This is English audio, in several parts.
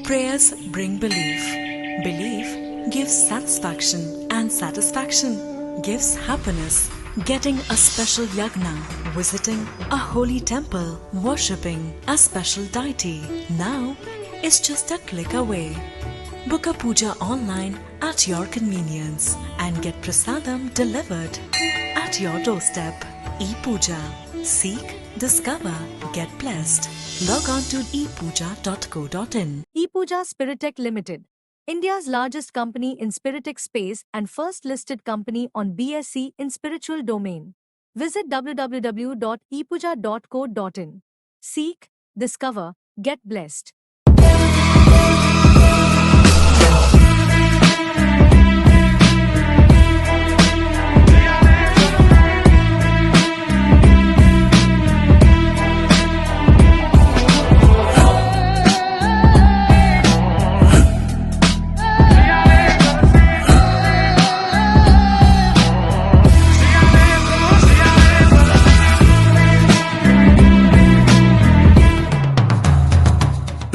Prayers bring belief. Belief gives satisfaction, and satisfaction gives happiness. Getting a special yagna, visiting a holy temple, worshipping a special deity now is just a click away. Book a puja online at your convenience and get prasadam delivered at your doorstep. E-Puja. Seek, discover, get blessed. Log on to epuja.co.in. E-Puja Spiritech Limited, India's largest company in Spiritech space and first listed company on BSE in spiritual domain. Visit www.epuja.co.in. Seek, discover, get blessed.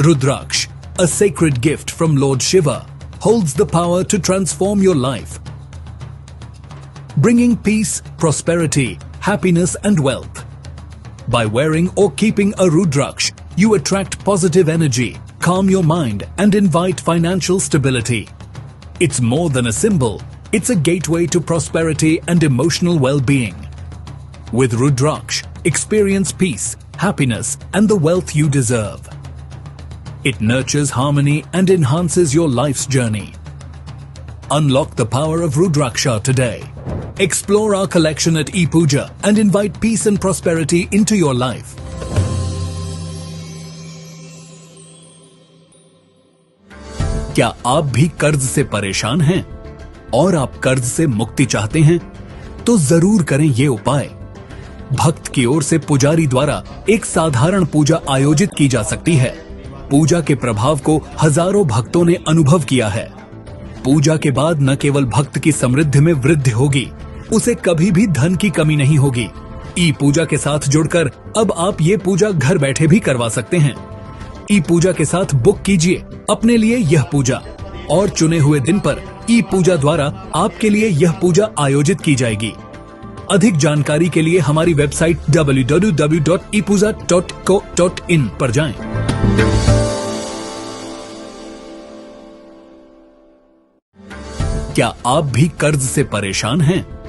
Rudraksh, a sacred gift from Lord Shiva, holds the power to transform your life, bringing peace, prosperity, happiness and wealth. By wearing or keeping a Rudraksh, you attract positive energy, calm your mind and invite financial stability. It's more than a symbol, it's a gateway to prosperity and emotional well-being. With Rudraksh, experience peace, happiness and the wealth you deserve. It nurtures harmony and enhances your life's journey. Unlock the power of Rudraksha today. Explore our collection at ePuja and invite peace and prosperity into your life. क्या आप भी कर्ज से परेशान हैं और आप कर्ज से मुक्ति चाहते हैं? तो जरूर करें ये उपाय। भक्त की ओर से पुजारी द्वारा एक साधारण पूजा आयोजित की जा सकती है। पूजा के प्रभाव को हजारों भक्तों ने अनुभव किया है। पूजा के बाद न केवल भक्त की समृद्धि में वृद्धि होगी, उसे कभी भी धन की कमी नहीं होगी। ई पूजा के साथ जुड़कर अब आप ये पूजा घर बैठे भी करवा सकते हैं। ई पूजा के साथ बुक कीजिए अपने लिए यह पूजा और चुने हुए दिन पर ई पूजा द्वारा आपके लिए यह पूजा आयोजित की जाएगी। अधिक जानकारी के लिए हमारी वेबसाइट www.epuja.co.in पर जाएं। क्या आप भी कर्ज से परेशान हैं?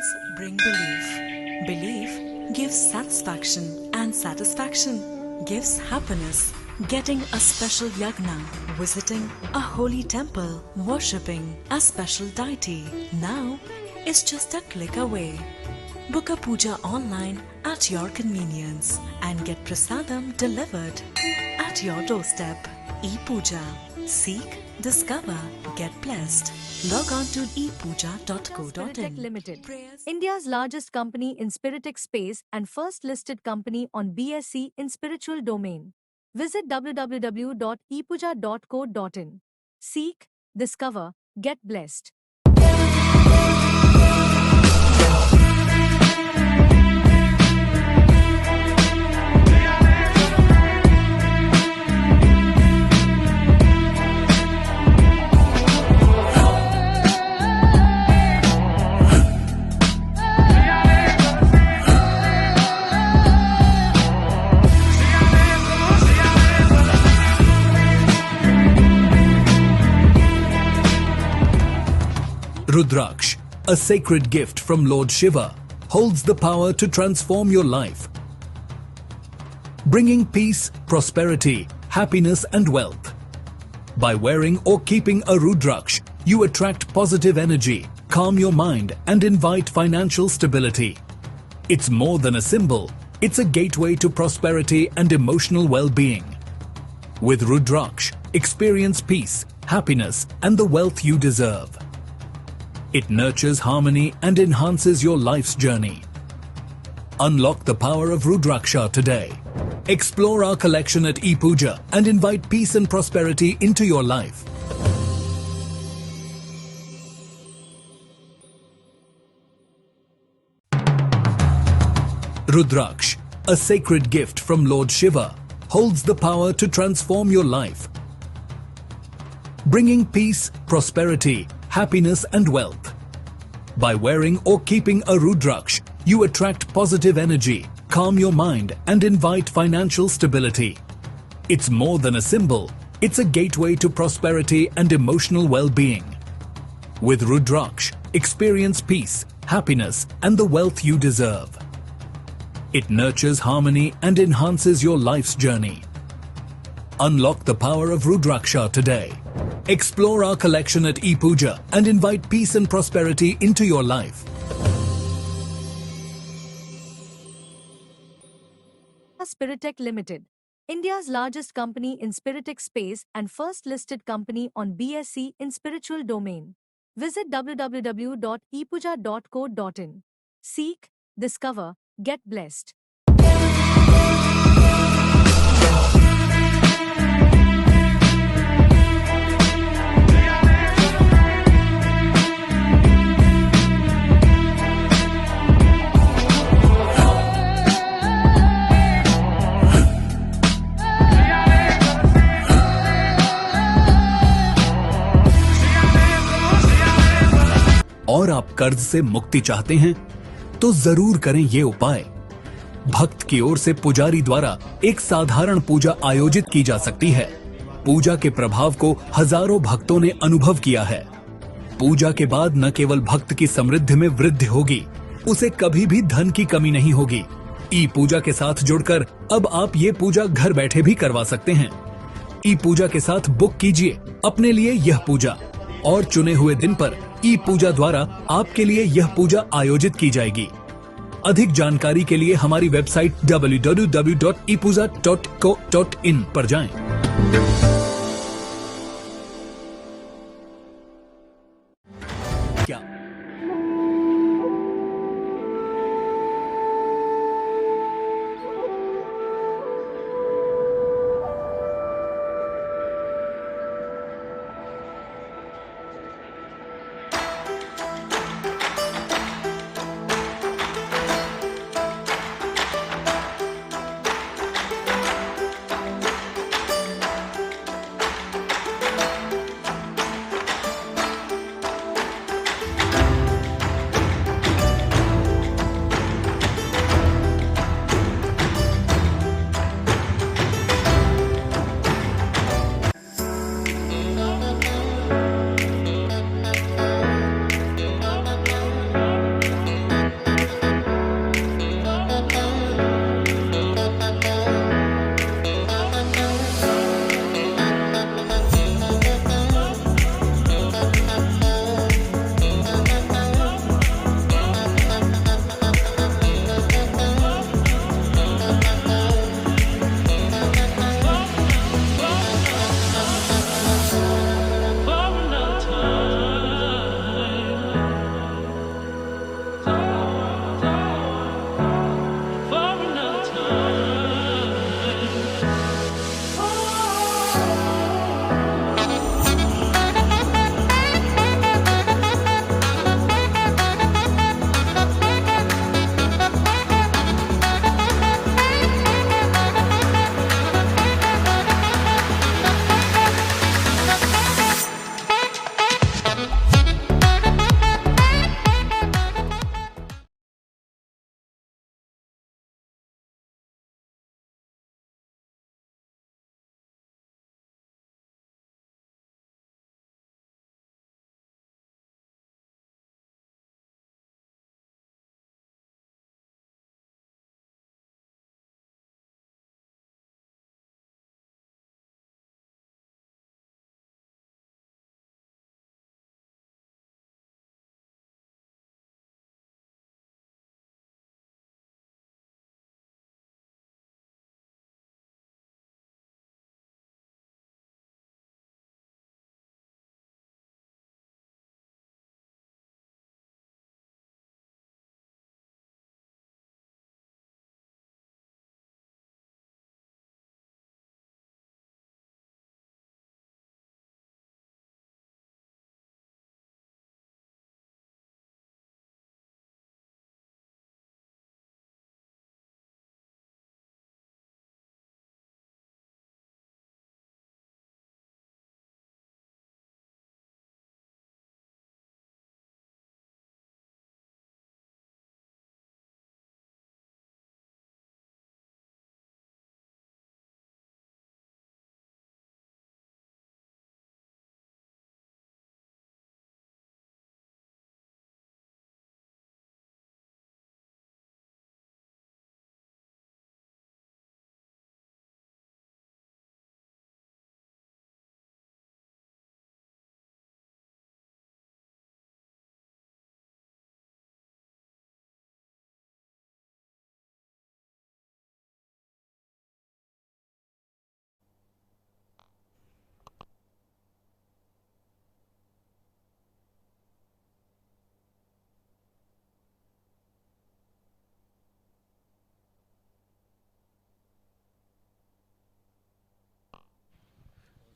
Prayers bring belief. Belief gives satisfaction, and satisfaction gives happiness. Getting a special yagna, visiting a holy temple, worshipping a special deity now is just a click away. Book a puja online at your convenience and get prasadam delivered at your doorstep. E-Puja. Seek, discover, get blessed. Log on to epuja.co.in. Spiritech Limited, India's largest company in Spiritech space and first listed company on BSE in spiritual domain. Visit www.epuja.co.in. Seek, discover, get blessed. Rudraksh, a sacred gift from Lord Shiva, holds the power to transform your life, bringing peace, prosperity, happiness and wealth. By wearing or keeping a Rudraksh, you attract positive energy, calm your mind and invite financial stability. It's more than a symbol, it's a gateway to prosperity and emotional well-being. With Rudraksh, experience peace, happiness and the wealth you deserve. It nurtures harmony and enhances your life's journey. Unlock the power of Rudraksha today. Explore our collection at ePuja and invite peace and prosperity into your life. Rudraksh, a sacred gift from Lord Shiva, holds the power to transform your life, bringing peace, prosperity, happiness and wealth. By wearing or keeping a Rudraksh, you attract positive energy, calm your mind and invite financial stability. It's more than a symbol, it's a gateway to prosperity and emotional well-being. With Rudraksh, experience peace, happiness and the wealth you deserve. It nurtures harmony and enhances your life's journey. Unlock the power of Rudraksha today. Explore our collection at ePuja and invite peace and prosperity into your life. Spiritech Limited, India's largest company in Spiritech space and first listed company on BSE in spiritual domain. Visit www.epuja.co.in. Seek, discover, get blessed. और आप कर्ज से मुक्ति चाहते हैं तो जरूर करें ये उपाय। भक्त की ओर से पुजारी द्वारा एक साधारण पूजा आयोजित की जा सकती है। पूजा के प्रभाव को हजारों भक्तों ने अनुभव किया है। पूजा के बाद न केवल भक्त की समृद्धि में वृद्धि होगी, उसे कभी भी धन की कमी नहीं होगी। ई पूजा के साथ जुड़कर अब आप ये पूजा घर बैठे भी करवा सकते हैं। ई पूजा के साथ बुक कीजिए अपने लिए यह पूजा और चुने हुए दिन पर ई पूजा द्वारा आपके लिए यह पूजा आयोजित की जाएगी। अधिक जानकारी के लिए हमारी वेबसाइट www.epuja.co.in पर जाएं। क्या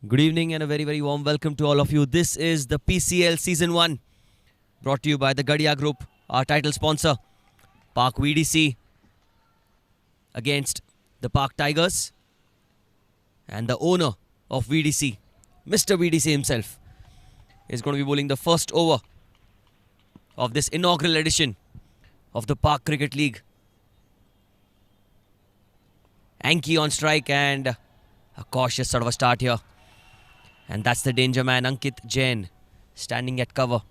Good evening and a very, very warm welcome to all of you. This is the PCL Season 1, brought to you by the Gadiya Group, our title sponsor, Park VDC, against the Park Tigers, and the owner of VDC, Mr. VDC himself, is going to be bowling the first over of this inaugural edition of the Park Cricket League. Anki on strike and a cautious sort of a start here. And that's the danger man, Ankit Jain, standing at cover.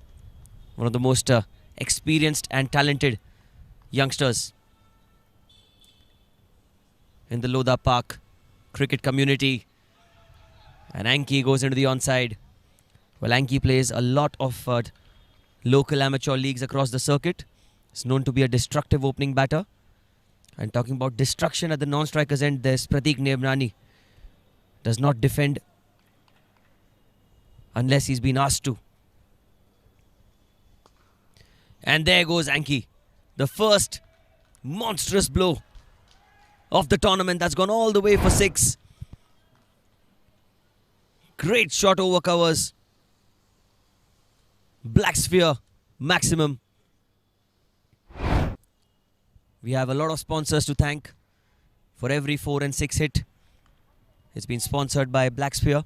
One of the most experienced and talented youngsters in the Lodha Park cricket community. And Anki goes into the onside. Well, Anki plays a lot of local amateur leagues across the circuit. He's known to be a destructive opening batter. And talking about destruction at the non-strikers end, there's Pratik Nebnani. Does not defend unless he's been asked to. And there goes Anki. The first monstrous blow of the tournament that's gone all the way for 6. Great shot over covers. Black sphere maximum. We have a lot of sponsors to thank for every 4 and 6 hit. It's been sponsored by Black Sphere.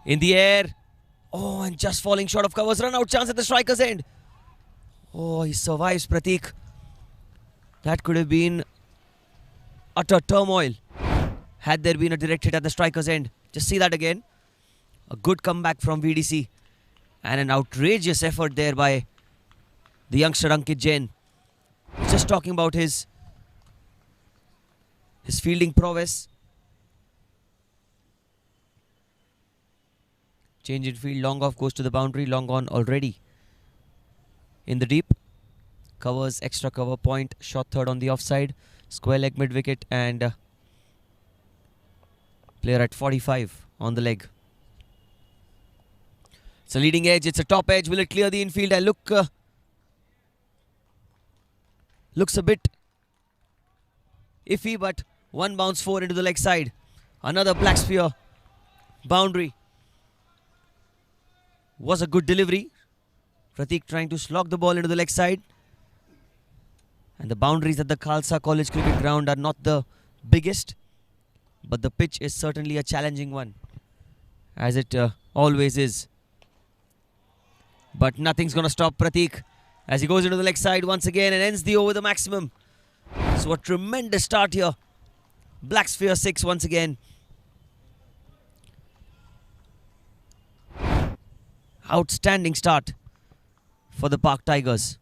In the air. Oh, and just falling short of covers. Run out chance at the striker's end. Oh, he survives, Pratik. That could have been utter turmoil had there been a direct hit at the striker's end. Just see that again. A good comeback from VDC. And an outrageous effort there by the youngster Ankit Jain. Just talking about his fielding prowess. Change in field, long off, goes to the boundary, long on already. In the deep, covers, extra cover, point, shot third on the offside, square leg mid wicket, and player at 45 on the leg. It's a leading edge, it's a top edge. Will it clear the infield? I looks a bit iffy, but one bounce 4 into the leg side. Another black sphere boundary. Was a good delivery. Pratik trying to slog the ball into the leg side. And the boundaries at the Khalsa College Cricket Ground are not the biggest, but the pitch is certainly a challenging one, as it always is. But nothing's going to stop Pratik as he goes into the leg side once again and ends the over the maximum. So a tremendous start here. Black sphere 6 once again. Outstanding start for the Park Tigers.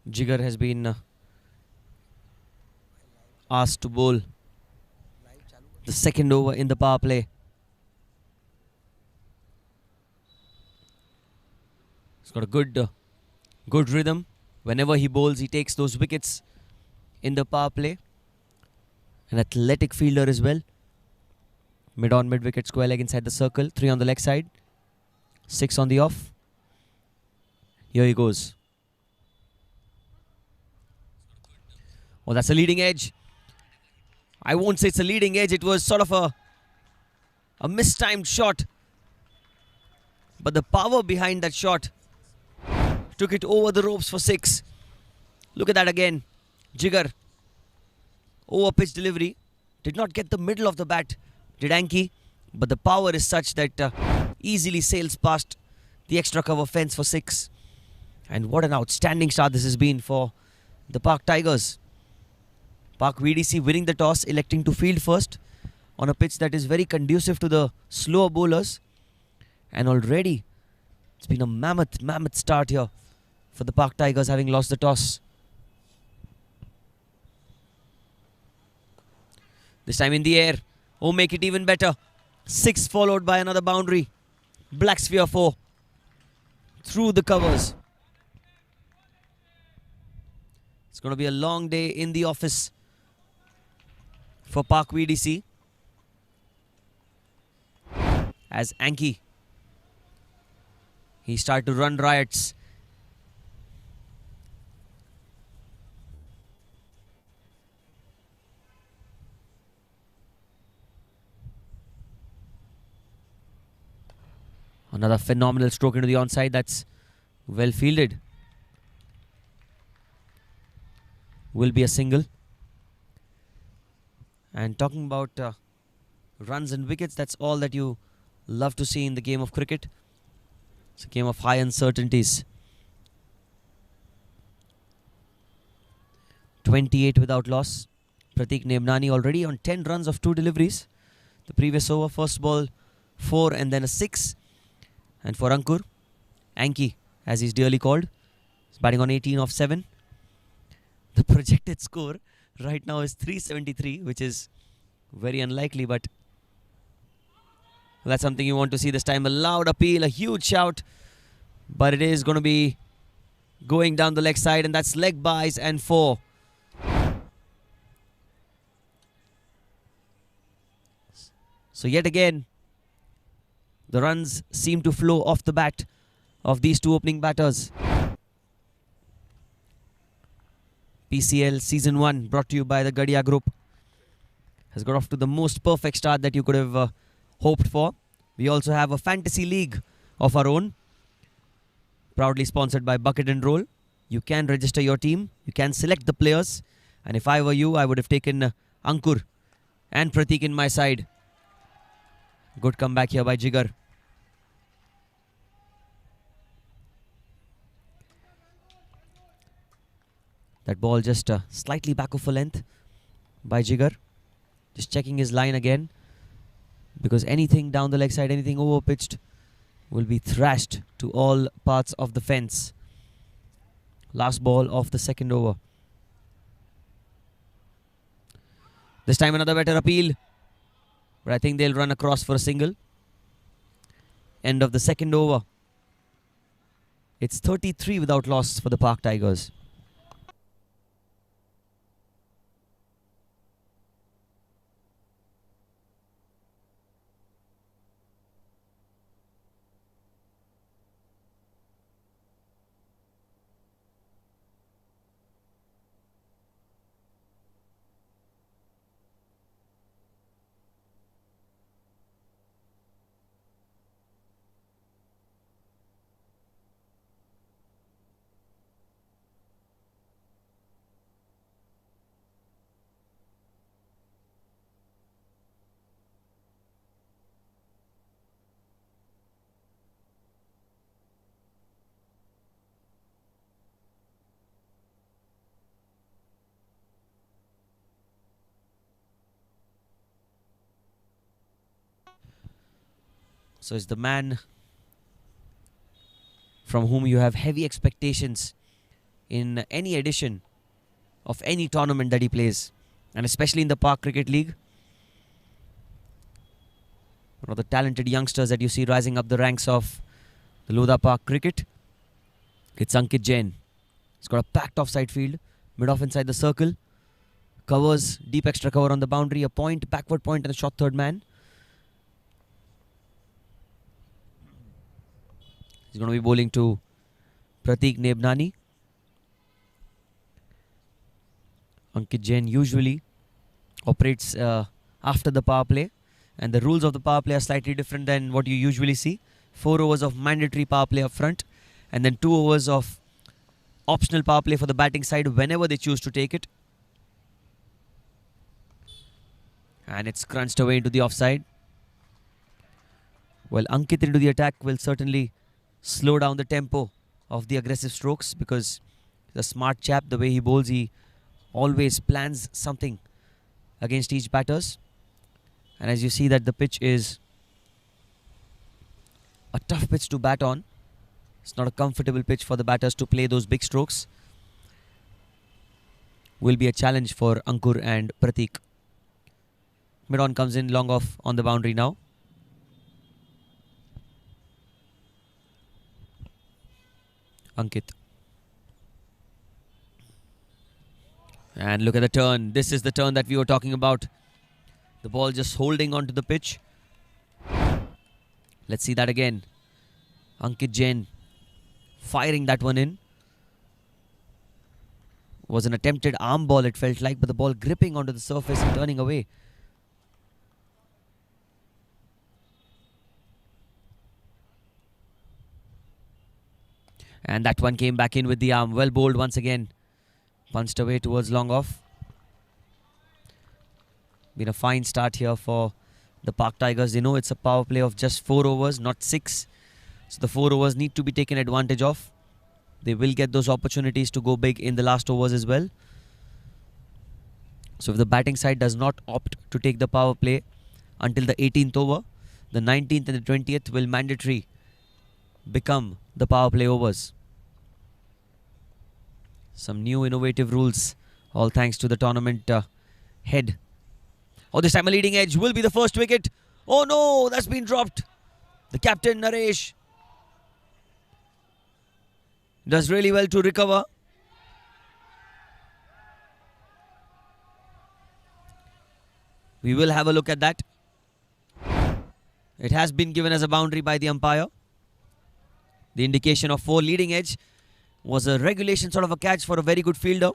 Jigar has been asked to bowl the second over in the power play. He's got a good rhythm. Whenever he bowls, he takes those wickets in the power play. An athletic fielder as well. Mid on, mid wicket, square leg inside the circle. 3 on the leg side. 6 on the off. Here he goes. Oh, that's a leading edge. I won't say it's a leading edge. It was sort of a mistimed shot. But the power behind that shot took it over the ropes for 6. Look at that again. Jigar. Over pitch delivery. Did not get the middle of the bat. Did Anki. But the power is such that easily sails past the extra cover fence for 6. And what an outstanding start this has been for the Park Tigers. Park VDC winning the toss, electing to field first on a pitch that is very conducive to the slower bowlers. And already it's been a mammoth start here for the Park Tigers, having lost the toss. This time in the air. Oh, make it even better. 6 followed by another boundary. Black sphere 4 through the covers. It's going to be a long day in the office for Park VDC, as Anki, he started to run riots. Another phenomenal stroke into the onside. That's well fielded. Will be a single. And talking about runs and wickets, that's all that you love to see in the game of cricket. It's a game of high uncertainties. 28 without loss. Pratik Nebnani already on 10 runs of 2 deliveries. The previous over, first ball 4 and then a 6. And for Ankur, Anki, as he's dearly called, is batting on 18 off 7. The projected score right now is 373, which is very unlikely, but that's something you want to see this time. A loud appeal, a huge shout, but it is going to be going down the leg side, and that's leg byes and 4. So yet again, the runs seem to flow off the bat of these two opening batters. PCL Season 1 brought to you by the Gadiya Group has got off to the most perfect start that you could have hoped for. We also have a fantasy league of our own, proudly sponsored by Bucket and Roll. You can register your team, you can select the players, and if I were you, I would have taken Ankur and Pratik in my side. Good comeback here by Jigar. That ball just slightly back of a length by Jigar. Just checking his line again, because anything down the leg side, anything over pitched, will be thrashed to all parts of the fence. Last ball of the second over. This time another better appeal, but I think they'll run across for a single. End of the second over. It's 33 without loss for the Park Tigers. So it's the man from whom you have heavy expectations in any edition of any tournament that he plays, and especially in the Park Cricket League. One of the talented youngsters that you see rising up the ranks of the Lodha Park Cricket. It's Ankit Jain. He's got a packed offside field, mid-off inside the circle, covers, deep extra cover on the boundary, a point, backward point and a short third man. He's going to be bowling to Pratik Nebnani. Ankit Jain usually operates after the power play, and the rules of the power play are slightly different than what you usually see. 4 overs of mandatory power play up front, and then 2 overs of optional power play for the batting side whenever they choose to take it. And it's crunched away into the offside. Well, Ankit into the attack will certainly slow down the tempo of the aggressive strokes, because he's a smart chap. The way he bowls, he always plans something against each batters. And as you see that the pitch is a tough pitch to bat on. It's not a comfortable pitch for the batters to play those big strokes. Will be a challenge for Ankur and Pratik. Mid-on comes in, long off on the boundary now. Ankit. And look at the turn. This is the turn that we were talking about. The ball just holding onto the pitch. Let's see that again. Ankit Jain firing that one in. Was an attempted arm ball, it felt like, but the ball gripping onto the surface and turning away. And that one came back in with the arm. Well bowled once again. Punched away towards long off. Been a fine start here for the Park Tigers. They know it's a power play of just 4 overs, not 6. So the 4 overs need to be taken advantage of. They will get those opportunities to go big in the last overs as well. So if the batting side does not opt to take the power play until the 18th over, the 19th and the 20th will mandatory become the power play overs. Some new innovative rules, all thanks to the tournament head. Oh, this time a leading edge will be the first wicket. Oh no, that's been dropped. The captain Naresh does really well to recover. We will have a look at that. It has been given as a boundary by the umpire. The indication of 4 leading edge was a regulation sort of a catch for a very good fielder.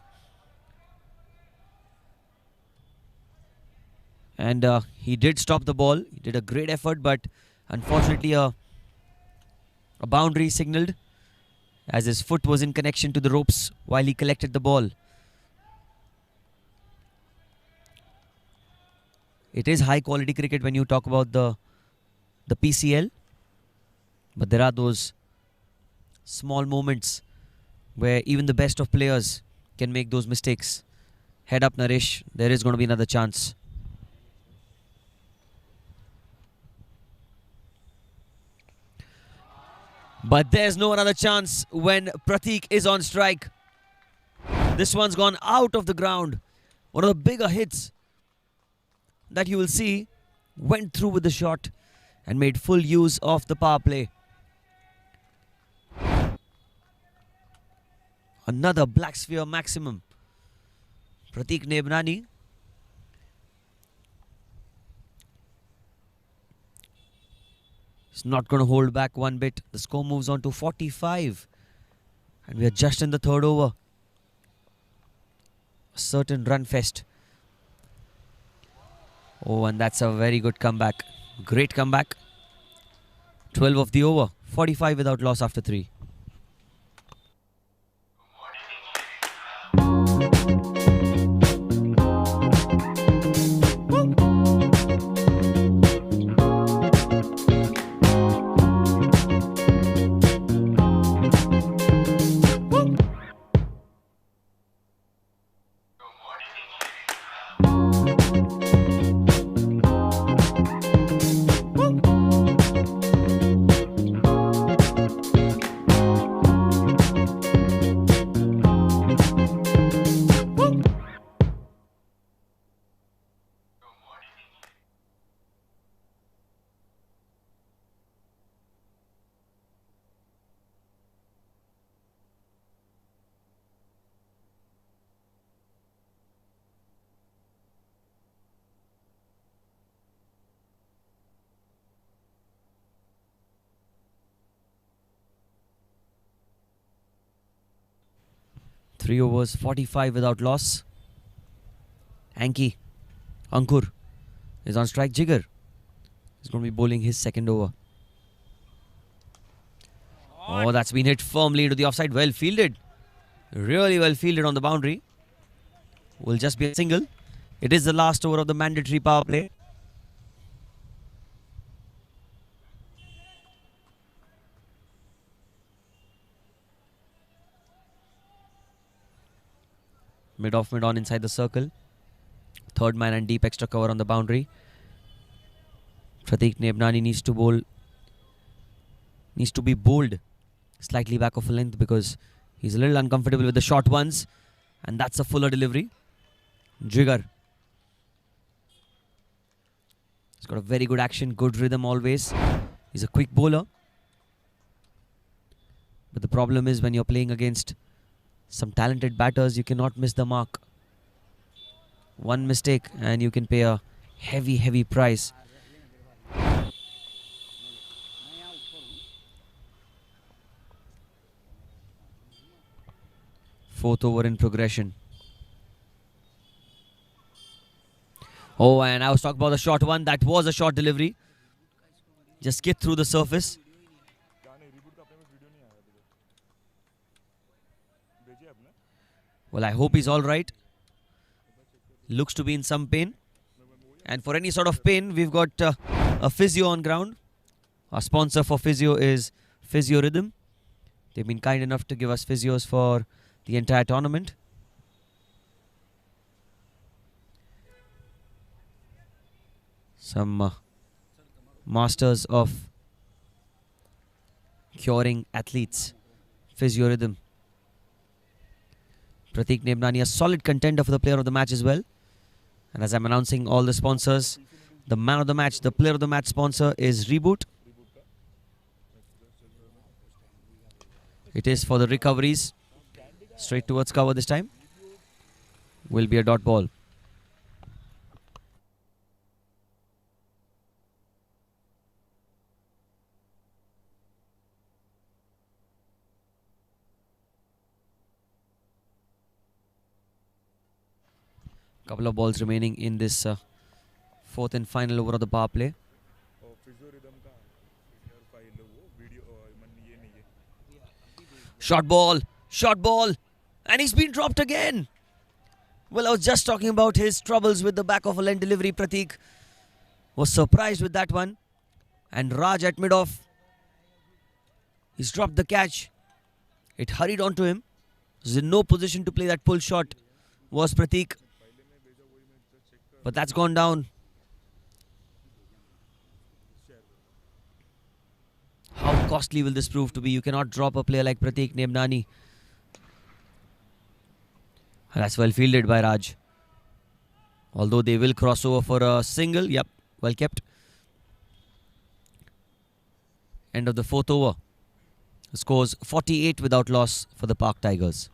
And he did stop the ball. He did a great effort, but unfortunately a boundary signalled as his foot was in connection to the ropes while he collected the ball. It is high quality cricket when you talk about the PCL, but there are those small moments where even the best of players can make those mistakes. Head up, Naresh. There is going to be another chance. But there's no another chance when Pratik is on strike. This one's gone out of the ground. One of the bigger hits that you will see. Went through with the shot and made full use of the power play. Another black sphere maximum. Pratik Nebnani. It's not going to hold back one bit. The score moves on to 45. And we are just in the 3rd over. A certain run fest. Oh, and that's a very good comeback. Great comeback. 12 of the over. 45 without loss after 3. Three overs, 45 without loss. Ankur is on strike. Jigar is going to be bowling his 2nd over. Oh, that's been hit firmly into the offside. Well fielded. Really well fielded on the boundary. Will just be a single. It is the last over of the mandatory power play. Mid-off, mid-on inside the circle. Third man and deep extra cover on the boundary. Pratik Nebnani needs to be bold slightly back of a length because he's a little uncomfortable with the short ones. And that's a fuller delivery. Jigger. He's got a very good action, good rhythm always. He's a quick bowler. But the problem is when you're playing against some talented batters, you cannot miss the mark. One mistake and you can pay a heavy, heavy price. Fourth over in progression. Oh, and I was talking about the short one. That was a short delivery. Just skid through the surface. Well, I hope he's all right. Looks to be in some pain. And for any sort of pain, we've got a physio on ground. Our sponsor for physio is Physio Rhythm. They've been kind enough to give us physios for the entire tournament. Some masters of curing athletes. Physio Rhythm. Pratik Nebnani, a solid contender for the player of the match as well. And as I'm announcing all the sponsors, the man of the match, the player of the match sponsor is Reboot. It is for the recoveries. Straight towards cover this time. Will be a dot ball. Couple of balls remaining in this fourth and final over of the power play. Short ball, and he's been dropped again. Well, I was just talking about his troubles with the back of a length delivery. Pratik was surprised with that one. And Raj at mid-off, he's dropped the catch. It hurried onto him. He's in no position to play that pull shot, was Pratik. But that's gone down. How costly will this prove to be? You cannot drop a player like Pratik Nebnani. And that's well fielded by Raj. Although they will cross over for a single. Yep, well kept. End of the fourth over. The scores 48 without loss for the Park Tigers.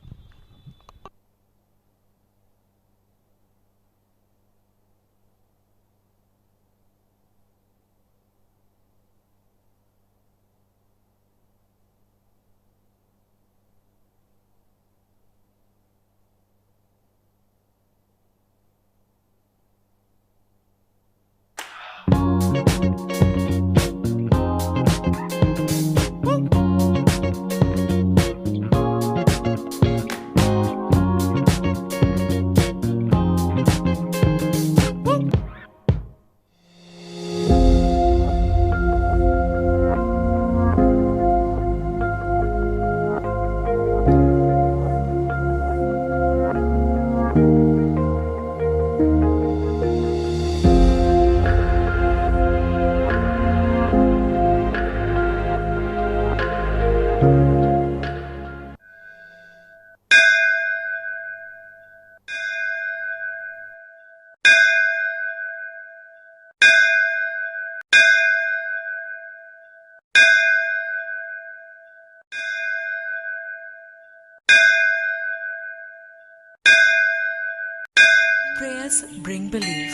Prayers bring belief.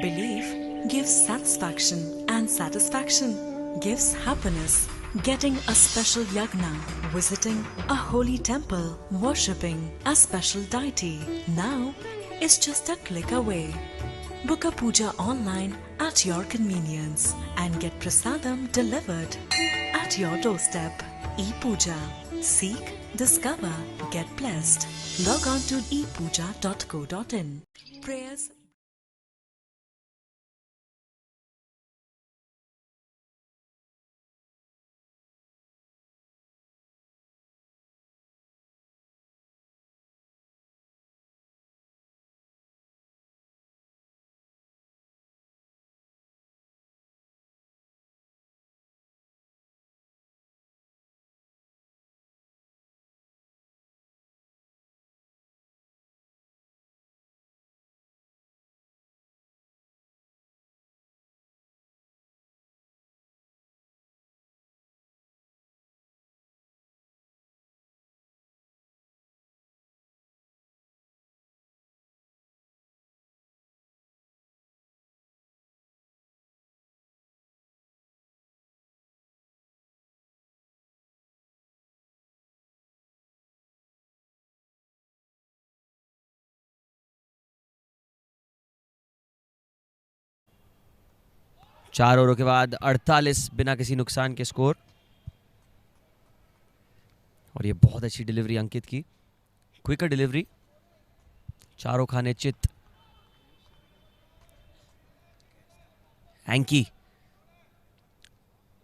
Belief gives satisfaction, and satisfaction gives happiness. Getting a special yagna, visiting a holy temple, worshipping a special deity now is just a click away. Book a puja online at your convenience and get prasadam delivered at your doorstep. E-Puja. Seek, discover, get blessed. Log on to epuja.co.in. Prayers 4 ओवरों के बाद 48 बिना किसी नुकसान के score. और ये बहुत अच्छी डिलीवरी अंकित की, क्विकर डिलीवरी, चारों खाने चित। एंकी,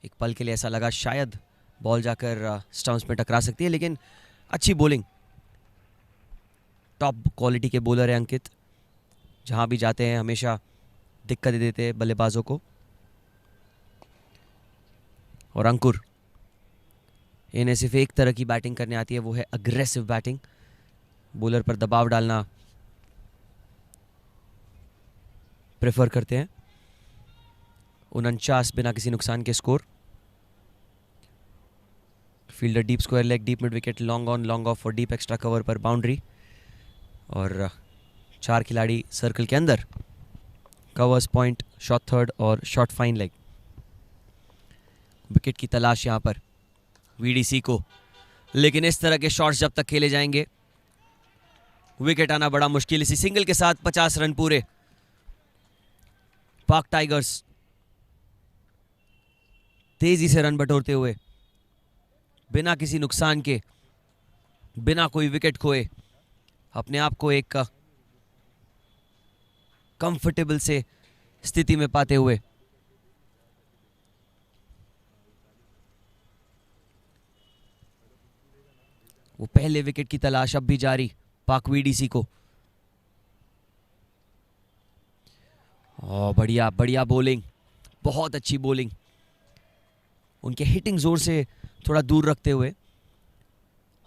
एक पल के लिए ऐसा लगा शायद बॉल जाकर स्टंप्स में टकरा सकती है, लेकिन अच्छी बॉलिंग। टॉप क्वालिटी के बॉलर है अंकित, जहां भी जाते हैं हमेशा दिक्कत दे देते हैं बल्लेबाजों को। और अंकुर, इन्हें सिर्फ एक तरह की बैटिंग करने आती है, वो है अग्रेसिव बैटिंग, बॉलर पर दबाव डालना प्रेफर करते हैं। 49 बिना किसी नुकसान के score. Fielder deep square leg, deep mid wicket, long on long off और डीप एक्स्ट्रा कवर पर बाउंड्री। और 4 खिलाड़ी सर्कल के अंदर, कवर्स पॉइंट, शॉट थर्ड और शॉट फाइन लेग। विकेट की तलाश यहां पर वीडीसी को, लेकिन इस तरह के शॉट्स जब तक खेले जाएंगे विकेट आना बड़ा मुश्किल। इसी सिंगल के साथ 50 रन पूरे। पाक टाइगर्स तेजी से रन बटोरते हुए, बिना किसी नुकसान के, बिना कोई विकेट खोए, अपने आप को एक कंफर्टेबल से स्थिति में पाते हुए। वो पहले विकेट की तलाश अब भी जारी पाक वीडीसी को। बढ़िया बढ़िया बॉलिंग, बहुत अच्छी बॉलिंग, उनके हिटिंग जोर से थोड़ा दूर रखते हुए।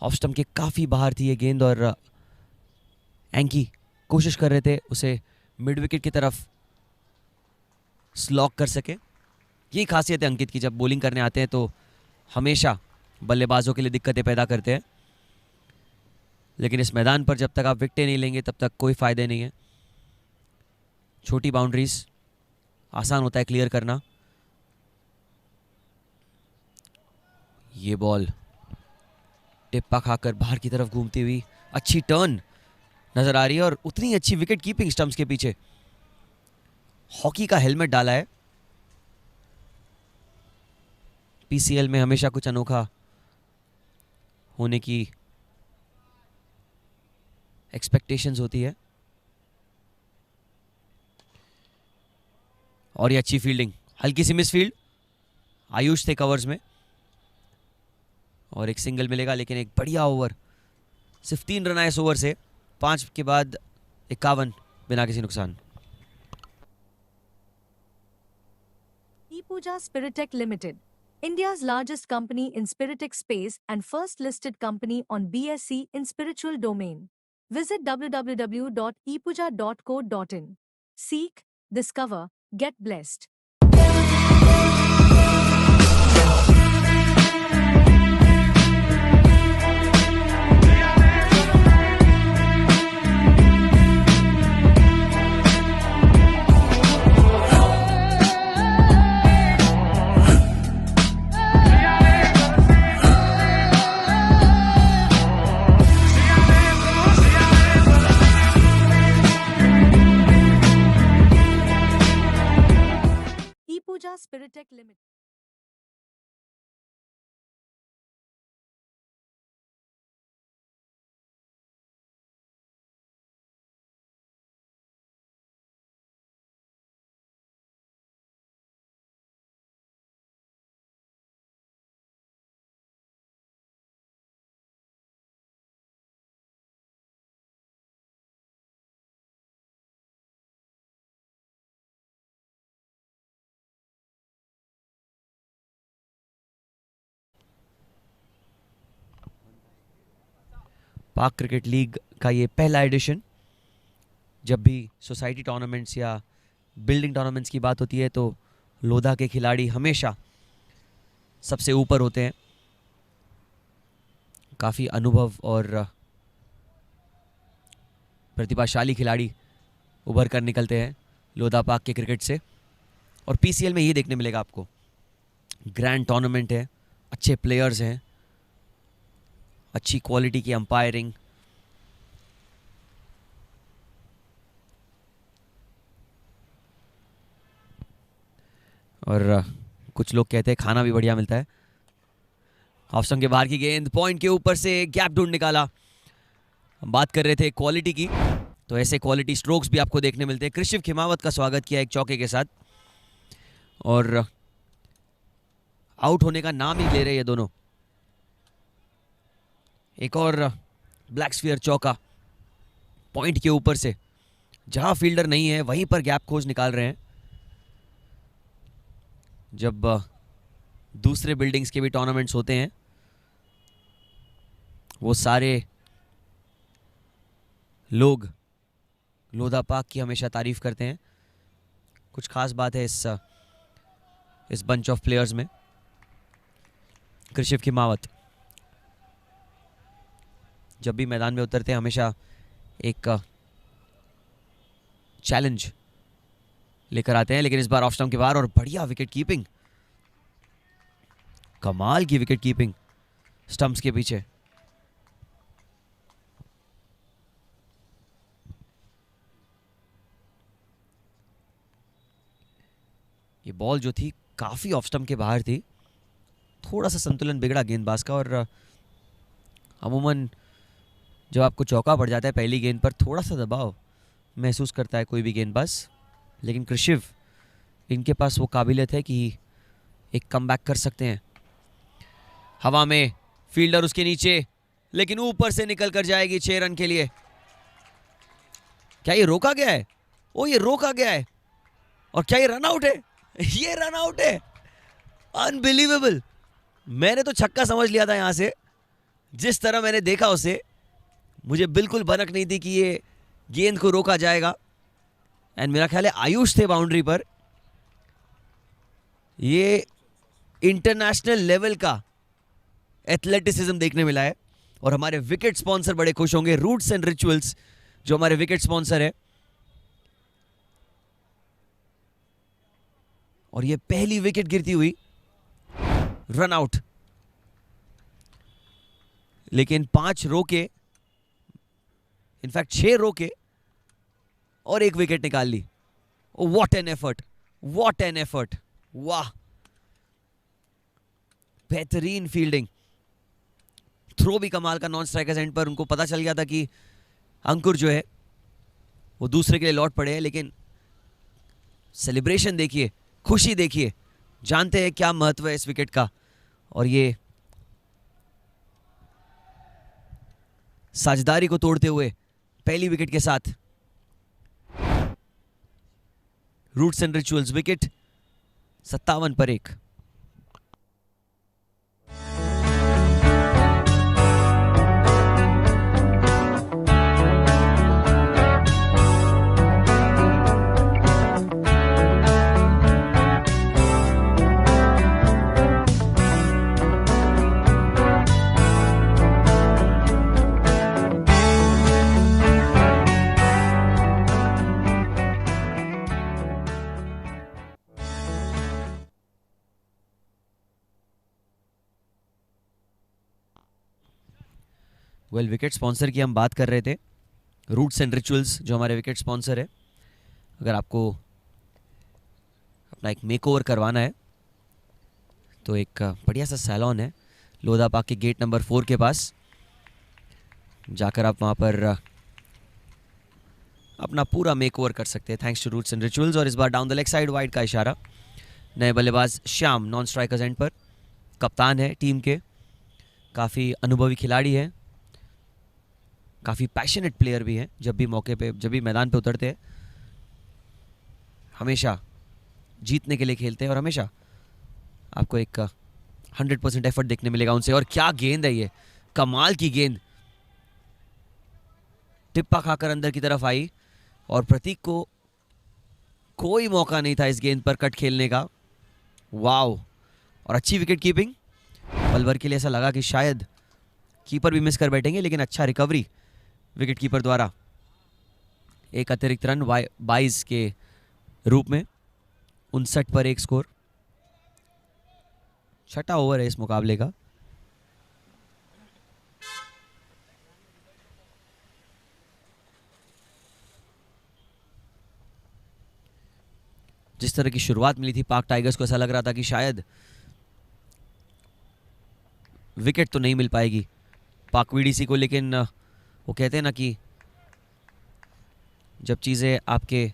ऑफ स्टंप के काफी बाहर थी ये गेंद और एंकी कोशिश कर रहे थे उसे मिड विकेट की तरफ स्लॉक कर सके। यही खासियत है अंकित की, जब बॉलिंग करने आते हैं तो हमेशा बल्लेबाजों के लिए दिक्कतें पैदा करते हैं। लेकिन इस मैदान पर जब तक आप विकेटें नहीं लेंगे तब तक कोई फायदे नहीं है। छोटी बाउंड्रीज आसान होता है क्लियर करना। ये बॉल टिप्पा खाकर बाहर की तरफ घूमती हुई अच्छी टर्न नजर आ रही है, और उतनी अच्छी विकेट कीपिंग स्टंप्स के पीछे। हॉकी का हेलमेट डाला है। पीसीएल में हमेशा कुछ अनोखा होने की एक्सपेक्टेशंस होती है। और ये अच्छी फील्डिंग, हल्की सी मिस फील्ड, आयुष थे कवर्स में, और एक सिंगल मिलेगा। लेकिन एक बढ़िया ओवर, सिर्फ 3 रन आए इस ओवर से, 5 के बाद 51 बिना किसी नुकसान। Epuja Spiritech Limited, India's largest company in Spiritech space and first listed company on BSE in spiritual domain. Visit www.epuja.co.in. Seek, discover, get blessed. Epuja Spiritech Limited. पाक क्रिकेट लीग का ये पहला एडिशन। जब भी सोसाइटी टूर्नामेंट्स या building tournaments की बात होती है तो लोधा के खिलाड़ी हमेशा सबसे ऊपर होते हैं। काफ़ी अनुभव और प्रतिभाशाली खिलाड़ी उभर कर निकलते हैं लोधा पाक के क्रिकेट से, और पीसीएल में ये देखने मिलेगा आपको। ग्रैंड टूर्नामेंट है, अच्छे प्लेयर्स हैं, अच्छी क्वालिटी की अंपायरिंग। और कुछ लोग कहते हैं खाना भी बढ़िया मिलता है। ऑफ स्टंप के बाहर की गेंद, पॉइंट के ऊपर से गैप ढूंढ निकाला। हम बात कर रहे थे क्वालिटी की, तो ऐसे क्वालिटी स्ट्रोक्स भी आपको देखने मिलते हैं। कृषिव खिमावत का स्वागत किया एक चौके के साथ, और आउट होने का नाम ही ले रहे ये दोनों। एक और ब्लैक स्फीयर चौका, पॉइंट के ऊपर से, जहां फील्डर नहीं है वहीं पर गैप खोज निकाल रहे हैं। जब दूसरे बिल्डिंग्स के भी टूर्नामेंट्स होते हैं, वो सारे लोग लोधा पाक की हमेशा तारीफ करते हैं। कुछ खास बात है इस बंच ऑफ प्लेयर्स में। कृषिव खिमावत जब भी मैदान में उतरते हैं हमेशा एक चैलेंज लेकर आते हैं, लेकिन इस बार ऑफ स्टंप के बाहर, और बढ़िया विकेट कीपिंग, कमाल की विकेट कीपिंग स्टंप्स के पीछे। ये बॉल जो थी काफी ऑफ स्टंप के बाहर थी, थोड़ा सा संतुलन बिगड़ा गेंदबाज का, और अमूमन जब आपको चौका पड़ जाता है पहली गेंद पर, थोड़ा सा दबाव महसूस करता है कोई भी गेंदबाज, लेकिन कृषिव, इनके पास वो काबिलियत है कि एक कमबैक कर सकते हैं। हवा में फील्डर उसके नीचे, लेकिन ऊपर से निकल कर जाएगी 6 रन के लिए। क्या ये रोका गया है? ओ, ये रोका गया है। और क्या ये रन आउट है? ये रन आउट है। अनबिलीवेबल। मैंने तो छक्का समझ लिया था यहां से, जिस तरह मैंने देखा उसे, मुझे बिल्कुल भनक नहीं थी कि ये गेंद को रोका जाएगा। एंड मेरा ख्याल है आयुष थे बाउंड्री पर। ये इंटरनेशनल लेवल का एथलेटिसिज्म देखने मिला है, और हमारे विकेट स्पॉन्सर बड़े खुश होंगे। रूट्स एंड रिचुअल्स जो हमारे विकेट स्पॉन्सर है, और ये पहली विकेट गिरती हुई रन आउट, लेकिन 5 रोके, इनफैक्ट 6 रोके और 1 विकेट निकाल ली। What an effort, what an effort, वाह, बेहतरीन फील्डिंग। थ्रो भी कमाल का नॉन स्ट्राइकर्स एंड पर। उनको पता चल गया था कि अंकुर जो है वो दूसरे के लिए लौट पड़े हैं, लेकिन सेलिब्रेशन देखिए, खुशी देखिए, जानते हैं क्या महत्व है इस विकेट का। और ये साझेदारी को तोड़ते हुए पहली विकेट के साथ रूट्स एंड रिचुअल्स विकेट 57 पर 1। वेल, विकेट स्पॉन्सर की हम बात कर रहे थे। रूट्स एंड रिचुअल्स जो हमारे विकेट स्पॉन्सर है, अगर आपको अपना एक मेकओवर करवाना है तो एक बढ़िया सा सैलून है लोधा पार्क के गेट नंबर 4 के पास। जाकर आप वहाँ पर अपना पूरा मेकओवर कर सकते हैं thanks to roots and rituals. और इस बार down the leg side wide का इशारा। नए बल्लेबाज श्याम नॉन स्ट्राइकर्स एंड पर, कप्तान है टीम के, काफ़ी अनुभवी खिलाड़ी है, काफ़ी पैशनेट प्लेयर भी हैं। जब भी मौके पे, जब भी मैदान पे उतरते हैं, हमेशा जीतने के लिए खेलते हैं, और हमेशा आपको एक 100% एफर्ट देखने मिलेगा उनसे। और क्या गेंद है ये, कमाल की गेंद, टिप्पा खाकर अंदर की तरफ आई, और प्रतीक को कोई मौका नहीं था इस गेंद पर कट खेलने का। वाव, और अच्छी विकेट कीपिंग। पल भर के लिए ऐसा लगा कि शायद कीपर भी मिस कर बैठेंगे, लेकिन अच्छा रिकवरी विकेट कीपर द्वारा। एक अतिरिक्त रन 22 के रूप में 59 पर 1 स्कोर। छठा ओवर है इस मुकाबले का। जिस तरह की शुरुआत मिली थी पाक टाइगर्स को, ऐसा लग रहा था कि शायद विकेट तो नहीं मिल पाएगी पाक वीडीसी को, लेकिन वो कहते हैं ना कि जब चीज़ें आपके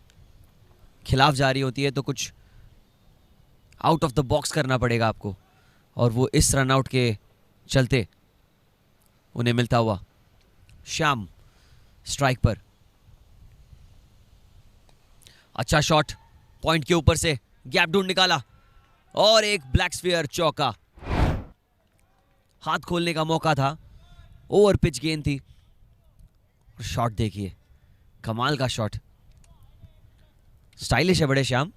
खिलाफ जा रही होती है तो कुछ आउट ऑफ द बॉक्स करना पड़ेगा आपको, और वो इस रनआउट के चलते उन्हें मिलता हुआ। श्याम स्ट्राइक पर, अच्छा शॉट पॉइंट के ऊपर से, गैप ढूंढ निकाला और एक ब्लैक स्फीयर चौका। हाथ खोलने का मौका था, ओवर पिच गेंद थी, और शॉट देखिए, कमाल का शॉट, स्टाइलिश है बड़े श्याम।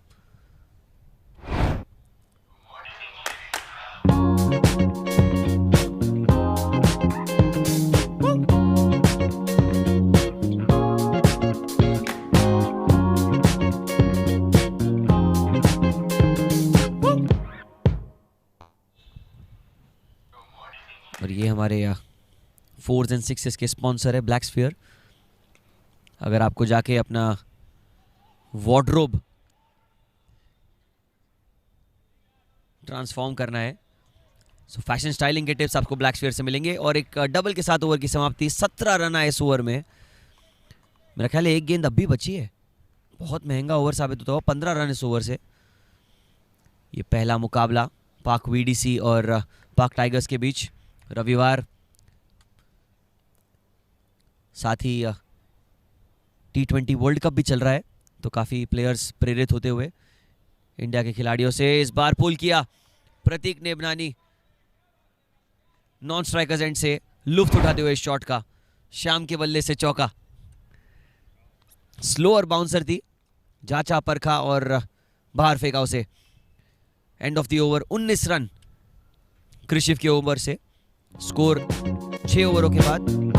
और ये हमारे 4s and 6s के स्पॉन्सर है ब्लैक स्फीयर। अगर आपको जाके अपना वार्डरोब ट्रांसफॉर्म करना है, सो फैशन स्टाइलिंग के टिप्स आपको ब्लैक स्फीयर से मिलेंगे। और एक डबल के साथ ओवर की समाप्ति, 17 रन आए इस ओवर में। मेरा ख्याल है एक गेंद अब भी बची है, बहुत महंगा ओवर साबित होता है। 15 रन इस ओवर से। ये पहला मुकाबला पाक वीडीसी और पाक टाइगर्स के बीच रविवार, साथ ही T20 वर्ल्ड कप भी चल रहा है, तो काफ़ी प्लेयर्स प्रेरित होते हुए इंडिया के खिलाड़ियों से। इस बार पुल किया प्रतीक नेबनानी, नॉन स्ट्राइकर्स एंड से लुफ्त उठाते हुए इस शॉट का। श्याम के बल्ले से चौका, स्लो और बाउंसर थी, जांचा परखा और बाहर फेंका उसे। End of the over 19 run Krishiv के ओवर से, स्कोर 6 ओवरों के बाद।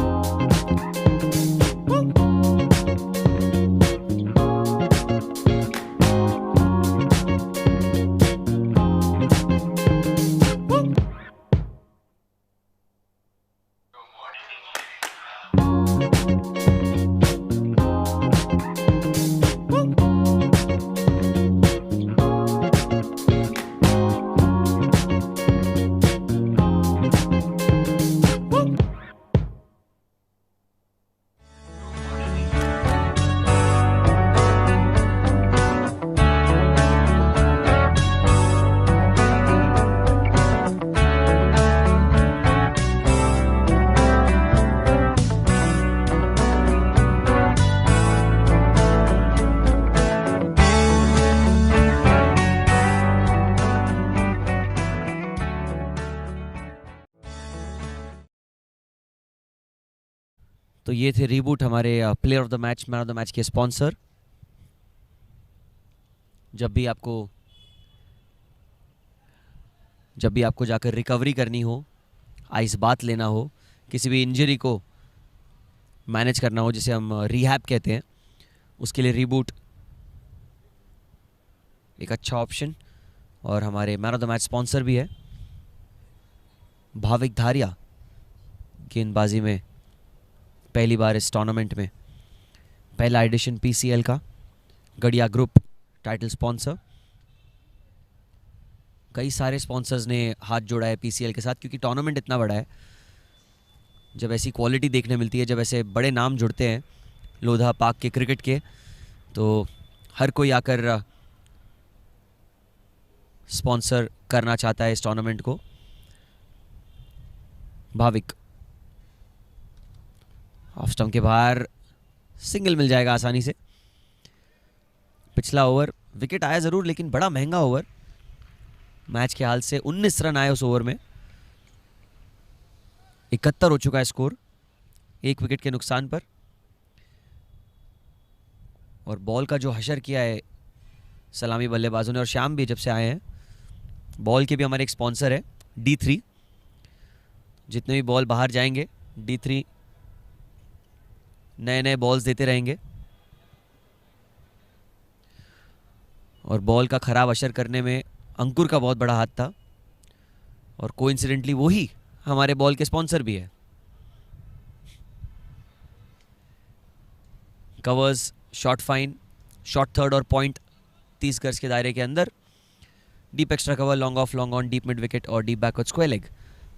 तो ये थे रीबूट हमारे player of the match, man of the match के स्पॉन्सर। जब भी आपको जाकर रिकवरी करनी हो, आइस बात लेना हो, किसी भी इंजरी को मैनेज करना हो, जिसे हम रिहैब कहते हैं, उसके लिए रीबूट एक अच्छा ऑप्शन। और हमारे man of the match sponsor भी है भाविक धारिया, गेंदबाजी में पहली बार इस टूर्नामेंट में, पहला एडिशन पीसीएल का, गड़िया ग्रुप टाइटल स्पॉन्सर। कई सारे स्पॉन्सर्स ने हाथ जोड़ा है पीसीएल के साथ, क्योंकि टूर्नामेंट इतना बड़ा है। जब ऐसी क्वालिटी देखने मिलती है, जब ऐसे बड़े नाम जुड़ते हैं लोधा पाक के क्रिकेट के, तो हर कोई आकर स्पॉन्सर करना चाहता है इस टूर्नामेंट को। भाविक ऑफ स्टंप के बाहर सिंगल मिल जाएगा आसानी से। पिछला ओवर विकेट आया ज़रूर, लेकिन बड़ा महंगा ओवर। मैच के हाल से 19 रन आए उस ओवर में, 71 हो चुका है स्कोर, एक विकेट के नुकसान पर। और बॉल का जो हशर किया है सलामी बल्लेबाजों ने, और श्याम भी जब से आए हैं। बॉल के भी हमारे एक स्पॉन्सर है D3, जितने भी बॉल बाहर जाएंगे D3 नए नए बॉल्स देते रहेंगे। और बॉल का खराब असर करने में अंकुर का बहुत बड़ा हाथ था, और कोइंसिडेंटली वही हमारे बॉल के स्पॉन्सर भी है। Covers, shot fine, shot third और पॉइंट 30 गज के दायरे के अंदर। Deep extra cover, long off, long on, deep mid wicket और deep backward square leg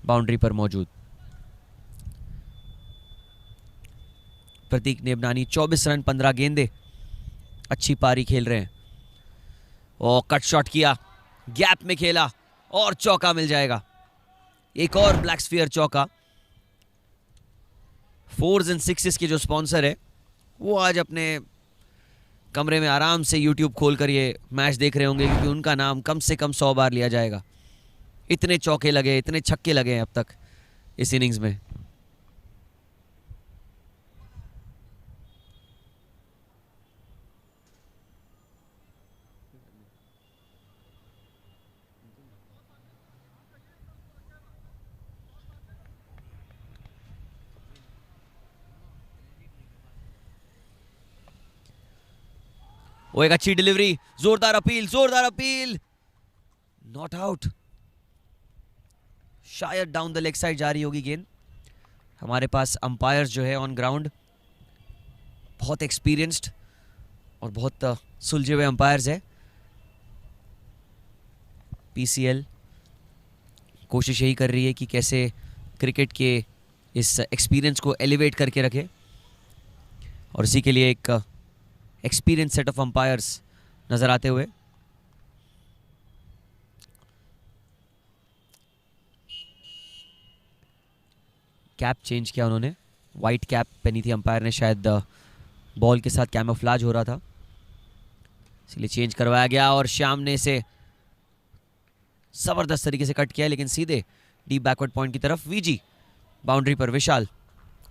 boundary पर मौजूद। प्रतीक नेबनानी 24 रन 15 गेंदे, अच्छी पारी खेल रहे हैं। और कट शॉट किया, गैप में खेला और चौका मिल जाएगा। एक और ब्लैक स्फीयर चौका। 4s and 6s के जो स्पॉन्सर है वो आज अपने कमरे में आराम से YouTube खोल कर ये मैच देख रहे होंगे, क्योंकि उनका नाम कम से कम 100 बार लिया जाएगा। इतने चौके लगे, इतने छक्के लगे हैं अब तक इस इनिंग्स में। वो एक अच्छी डिलीवरी, जोरदार अपील, जोरदार अपील, नॉट आउट। शायद डाउन द लेग साइड जा रही होगी गेंद। हमारे पास अंपायर्स जो है ऑन ग्राउंड बहुत एक्सपीरियंस्ड और बहुत सुलझे हुए अंपायर्स है। पीसीएल कोशिश यही कर रही है कि कैसे क्रिकेट के इस एक्सपीरियंस को एलिवेट करके रखे, और इसी के लिए एक एक्सपीरियंस सेट ऑफ अंपायर्स नजर आते हुए। कैप चेंज किया उन्होंने, वाइट कैप पहनी थी अंपायर ने, शायद बॉल के साथ कैमोफ्लेज हो रहा था इसलिए चेंज करवाया गया। और श्याम ने इसे जबरदस्त तरीके से कट किया, लेकिन सीधे डीप बैकवर्ड पॉइंट की तरफ। वीजी बाउंड्री पर, विशाल,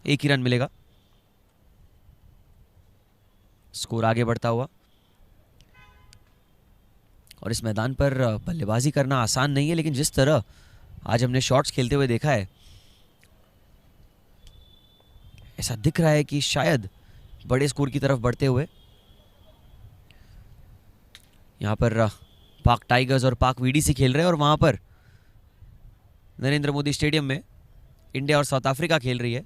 एक ही रन मिलेगा। स्कोर आगे बढ़ता हुआ। और इस मैदान पर बल्लेबाजी करना आसान नहीं है, लेकिन जिस तरह आज हमने शॉट्स खेलते हुए देखा है, ऐसा दिख रहा है कि शायद बड़े स्कोर की तरफ बढ़ते हुए। यहां पर पाक टाइगर्स और पाक वीडीसी खेल रहे हैं, और वहां पर नरेंद्र मोदी स्टेडियम में इंडिया और साउथ अफ्रीका खेल रही है।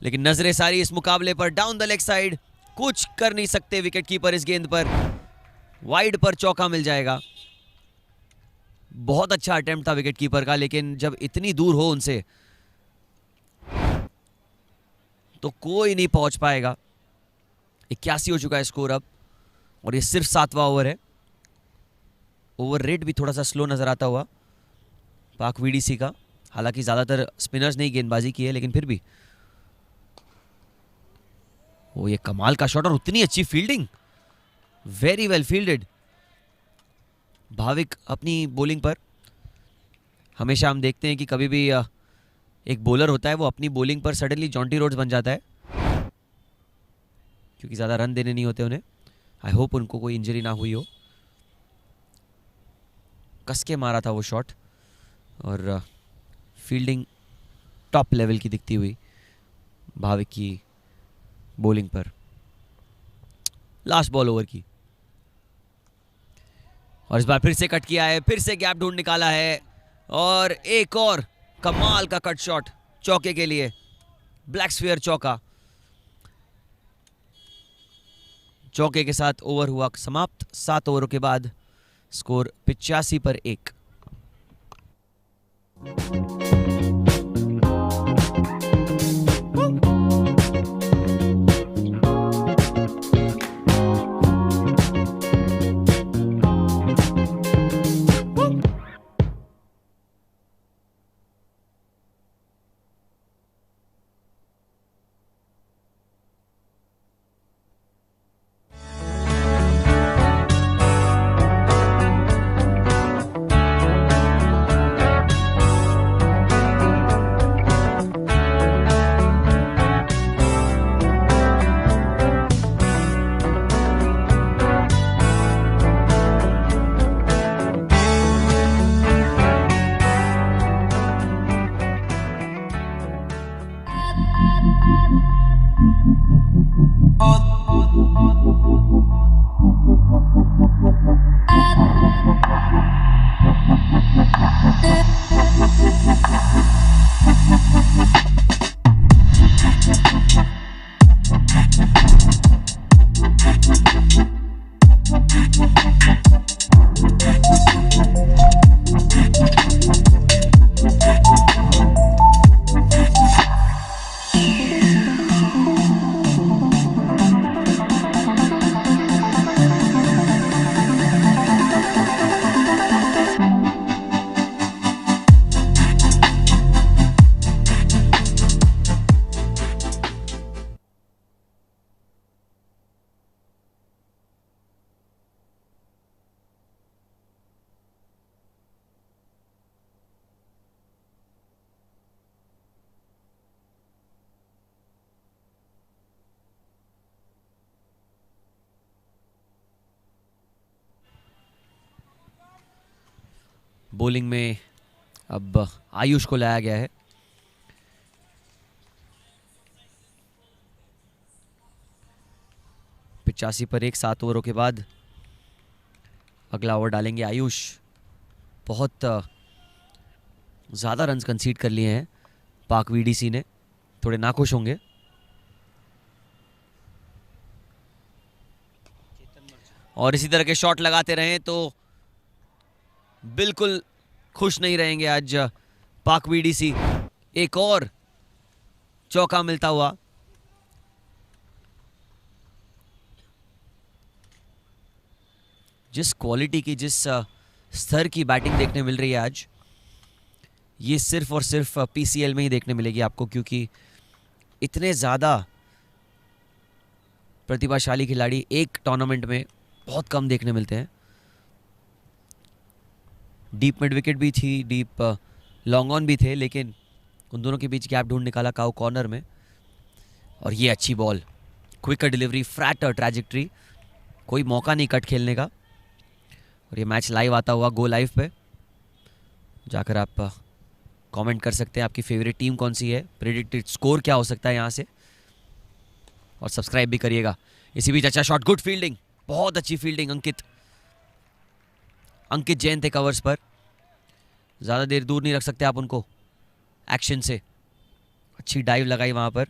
लेकिन नजरें सारी इस मुकाबले पर। डाउन द लेग साइड, कुछ कर नहीं सकते विकेट कीपर इस गेंद पर। वाइड पर चौका मिल जाएगा। बहुत अच्छा अटेम्प्ट था विकेट कीपर का, लेकिन जब इतनी दूर हो उनसे तो कोई नहीं पहुंच पाएगा। 81 हो चुका है स्कोर अब, और ये सिर्फ 7वां ओवर है। ओवर रेट भी थोड़ा सा स्लो नजर आता हुआ पाक वीडीसी का। हालांकि ज्यादातर स्पिनर्स ने गेंदबाजी की है, लेकिन फिर भी वो ये कमाल का शॉट और उतनी अच्छी fielding, very well fielded. Bhavik अपनी बॉलिंग पर, हमेशा हम देखते हैं कि कभी भी एक बॉलर होता है वो अपनी बॉलिंग पर सडनली जॉन्टी रोड्स बन जाता है, क्योंकि ज्यादा रन देने नहीं होते उन्हें। आई होप उनको कोई इंजरी ना हुई हो। कस के मारा था वो शॉट, और फील्डिंग टॉप लेवल की दिखती हुई भाविक की बॉलिंग पर। लास्ट बॉल ओवर की, और इस बार फिर से कट किया है, फिर से गैप ढूंढ निकाला है, और एक और कमाल का कट शॉट चौके के लिए। ब्लैक स्फीयर चौका। चौके के साथ ओवर हुआ समाप्त। 7 ओवरों के बाद स्कोर 85 पर 1। बॉलिंग में अब आयुष को लाया गया है। पिचासी पर एक, 7 ओवरों के बाद अगला ओवर डालेंगे आयुष। बहुत ज़्यादा रन्स कंसीड कर लिए हैं पाक वीडीसी ने, थोड़े नाखुश होंगे। और इसी तरह के शॉट लगाते रहें तो बिल्कुल खुश नहीं रहेंगे आज पाक वीडीसी। एक और चौका मिलता हुआ। जिस क्वालिटी की, जिस स्तर की बैटिंग देखने मिल रही है आज, ये सिर्फ और सिर्फ पीसीएल में ही देखने मिलेगी आपको, क्योंकि इतने ज़्यादा प्रतिभाशाली खिलाड़ी एक टूर्नामेंट में बहुत कम देखने मिलते हैं। डीप मिड विकेट भी थी, डीप लॉन्ग ऑन भी थे, लेकिन उन दोनों के बीच गैप ढूंढ निकाला काउ कॉर्नर में। और ये अच्छी ball, quicker delivery, flatter trajectory, कोई मौका नहीं कट खेलने का। और ये मैच लाइव आता हुआ गो लाइव पे जाकर आप कमेंट कर सकते हैं आपकी फेवरेट टीम कौन सी है, प्रेडिक्टेड स्कोर क्या हो सकता है यहाँ से, और सब्सक्राइब भी करिएगा। इसी बीच अच्छा शॉट, गुड फील्डिंग, बहुत अच्छी फील्डिंग। अंकित जैन थे कवर्स पर, ज़्यादा देर दूर नहीं रख सकते आप उनको एक्शन से। अच्छी डाइव लगाई वहाँ पर।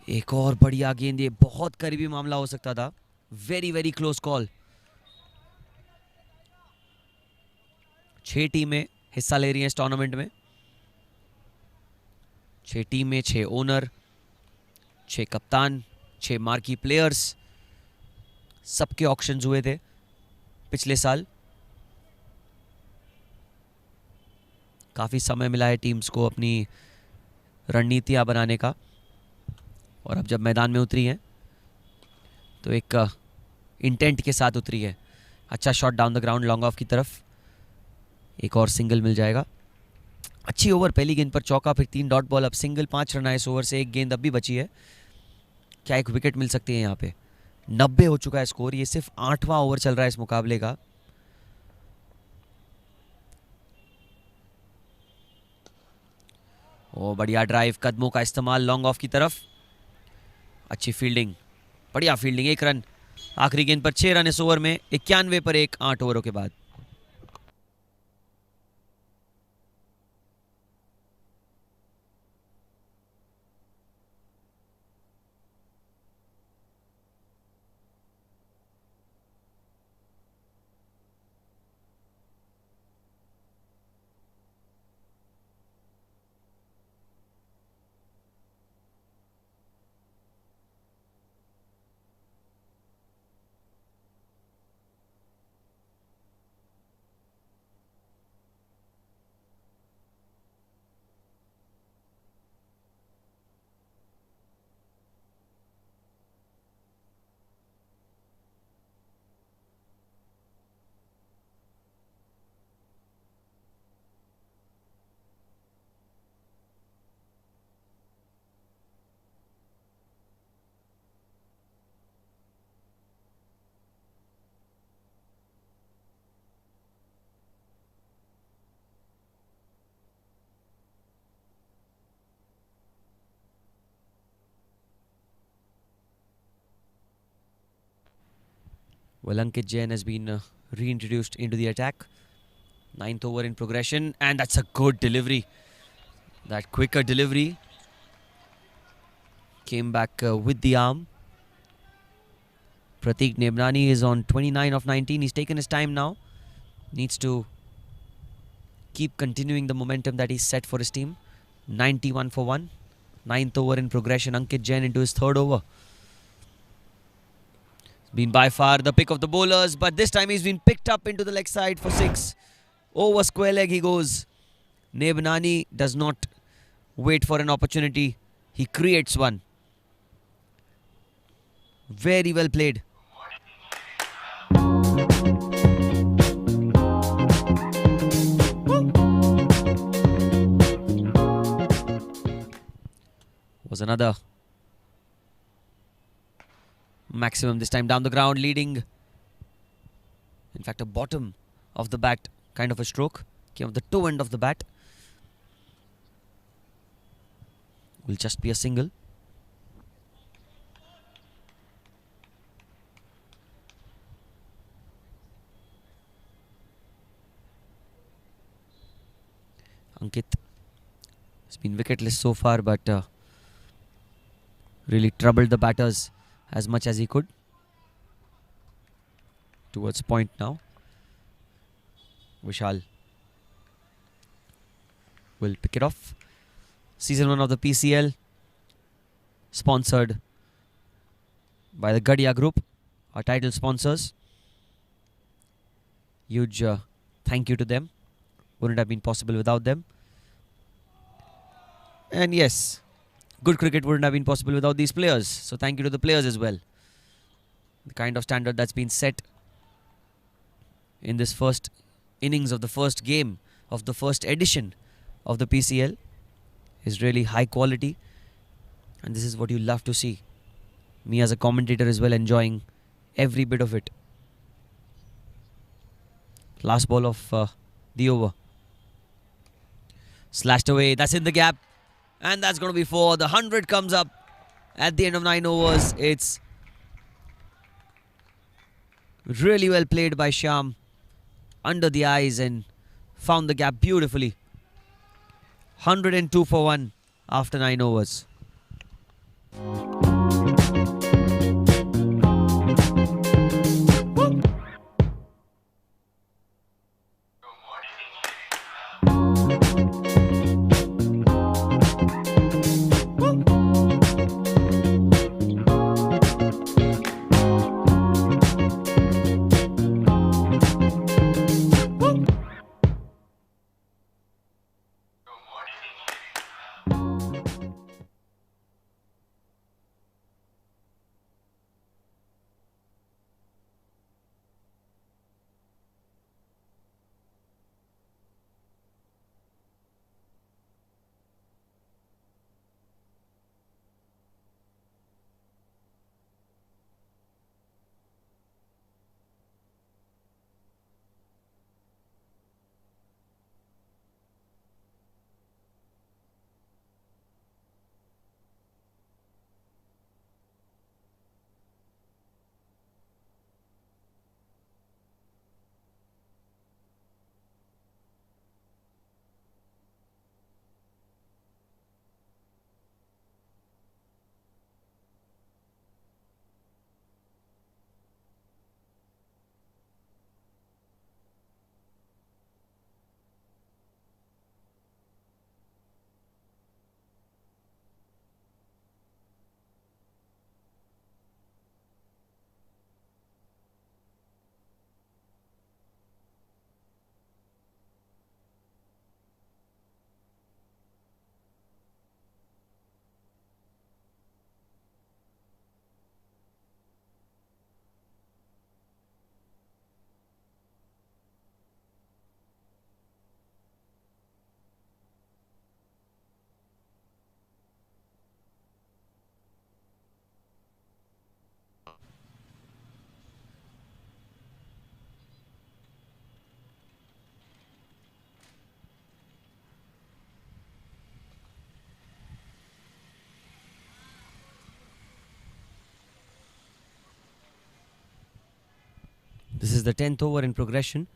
एक और बढ़िया गेंद, ये बहुत करीबी मामला हो सकता था। Very very close call. 6 टीमें हिस्सा ले रही हैं इस टूर्नामेंट में। 6 टीमें, 6 ओनर, 6 कप्तान, 6 मार्की प्लेयर्स। सबके ऑक्शंस हुए थे पिछले साल। काफ़ी समय मिला है टीम्स को अपनी रणनीतियां बनाने का, और अब जब मैदान में उतरी हैं तो एक इंटेंट के साथ उतरी है। अच्छा shot down the ground long off की तरफ, एक और सिंगल मिल जाएगा। अच्छी ओवर, पहली गेंद पर चौका, फिर 3 डॉट बॉल, अब सिंगल। 5 रन आए इस ओवर से, एक गेंद अब भी बची है। क्या एक विकेट मिल सकती है यहाँ पे? 90 हो चुका है स्कोर। ये सिर्फ 8वां ओवर चल रहा है इस मुकाबले का। ओ बढ़िया ड्राइव, कदमों का इस्तेमाल लॉन्ग ऑफ की तरफ। अच्छी फील्डिंग, बढ़िया फील्डिंग, 1 रन। आखिरी गेंद पर 6 रन इस ओवर में, 91 पर 1, 8 ओवरों के बाद। Well, Ankit Jain has been reintroduced into the attack. 9th over in progression, and that's a good delivery. That quicker delivery came back with the arm. Pratik Nebnani is on 29 of 19. He's taken his time now. Needs to keep continuing the momentum that he's set for his team. 91 for 1. 9th over in progression. Ankit Jain into his 3rd over. Been by far the pick of the bowlers, but this time he's been picked up into the leg side for 6. Over square leg he goes. Nebnani does not wait for an opportunity. He creates one. Very well played. Was another Maximum this time down the ground, leading. In fact, a bottom of the bat kind of a stroke. Came off the toe end of the bat. Will just be a single. Ankit has been wicketless so far, but really troubled the batters as much as he could. Towards point now. Vishal will pick it off. Season 1 of the PCL, sponsored by the Gadiya Group, our title sponsors. Huge thank you to them. Wouldn't have been possible without them. And yes, good cricket wouldn't have been possible without these players. So thank you to the players as well. The kind of standard that's been set in this first innings of the first game of the first edition of the PCL is really high quality, and this is what you love to see. Me as a commentator as well, enjoying every bit of it. Last ball of the over. Slashed away, that's in the gap, and that's going to be 4. The 100 comes up at the end of 9 overs. It's really well played by Shyam, under the eyes, and found the gap beautifully. 102 for 1 after 9 overs. This is the 10th over in progression.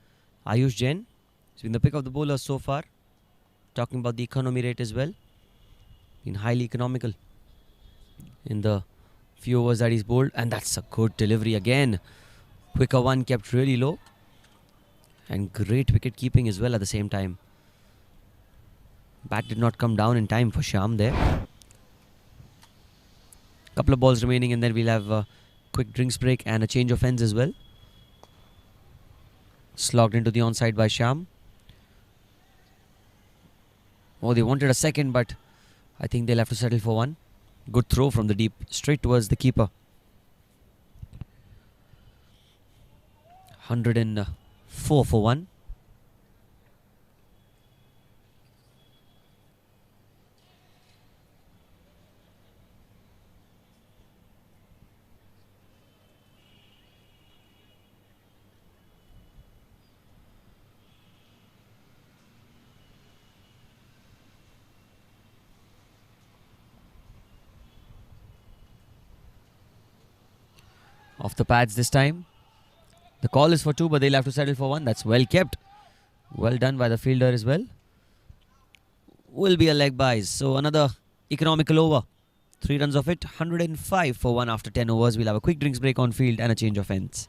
Ayush Jain has been the pick of the bowlers so far. Talking about the economy rate as well. Been highly economical in the few overs that he's bowled. And that's a good delivery again. Quicker one, kept really low. And great wicket keeping as well at the same time. Bat did not come down in time for Shyam there. Couple of balls remaining, and then we'll have a quick drinks break and a change of ends as well. Slogged into the onside by Shyam. Oh, they wanted a second, but I think they'll have to settle for one. Good throw from the deep, straight towards the keeper. 104 for 1. Off the pads this time. The call is for 2, but they'll have to settle for 1. That's well kept. Well done by the fielder as well. Will be a leg byes. So another economical over. 3 runs of it. 105 for 1 after 10 overs. We'll have a quick drinks break on field and a change of ends.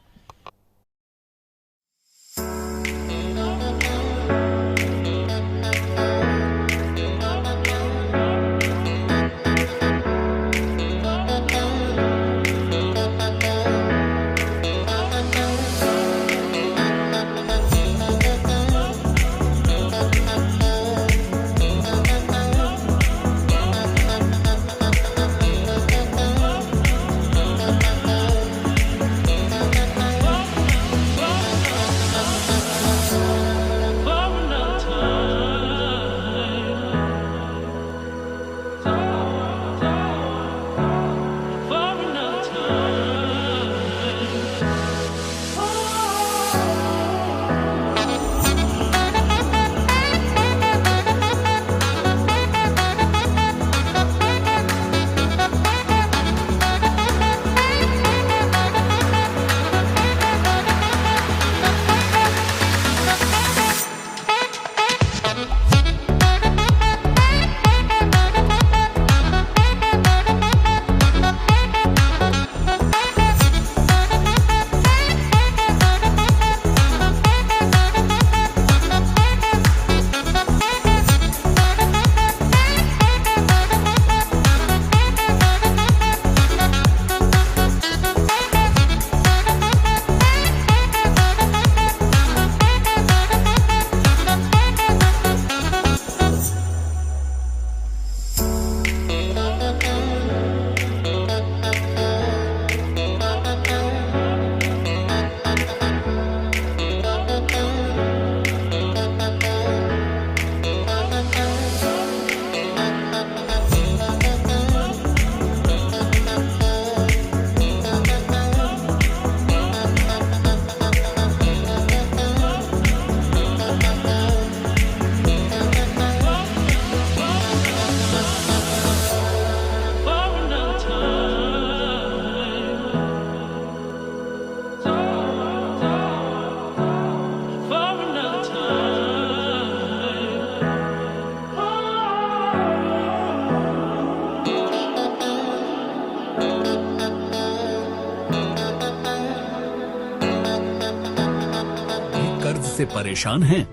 से परेशान हैं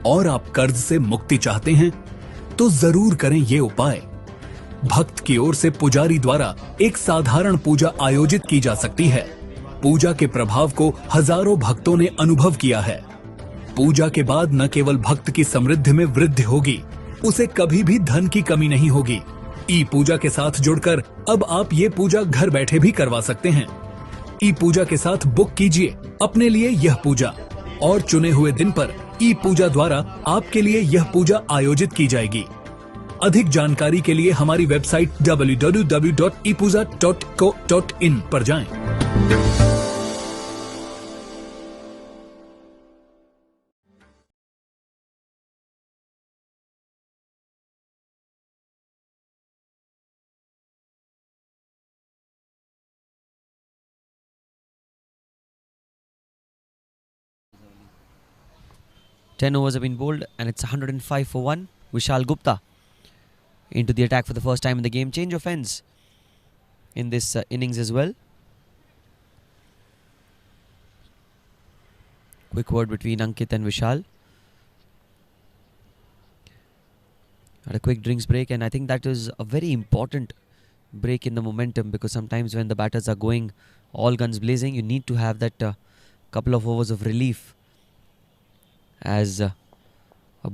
और आप कर्ज से मुक्ति चाहते हैं तो जरूर करें ये उपाय। भक्त की ओर से पुजारी द्वारा एक साधारण पूजा आयोजित की जा सकती है। पूजा के प्रभाव को हजारों भक्तों ने अनुभव किया है। पूजा के बाद न केवल भक्त की समृद्धि में वृद्धि होगी, उसे कभी भी धन की कमी नहीं होगी। ई पूजा के साथ जुड़कर अब आप ये पूजा घर बैठे भी करवा सकते हैं। ई पूजा के साथ बुक कीजिए अपने लिए यह पूजा और चुने हुए दिन पर ई पूजा द्वारा आपके लिए यह पूजा आयोजित की जाएगी। अधिक जानकारी के लिए हमारी वेबसाइट www.epuja.co.in पर जाएं। Ten overs have been bowled and it's 105 for 1. Vishal Gupta into the attack for the first time in the game. Change of ends in this innings as well. Quick word between Ankit and Vishal. Had a quick drinks break, and I think that is a very important break in the momentum, because sometimes when the batters are going all guns blazing, you need to have that couple of overs of relief as a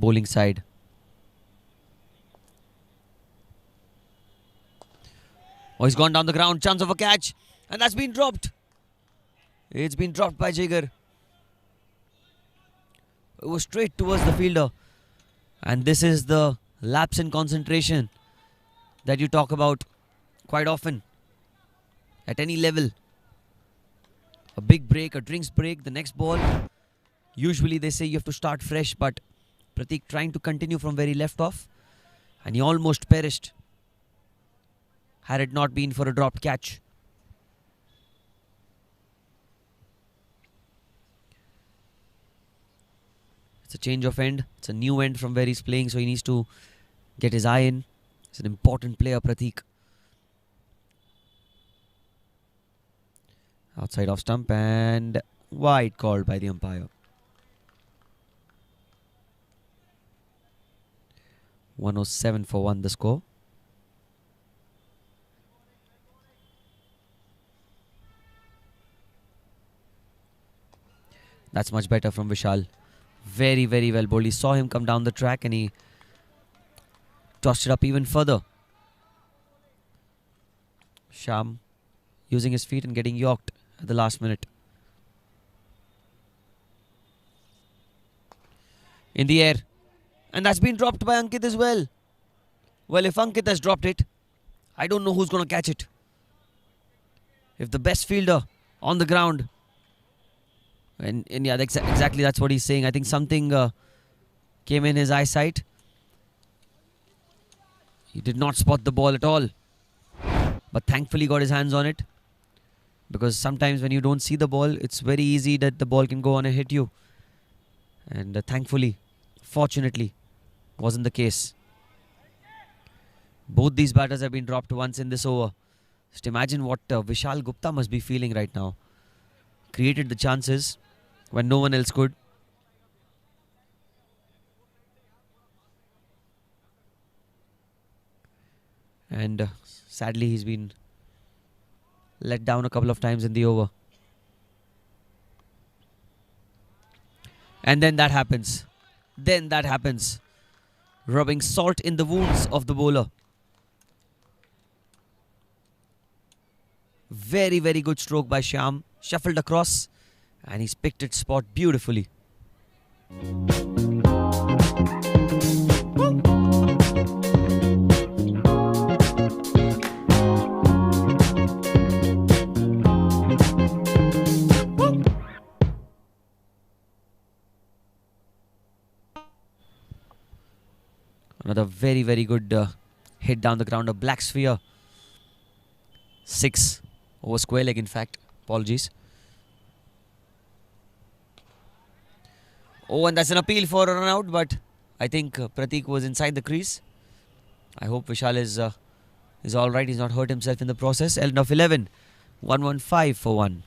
bowling side. Oh, he's gone down the ground. Chance of a catch. And that's been dropped. It's been dropped by Jigar. It was straight towards the fielder. And this is the lapse in concentration that you talk about quite often at any level. A big break, a drinks break, the next ball. Usually they say you have to start fresh, but Pratik trying to continue from where he left off, and he almost perished had it not been for a dropped catch. a change of end. It's a new end from where he's playing, so he needs to get his eye in. He's an important player, Prateek. Outside off stump and wide called by the umpire. 107 for 1 the score. That's much better from Vishal. Very, very well bowled. He saw him come down the track and he tossed it up even further. Sham using his feet and getting yorked at the last minute. In the air. And that's been dropped by Ankit as well. Well, if Ankit has dropped it, I don't know who's going to catch it. If the best fielder on the ground. And yeah, exactly that's what he's saying. I think something came in his eyesight. He did not spot the ball at all. But thankfully got his hands on it. Because sometimes when you don't see the ball, it's very easy that the ball can go on and hit you. And thankfully, fortunately, wasn't the case. Both these batters have been dropped once in this over. Just imagine what Vishal Gupta must be feeling right now. Created the chances when no one else could. And sadly, he's been let down a couple of times in the over. And then that happens. Rubbing salt in the wounds of the bowler. Very, very good stroke by Shyam. Shuffled across and he's picked its spot beautifully. Another very, very good hit down the ground. A black sphere. 6 over square leg, in fact. Apologies. Oh, and that's an appeal for a run out, but I think Prateek was inside the crease. I hope Vishal is all right. He's not hurt himself in the process. End of 11. 115 for 1.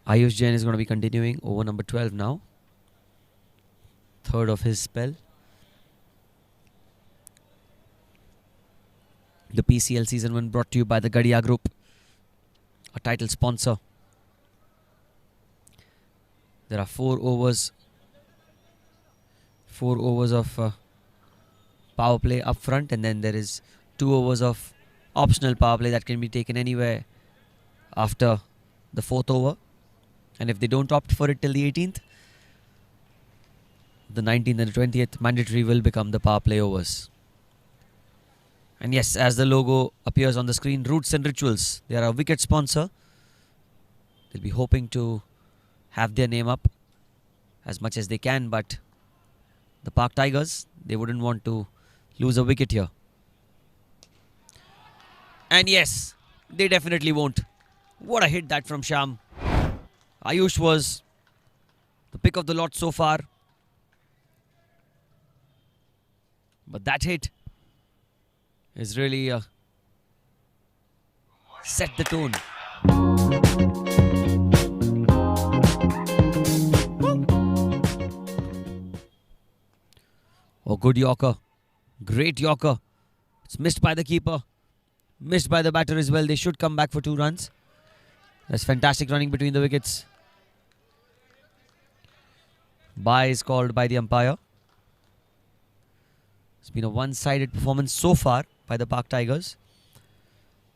Ayush Jain is going to be continuing over number 12 now. Third of his spell. The PCL Season 1 brought to you by the Gadiya Group, a title sponsor. There are 4 overs. 4 overs of power play up front, and then there is 2 overs of optional power play that can be taken anywhere after the 4th over. And if they don't opt for it till the 18th, the 19th and the 20th mandatory will become the power play overs. And yes, as the logo appears on the screen, Roots and Rituals, they are a Wicket sponsor. They'll be hoping to have their name up as much as they can, but the Park Tigers, they wouldn't want to lose a wicket here. And yes, they definitely won't. What a hit that from Shyam. Ayush was the pick of the lot so far. But that hit, has really set the tone. Oh, good Yorker. Great Yorker. It's missed by the keeper. Missed by the batter as well. They should come back for 2 runs. That's fantastic running between the wickets. Bye is called by the umpire. It's been a one-sided performance so far by the Park Tigers.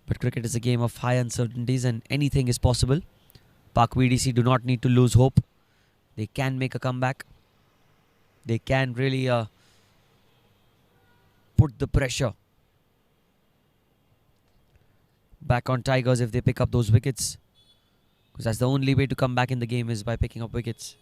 But cricket is a game of high uncertainties and anything is possible. Park VDC do not need to lose hope. They can make a comeback. They can really put the pressure back on Tigers if they pick up those wickets. Because that's the only way to come back in the game is by picking up wickets.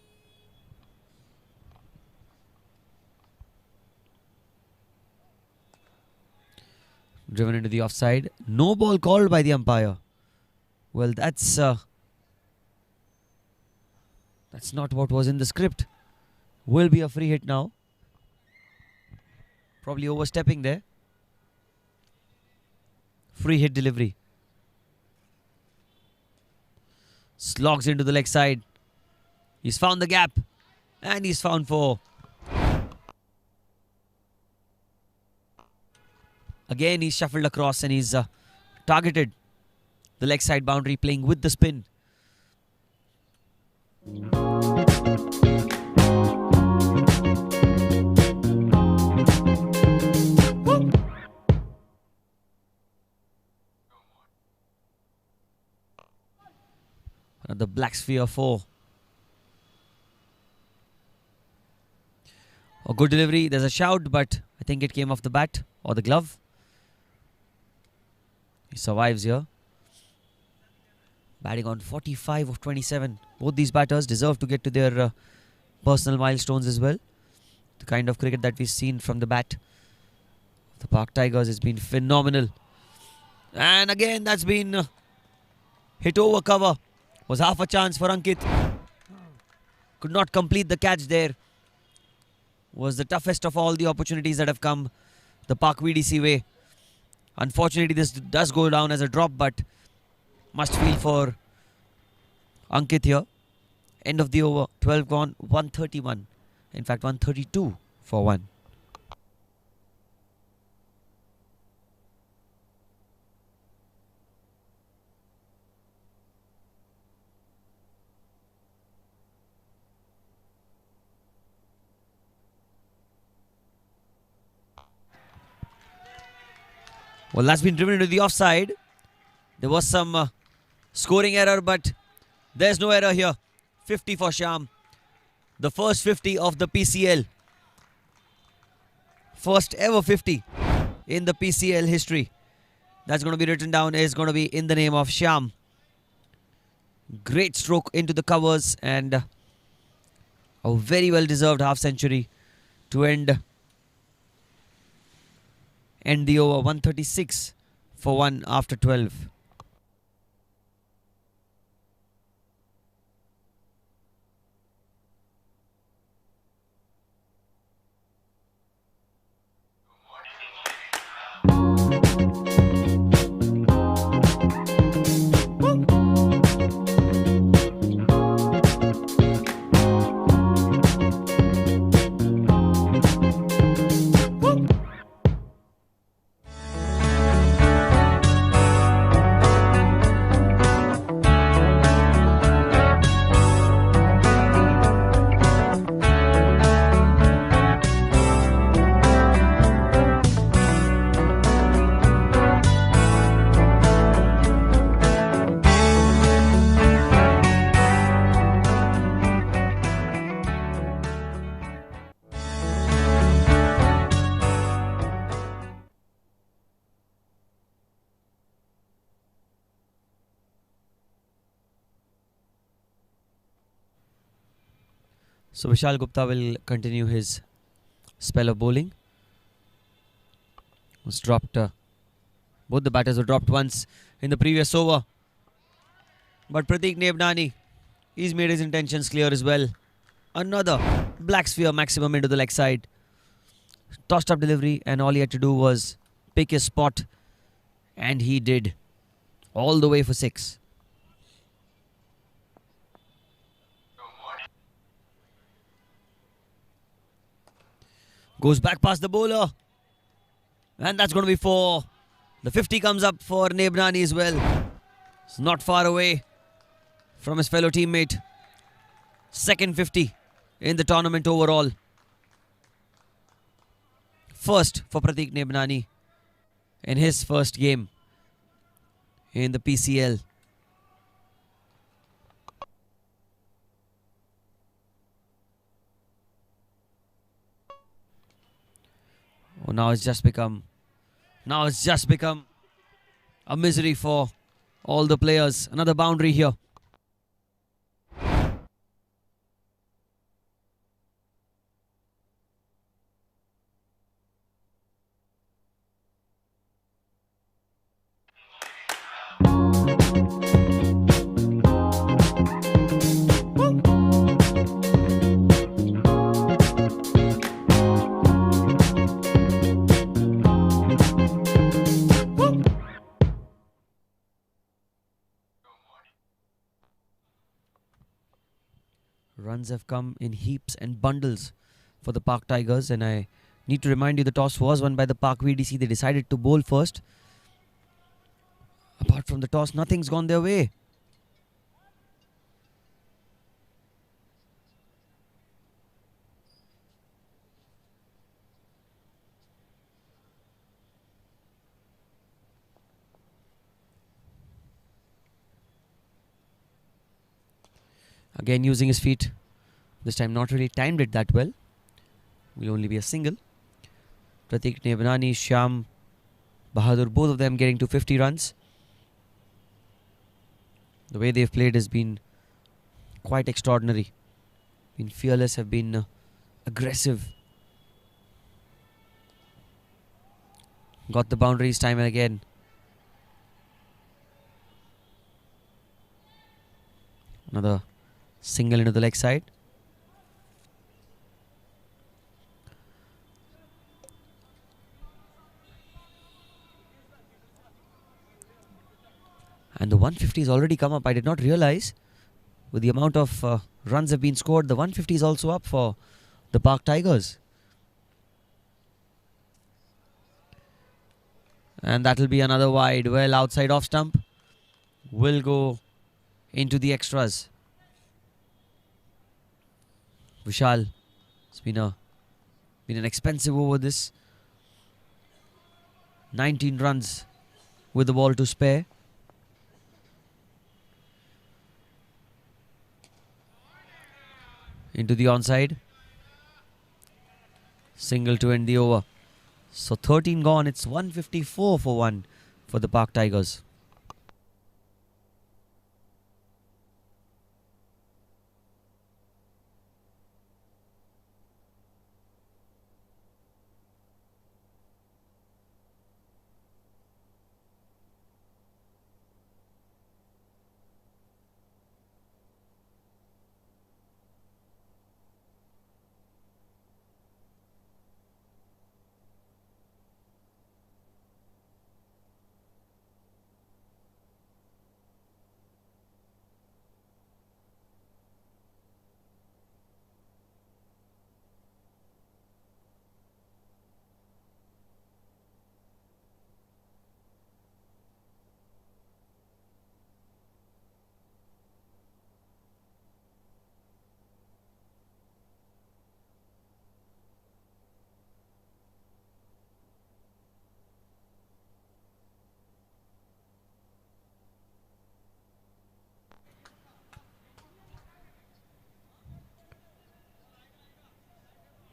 Driven into the offside. No ball called by the umpire. Well, that's not what was in the script. Will be a free hit now. Probably overstepping there. Free hit delivery. Slogs into the leg side. He's found the gap. And he's found 4. Again, he's shuffled across and he's targeted the leg side boundary, playing with the spin. Another black sphere 4. A good delivery. There's a shout, but I think it came off the bat or the glove. He survives here. Batting on 45 of 27. Both these batters deserve to get to their personal milestones as well. The kind of cricket that we've seen from the bat of the Park Tigers has been phenomenal. And again, that's been hit over cover. Was half a chance for Ankit. Could not complete the catch there. Was the toughest of all the opportunities that have come the Park VDC way. Unfortunately, this does go down as a drop, but must feel for Ankit here. End of the over, 12 gone, 131. In fact, 132 for 1. Well, that's been driven into the offside. There was some scoring error, but there's no error here. 50 for Shyam. The first 50 of the PCL. First ever 50 in the PCL history. That's going to be written down, is going to be in the name of Shyam. Great stroke into the covers and a very well deserved half century to end the over. 136 for 1 after 12. So Vishal Gupta will continue his spell of bowling. Was dropped. Both the batters were dropped once in the previous over. But Prateek Nebnani, he's made his intentions clear as well. Another black sphere maximum into the leg side. Tossed up delivery, and all he had to do was pick his spot, and he did, all the way for 6. Goes back past the bowler, and that's going to be 4. The 50 comes up for Nebnani as well. It's not far away from his fellow teammate. Second 50 in the tournament overall. First for Pratik Nebnani in his first game in the PCL. Oh, now it's just become a misery for all the players. Another boundary here. Runs have come in heaps and bundles for the Park Tigers, and I need to remind you the toss was won by the Park VDC. They decided to bowl first. Apart from the toss, nothing's gone their way. Again using his feet. This time not really timed it that well. Will only be a single. Pratik Nebnani, Shyam Bahadur, both of them getting to 50 runs. The way they've played has been quite extraordinary. Been fearless, have been aggressive. Got the boundaries time and again. Another single into the leg side. And the 150 has already come up. I did not realize with the amount of runs have been scored, the 150 is also up for the Park Tigers. And that will be another wide. Well, outside off stump. Will go into the extras. Vishal, it's been an expensive over this. 19 runs with the ball to spare. Into the onside. Single to end the over. So 13 gone. It's 154 for 1 for the Park Tigers.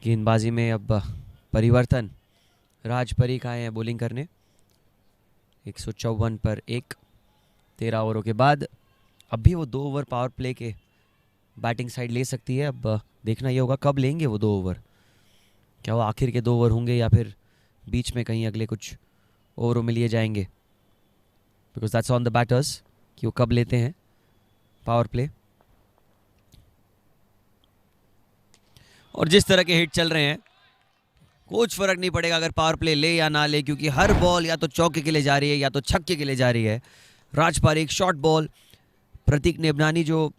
गेंदबाजी में अब परिवर्तन. राज परीख आए हैं bowling करने. 154 पर 1. 13 ओवरों के बाद अब भी वो 2 ओवर पावर प्ले के बैटिंग साइड ले सकती है. अब देखना ये होगा कब लेंगे वो 2 ओवर. क्या वो आखिर के 2 ओवर होंगे या फिर बीच में कहीं अगले कुछ ओवरों में लिए जाएंगे. Because that's on the batters कि वो कब लेते हैं पावर प्ले. और जिस तरह के हिट चल रहे हैं कुछ फर्क नहीं पड़ेगा अगर पावर प्ले ले या ना ले, क्योंकि हर बॉल या तो चौके के लिए जा रही है या तो छक्के के लिए जा रही है। राज पारेख शॉर्ट बॉल, प्रतीक नेबनानी जो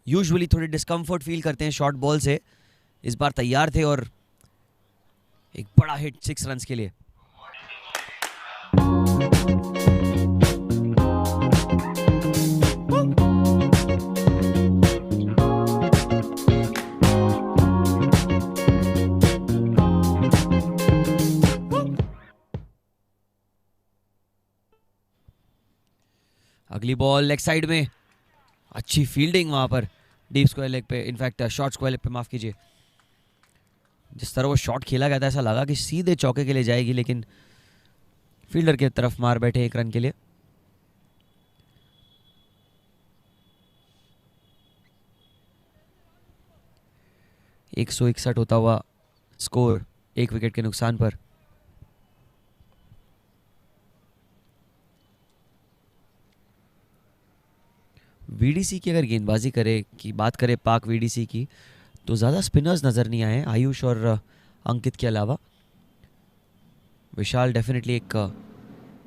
यूजुअली थोड़ी डिस्कम्फर्ट फील करते हैं शॉर्ट बॉल से, इस बार तैयार थे और एक बड़ा हिट 6 रन्स के लिए। अगली बॉल लेग साइड में, अच्छी फील्डिंग वहां पर डीप स्क्वायर लेग पे, इनफैक्ट शॉर्ट स्क्वायर लेग पे, माफ कीजिए। जिस तरह वो शॉट खेला गया था ऐसा लगा कि सीधे चौके के लिए जाएगी, लेकिन फील्डर की तरफ मार बैठे 1 रन के लिए। एक 161 होता हुआ स्कोर 1 विकेट के नुकसान पर। वीडीसी की अगर गेंदबाजी बात करें पाक वीडीसी की, तो ज़्यादा स्पिनर्स नज़र नहीं आए आयुष और अंकित के अलावा। विशाल डेफिनेटली एक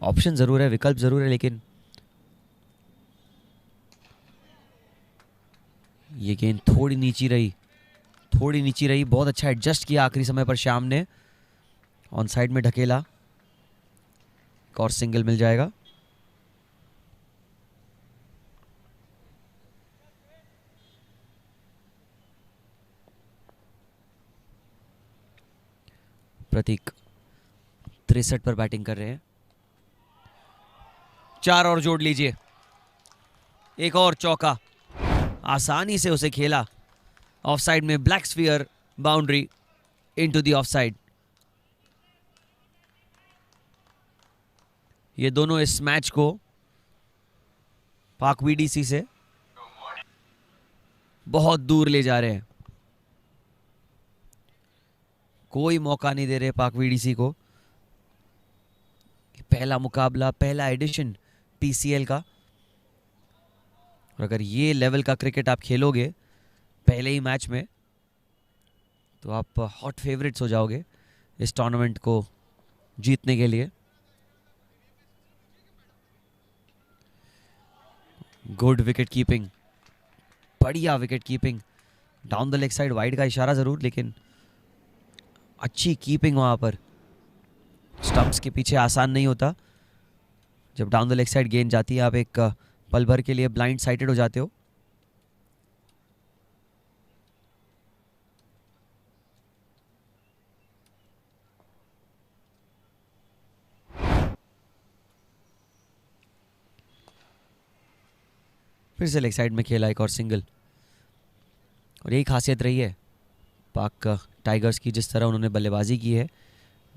ऑप्शन ज़रूर है, विकल्प ज़रूर है, लेकिन ये गेंद थोड़ी नीची रही। बहुत अच्छा एडजस्ट किया आखिरी समय पर श्याम ने, ऑन साइड में ढकेला, एक और सिंगल मिल जाएगा। प्रतीक 63 पर बैटिंग कर रहे हैं। 4 और जोड़ लीजिए, एक और चौका, आसानी से उसे खेला ऑफ साइड में, black sphere boundary into the of side. ये दोनों इस मैच को पाक वीडीसी से बहुत दूर ले जा रहे हैं। कोई मौका नहीं दे रहे पाक वीडीसी को। पहला मुकाबला, पहला एडिशन पीसीएल का, और अगर ये लेवल का क्रिकेट आप खेलोगे पहले ही मैच में, तो आप हॉट फेवरेट्स हो जाओगे इस टूर्नामेंट को जीतने के लिए। गुड विकेट कीपिंग, बढ़िया wicket keeping, down the leg side wide का इशारा जरूर, लेकिन अच्छी कीपिंग वहां पर। स्टंप्स के पीछे आसान नहीं होता, जब डाउन द लेग साइड गेंद जाती है आप एक पल भर के लिए ब्लाइंड साइटेड हो जाते हो। फिर से लेग साइड में खेला एक और सिंगल, और यही खासियत रही है पाक टाइगर्स की, जिस तरह उन्होंने बल्लेबाजी की है,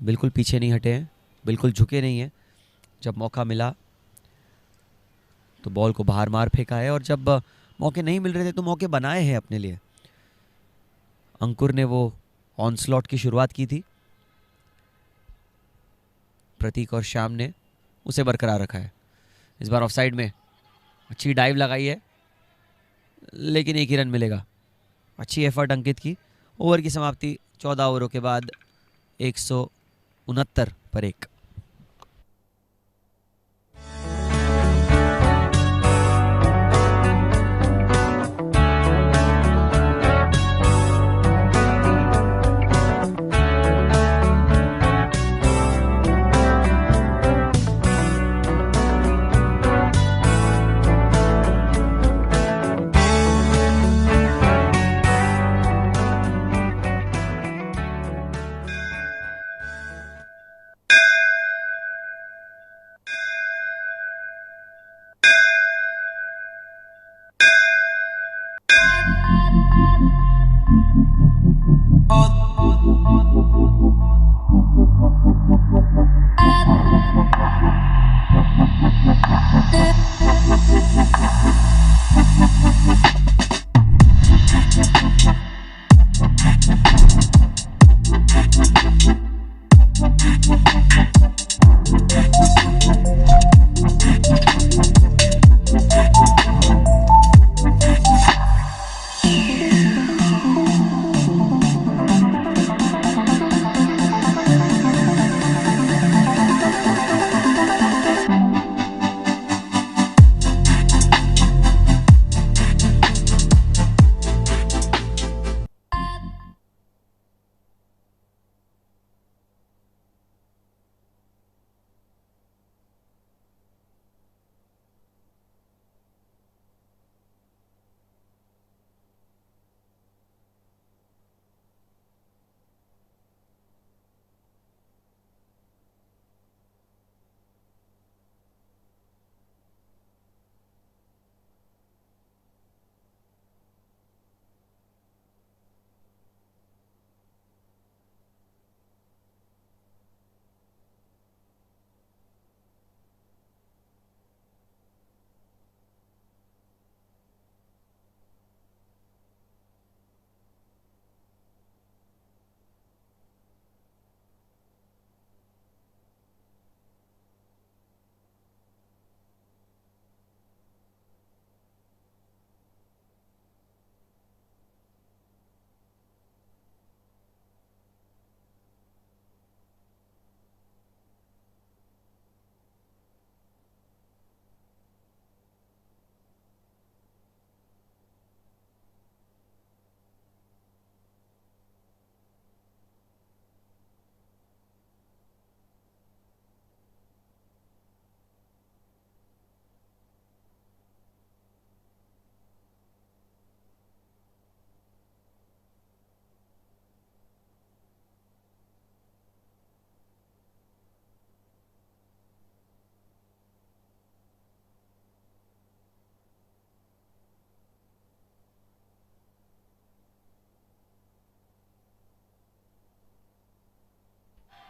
बिल्कुल पीछे नहीं हटे हैं, बिल्कुल झुके नहीं हैं। जब मौका मिला तो बॉल को बाहर मार फेंका है, और जब मौके नहीं मिल रहे थे तो मौके बनाए हैं अपने लिए। अंकुर ने वो ऑनस्लॉट की शुरुआत की थी, प्रतीक और श्याम ने उसे बरकरार रखा है। इस बार ऑफ साइड में अच्छी डाइव लगाई है, लेकिन 1 ही रन मिलेगा। अच्छी एफर्ट अंकित की। ओवर की समाप्ति 14 ओवरों के बाद 169 पर 1।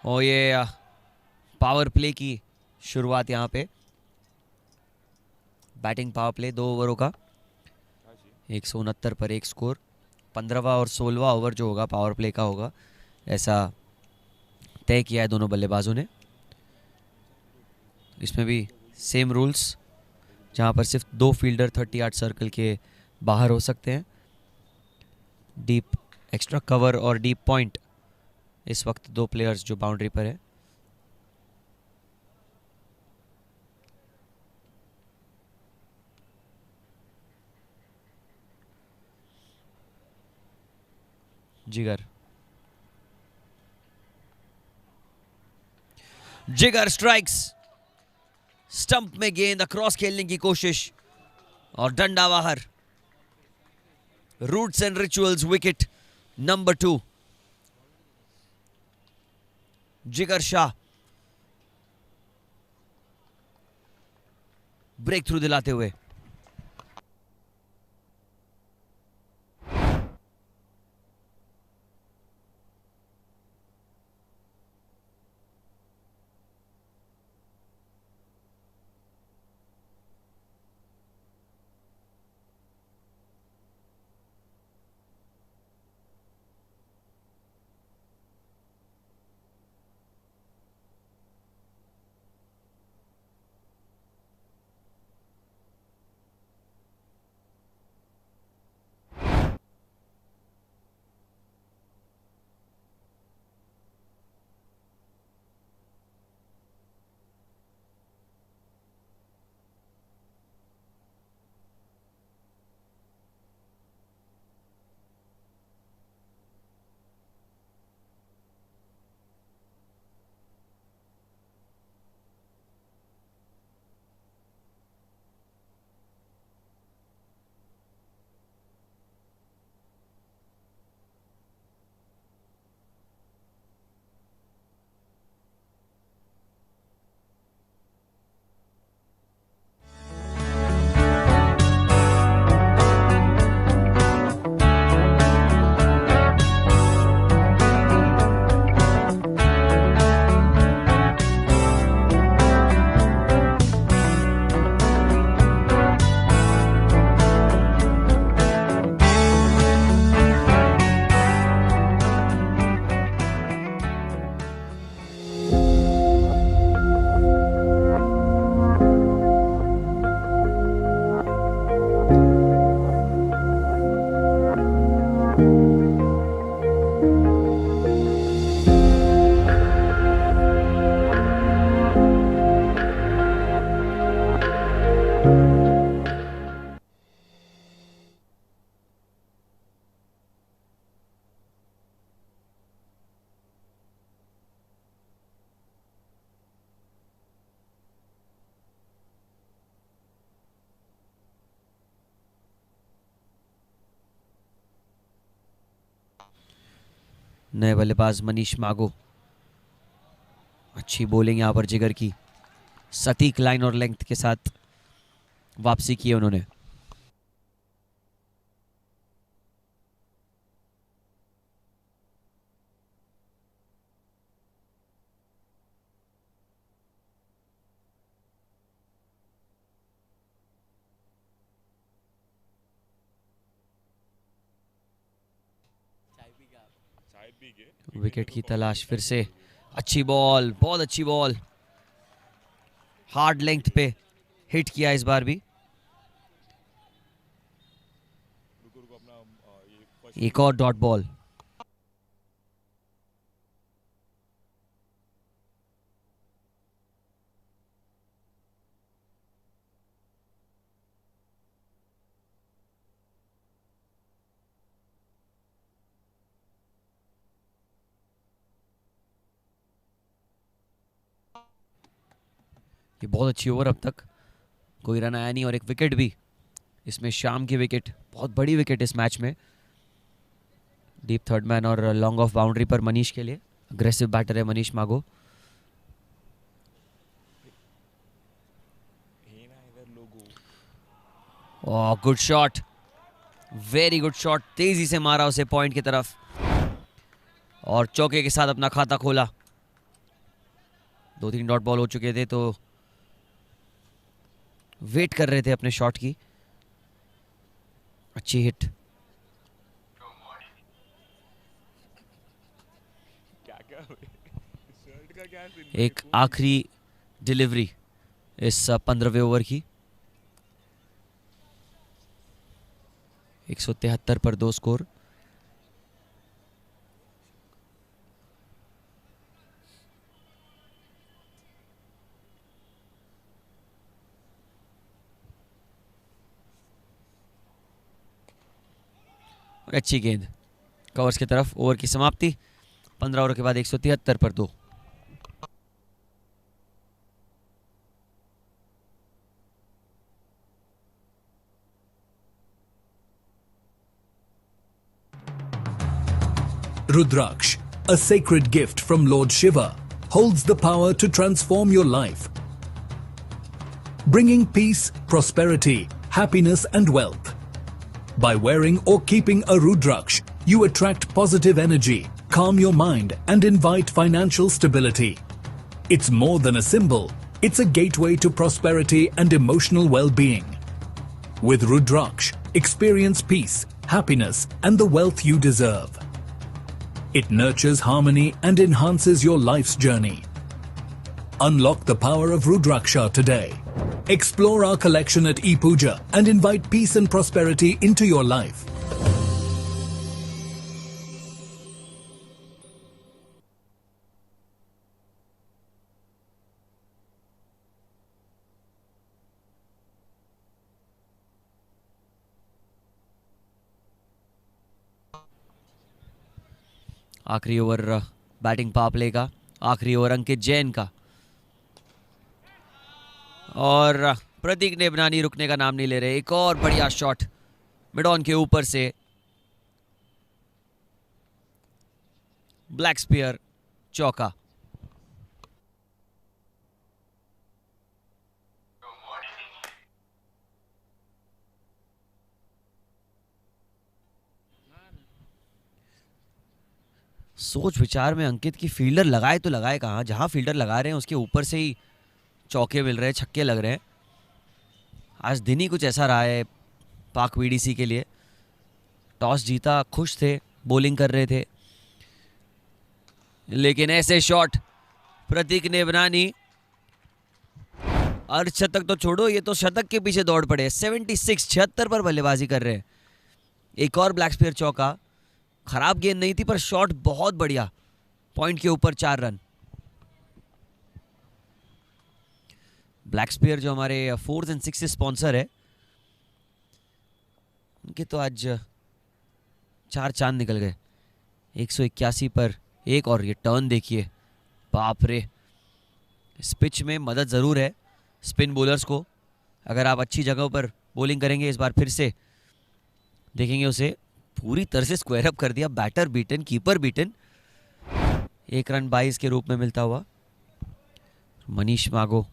और ये पावर प्ले की शुरुआत यहाँ पे, बैटिंग पावर प्ले 2 ओवरों का, 169 पर 1 स्कोर। 15वां और 16वां ओवर जो होगा पावर प्ले का होगा, ऐसा तय किया है दोनों बल्लेबाजों ने। इसमें भी सेम रूल्स, जहाँ पर सिर्फ 2 फील्डर 30 यार्ड सर्कल के बाहर हो सकते हैं। डीप एक्स्ट्रा कवर और डीप पॉइंट, इस वक्त 2 प्लेयर्स जो बाउंड्री पर है। जिगर स्ट्राइक्स, स्टंप में गेंद अक्रॉस खेलने की कोशिश और डंडा बाहर। Roots and rituals wicket number 2। Jigar Shah break through दिलाते हुए। नए बल्लेबाज मनीष मागो, अच्छी बॉलिंग यहां पर जिगर की, सटीक लाइन और लेंथ के साथ वापसी की है उन्होंने। विकेट की तलाश फिर से, अच्छी बॉल, बहुत अच्छी बॉल, हार्ड लेंथ पे हिट किया इस बार भी। एक और डॉट बॉल। ये बहुत अच्छी ओवर अब तक, कोई रन आया नहीं और एक विकेट भी इसमें, शाम की विकेट, बहुत बड़ी विकेट इस मैच में। डीप थर्ड मैन और लॉन्ग ऑफ बाउंड्री पर मनीष के लिए। अग्रेसिव बैटर है मनीष मागो। Oh good shot, very good shot, तेजी से मारा उसे पॉइंट की तरफ और चौके के साथ अपना खाता खोला। 2-3 डॉट बॉल हो चुके थे तो वेट कर रहे थे अपने शॉट की। अच्छी हिट। एक आखिरी डिलीवरी इस 15वें ओवर की। 173 पर 2 स्कोर। अच्छी गेंद कवर्स की तरफ। ओवर की समाप्ति। 15 ओवर के बाद 173 पर 2। Rudraksh, a sacred gift from Lord Shiva, holds the power to transform your life, bringing peace, prosperity, happiness, and wealth. By wearing or keeping a Rudraksh, you attract positive energy, calm your mind, and invite financial stability. It's more than a symbol, it's a gateway to prosperity and emotional well-being. With Rudraksh, experience peace, happiness, and the wealth you deserve. It nurtures harmony and enhances your life's journey. Unlock the power of Rudraksha today. Explore our collection at ePooja and invite peace and prosperity into your life. आखिरी over batting power play का। आखिरी over अंकित जैन का। और प्रतीक नेबनानी रुकने का नाम नहीं ले रहे। एक और बढ़िया शॉट मिड ऑन के ऊपर से। ब्लैक स्पीयर चौका। सोच विचार में अंकित की फील्डर लगाए तो लगाए कहाँ। जहां फील्डर लगा रहे हैं उसके ऊपर से ही चौके मिल रहे हैं, छक्के लग रहे हैं। आज दिन ही कुछ ऐसा रहा है पाक वीडीसी के लिए। टॉस जीता, खुश थे, बॉलिंग कर रहे थे, लेकिन ऐसे शॉट प्रतीक नेबनानी। अर्धशतक तो छोड़ो, ये तो शतक के पीछे दौड़ पड़े। 76 पर बल्लेबाजी कर रहे हैं। एक और ब्लैक स्पीयर चौका। खराब गेंद नहीं थी पर शॉट बहुत बढ़िया। पॉइंट के ऊपर 4 रन। ब्लैक स्पीयर जो हमारे 4th एंड 6th स्पॉन्सर है, उनके तो आज 4 चांद निकल गए। 181 पर 1। और ये टर्न देखिए, बाप रे। इस पिच में मदद ज़रूर है स्पिन बॉलर्स को। अगर आप अच्छी जगहों पर बॉलिंग करेंगे, इस बार फिर से देखेंगे उसे पूरी तरह से स्क्वायर अप कर दिया। Batter beaten, keeper beaten. 1 run 22 के रूप में मिलता हुआ। मनीष मागो,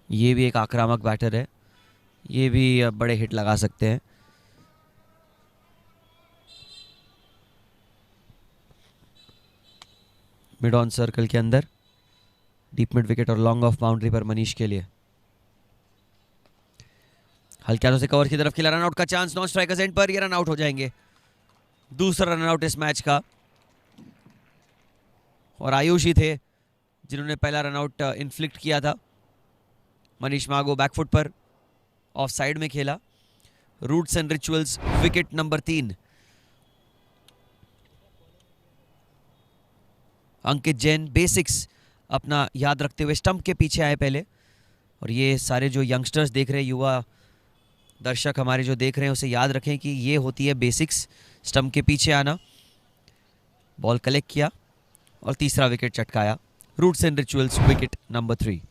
ये भी एक आक्रामक बैटर है, ये भी बड़े हिट लगा सकते हैं। मिड ऑन सर्कल के अंदर डीप मिड विकेट और लॉन्ग ऑफ बाउंड्री पर मनीष के लिए। हल्के हाथों से कवर की तरफ खेला, रन आउट का चांस। नॉन स्ट्राइकर्स एंड पर ये रन आउट हो जाएंगे। दूसरा रन आउट इस मैच का। और आयुष ही थे जिन्होंने पहला रन आउट इन्फ्लिक्ट किया था। मनीष मागो बैकफुट पर ऑफ साइड में खेला। Roots and rituals wicket number 3। Ankit Jain basics अपना याद रखते हुए स्टंप के पीछे आए पहले। और ये सारे जो यंगस्टर्स देख रहे हैं, युवा दर्शक हमारे जो देख रहे हैं, उसे याद रखें कि ये होती है बेसिक्स, स्टंप के पीछे आना। बॉल कलेक्ट किया और तीसरा विकेट चटकाया। Roots and rituals wicket number 3।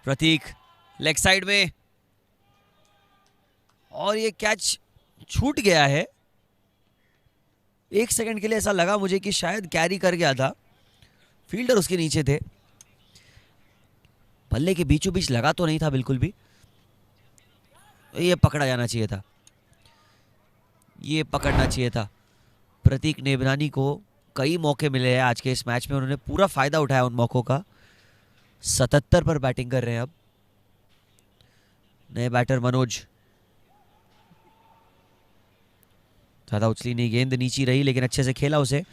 Prateek leg side में, और ये कैच छूट गया है। एक सेकंड के लिए ऐसा लगा मुझे कि शायद कैरी कर गया था, फील्डर उसके नीचे थे। बल्ले के बीचों बीच लगा तो नहीं था बिल्कुल भी। ये पकड़ा जाना चाहिए था, ये पकड़ना चाहिए था। प्रतीक नेबरानी को कई मौके मिले हैं आज के इस मैच में, उन्होंने पूरा फायदा उठाया उन मौकों का। 77 पर बैटिंग कर रहे हैं अब नए बैटर मनोज। ज्यादा उछली नहीं, गेंद नीची रही लेकिन अच्छे से खेला उसे।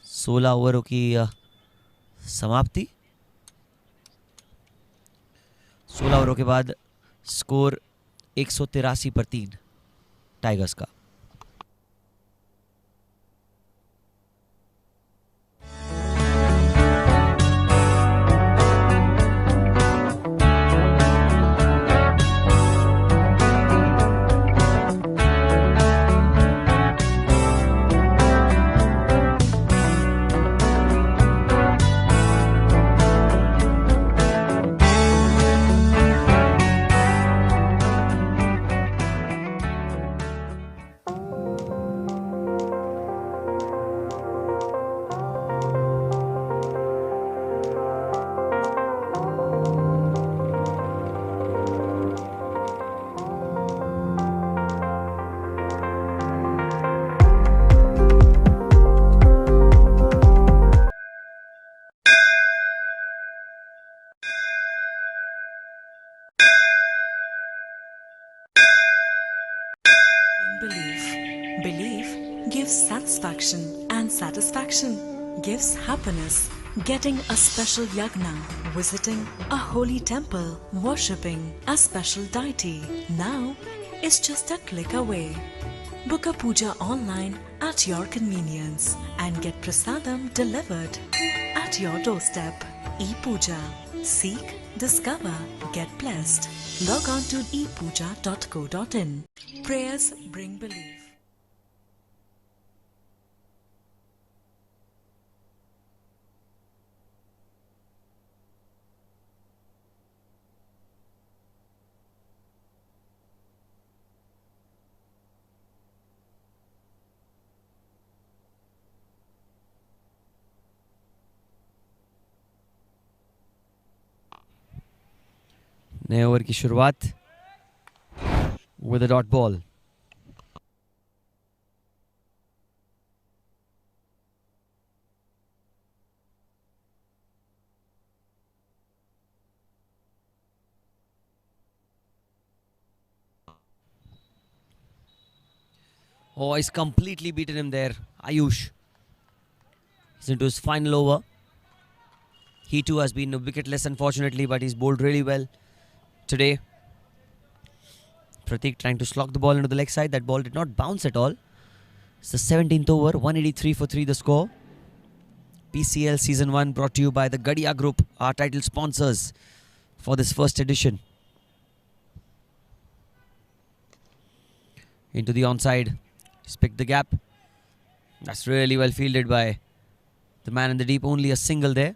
16 ओवरों की समाप्ति। 16 ओवरों के बाद स्कोर 183 पर 3 टाइगर्स का। Belief. Belief gives satisfaction, and satisfaction gives happiness. Getting a special yagna, visiting a holy temple, worshipping a special deity now is just a click away. Book a puja online at your convenience and get prasadam delivered at your doorstep. E-Puja. Seek, discover, get blessed. Log on to epuja.co.in. Prayers bring belief. नए over की शुरुआत with a dot ball. Oh, he's completely beaten him there. Ayush. He's into his final over. He too has been wicketless unfortunately, but he's bowled really well today. Pratik trying to slog the ball into the leg side. That ball did not bounce at all. It's the 17th over, 183 for 3 the score. PCL Season 1 brought to you by the Gadiya Group, our title sponsors for this first edition. Into the onside. He's picked the gap. That's really well fielded by the man in the deep. Only a single there.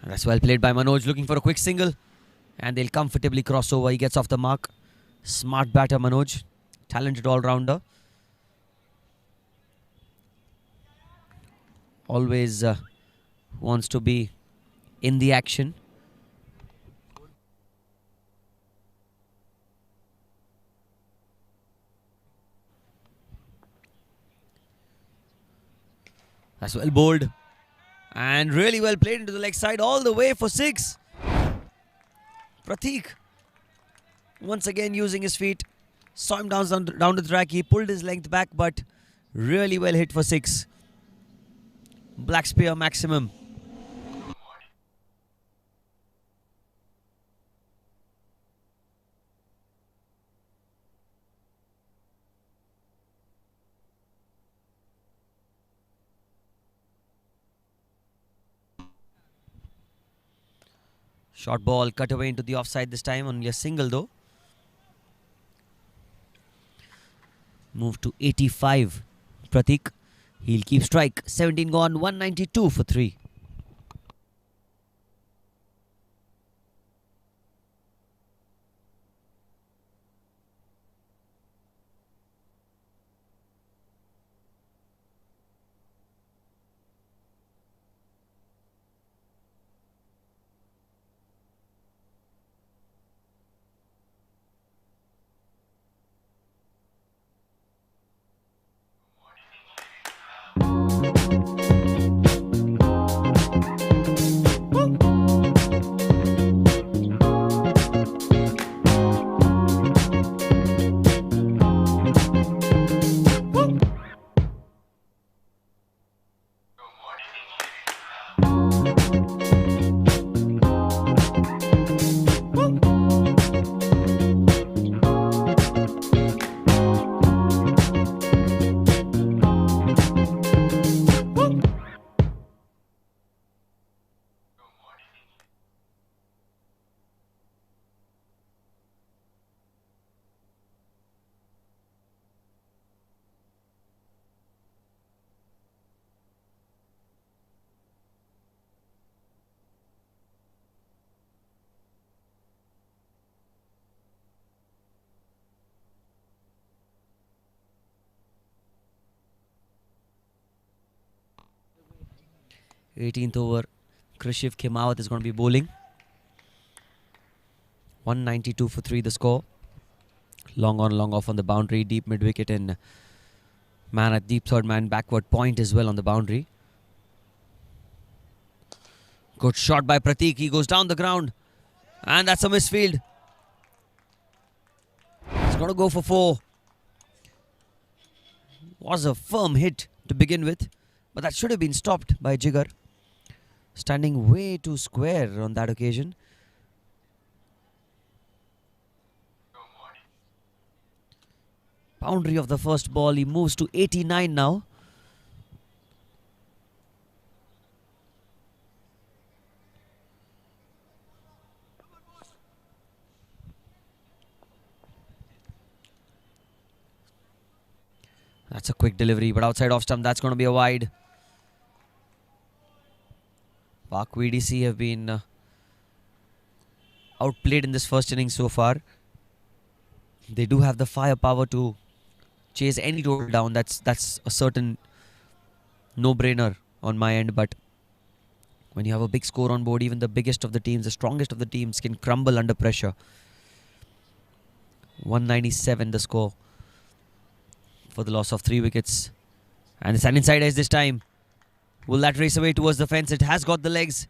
And that's well played by Manoj, looking for a quick single. And they'll comfortably cross over. He gets off the mark. Smart batter Manoj. Talented all-rounder. Always wants to be in the action. That's well bowled. And really well played into the leg side all the way for 6. Pratik once again using his feet. Saw him down the track. He pulled his length back, but really well hit for 6. Black spear maximum. Short ball cut away into the offside this time, only a single though. Move to 85. Pratik, he'll keep strike. 17 gone, 192 for 3. Eighteenth over, Krishiv Khemawat is going to be bowling. 192 for 3 the score. Long on, long off on the boundary, deep mid wicket, and man at deep third man backward point as well on the boundary. Good shot by Pratik, he goes down the ground, and that's a misfield. He's going to go for 4. Was a firm hit to begin with, but that should have been stopped by Jigar. Standing way too square on that occasion. Boundary of the first ball, he moves to 89 now. That's a quick delivery, but outside off stump, that's going to be a wide. Pak VDC have been outplayed in this first innings so far. They do have the firepower to chase any total down. That's a certain no-brainer on my end. But when you have a big score on board, even the biggest of the teams, the strongest of the teams can crumble under pressure. 197 the score for the loss of 3 wickets. And it's an inside edge this time. Will that race away towards the fence? It has got the legs.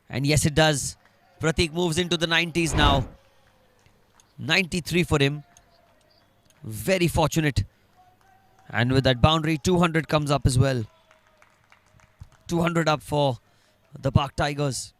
And yes, it does. Pratik moves into the 90s now. 93 for him. Very fortunate. And with that boundary, 200 comes up as well. 200 up for the Pak Tigers.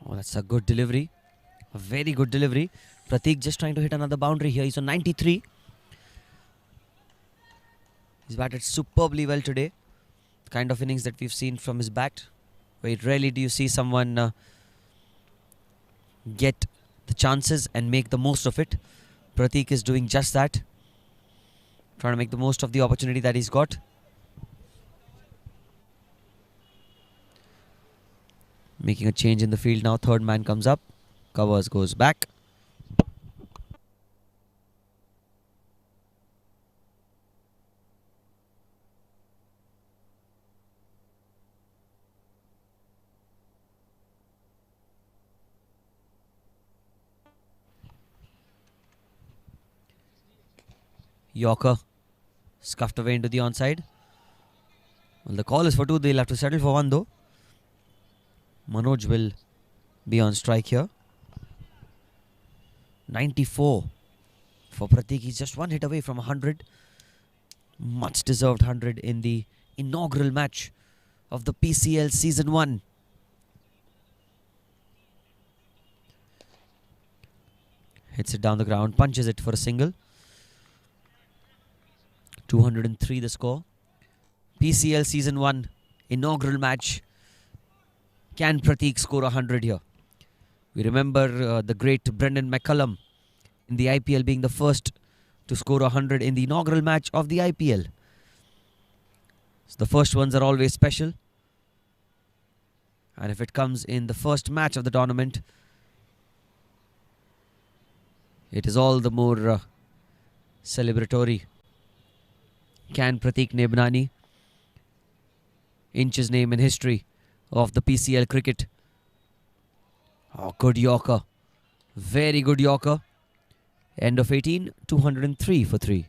Oh, that's a good delivery. A very good delivery. Pratik just trying to hit another boundary here. He's on 93. He's batted superbly well today. The kind of innings that we've seen from his bat. Very rarely do you see someone get the chances and make the most of it. Pratik is doing just that. Trying to make the most of the opportunity that he's got. Making a change in the field now. Third man comes up. Covers goes back. Yorker scuffed away into the onside. Well, the call is for two. They'll have to settle for one though. Manoj will be on strike here. 94 for Pratik. He's just one hit away from 100. Much deserved 100 in the inaugural match of the PCL Season 1. Hits it down the ground, punches it for a single. 203 the score. PCL Season 1 inaugural match. Can Pratik score 100 here? We remember the great Brendan McCullum in the IPL being the first to score 100 in the inaugural match of the IPL. So the first ones are always special. And if it comes in the first match of the tournament, it is all the more celebratory. Can Pratik Nebnani inch his name in history of the PCL cricket? Oh, good Yorker. Very good Yorker. End of 18, 203 for 3.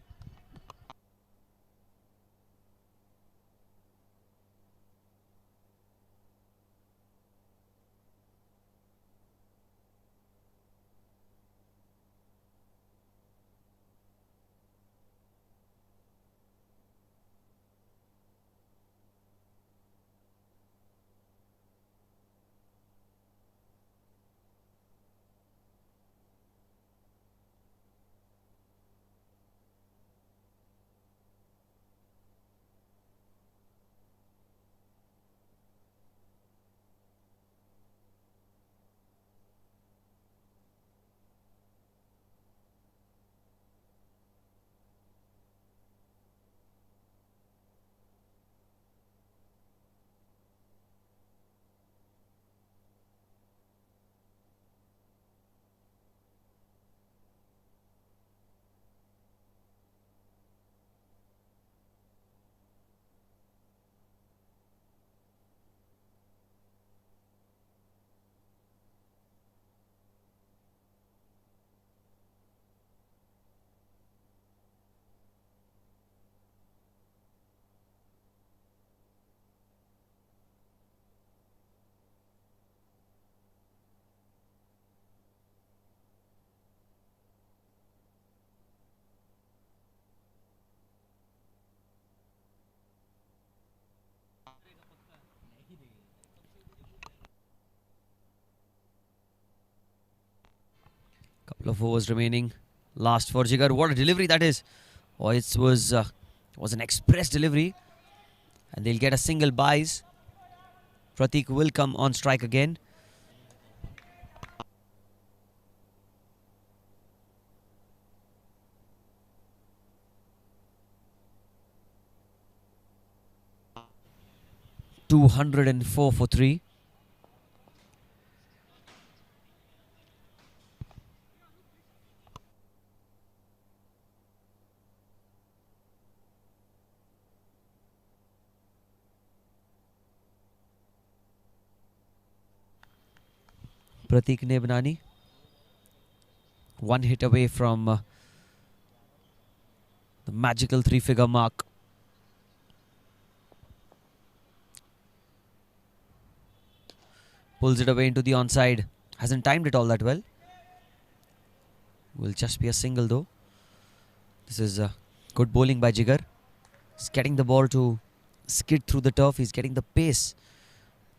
Couple of overs remaining. Last for Jigar. What a delivery that is. Oh, it was an express delivery. And they'll get a single buys. Pratik will come on strike again. $204 for 3. Pratik Nebnani, one hit away from the magical 3-figure mark. Pulls it away into the onside. Hasn't timed it all that well. Will just be a single though. This is good bowling by Jigar. He's getting the ball to skid through the turf. He's getting the pace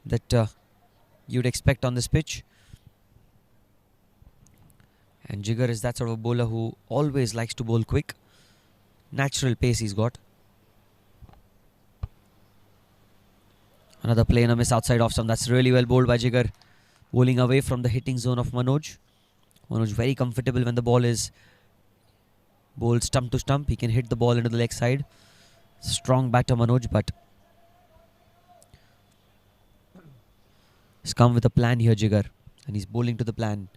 that you'd expect on this pitch. And Jigar is that sort of bowler who always likes to bowl quick. Natural pace he's got. Another play and a miss outside off stump. That's really well bowled by Jigar. Bowling away from the hitting zone of Manoj. Manoj very comfortable when the ball is bowled stump to stump. He can hit the ball into the leg side. Strong batter Manoj, but he's come with a plan here, Jigar. And he's bowling to the plan.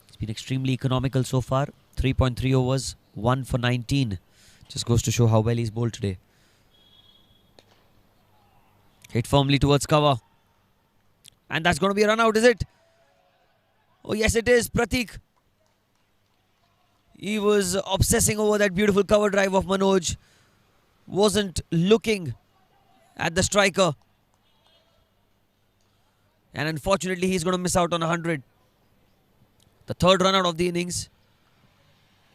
It's been extremely economical so far. 3.3 overs, 1 for 19. Just goes to show how well he's bowled today. Hit firmly towards cover. And that's going to be a run out, is it? Oh, yes, it is. Pratik. He was obsessing over that beautiful cover drive of Manoj. Wasn't looking at the striker. And unfortunately, he's going to miss out on 100. The third run out of the innings.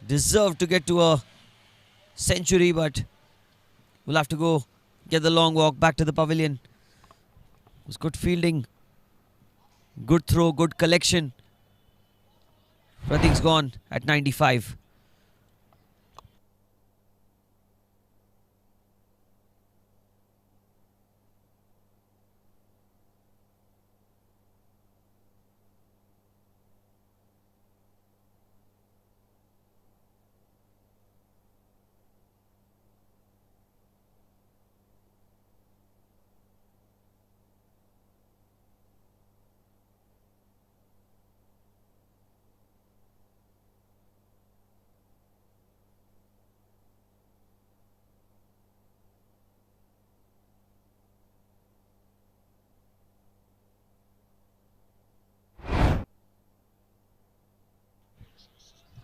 Deserved to get to a century, but we'll have to go get the long walk back to the pavilion. It was good fielding. Good throw, good collection. Pratik's gone at 95.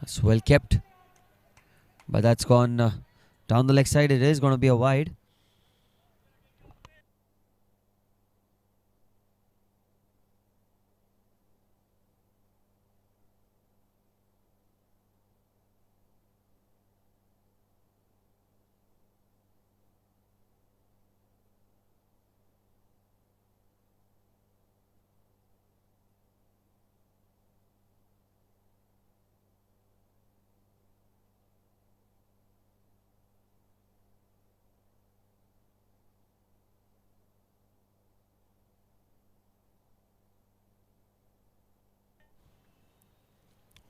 That's well kept. But that's gone down the leg side. It is going to be a wide.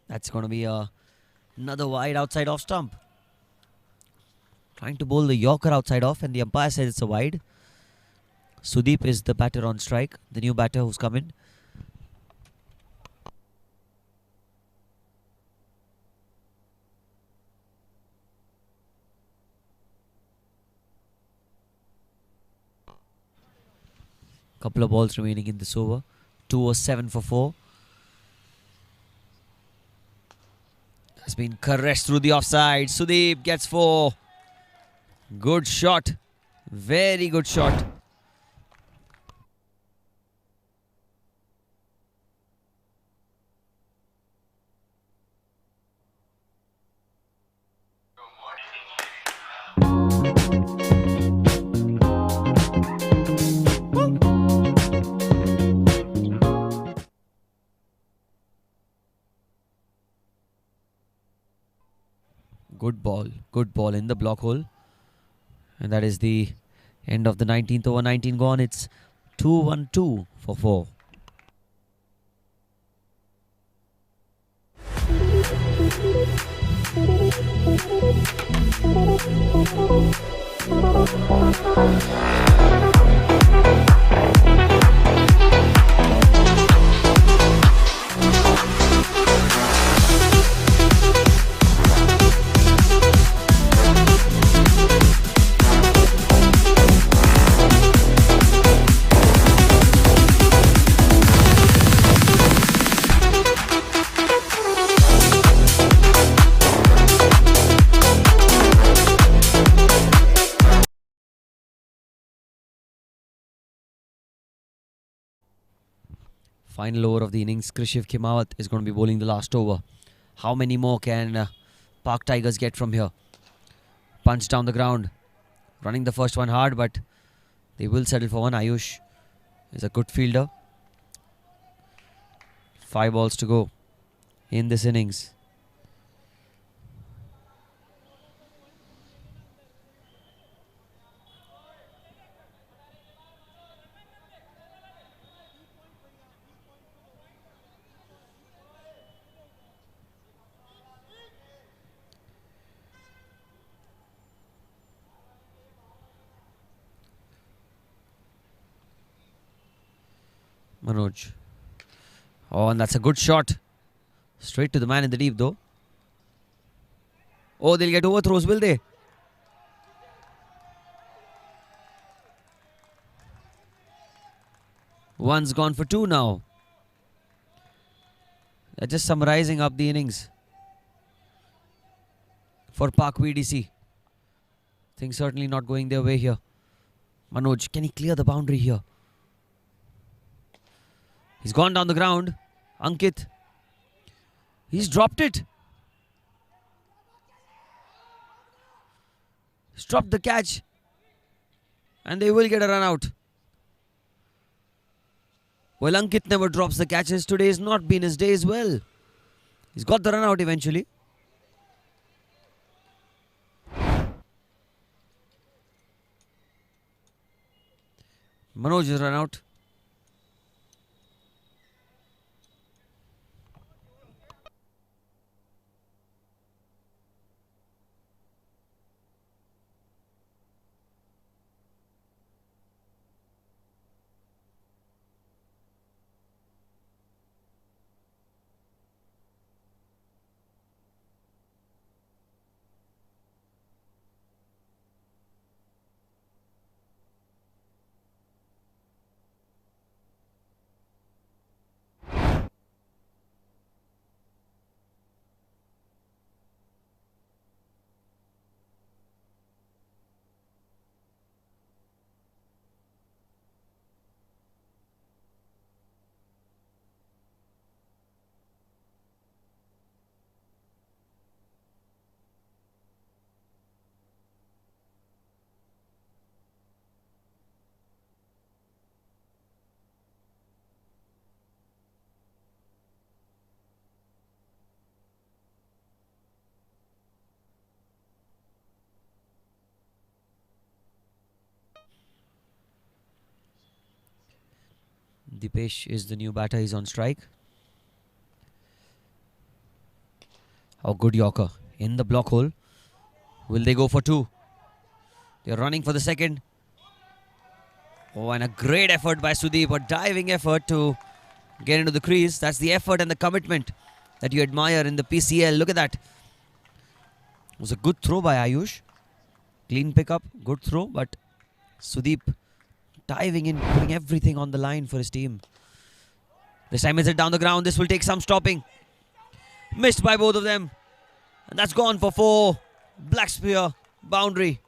That's going to be another wide outside off stump. Trying to bowl the Yorker outside off, and the umpire says it's a wide. Sudeep is the batter on strike, the new batter who's come in. Couple of balls remaining in this over. 207 for 4. Has been caressed through the offside. Sudeep gets 4. Good shot. Very good shot. Good ball in the block hole. And that is the end of the 19th over. 19 gone. It's 2-1-2 for 4. Final over of the innings. Krishiv Khimawat is going to be bowling the last over. How many more can Park Tigers get from here? Punch down the ground. Running the first one hard, but they will settle for one. Ayush is a good fielder. 5 balls to go in this innings. Manoj. Oh, and that's a good shot. Straight to the man in the deep though. Oh, they'll get overthrows, will they? One's gone for two now. They're just summarizing up the innings for Park VDC. Things certainly not going their way here. Manoj, can he clear the boundary here? He's gone down the ground. Ankit. He's dropped it. He's dropped the catch. And they will get a run out. Well, Ankit never drops the catches. Today has not been his day as well. He's got the run out eventually. Manoj is run out. Dipesh is the new batter. He's on strike. Oh, good Yorker in the block hole. Will they go for two? They're running for the second. Oh, and a great effort by Sudeep. A diving effort to get into the crease. That's the effort and the commitment that you admire in the PCL. Look at that. It was a good throw by Ayush. Clean pickup, good throw, but Sudeep diving in, putting everything on the line for his team. This time it's it down the ground. This will take some stopping. Missed by both of them. And that's gone for four. Black spear, boundary.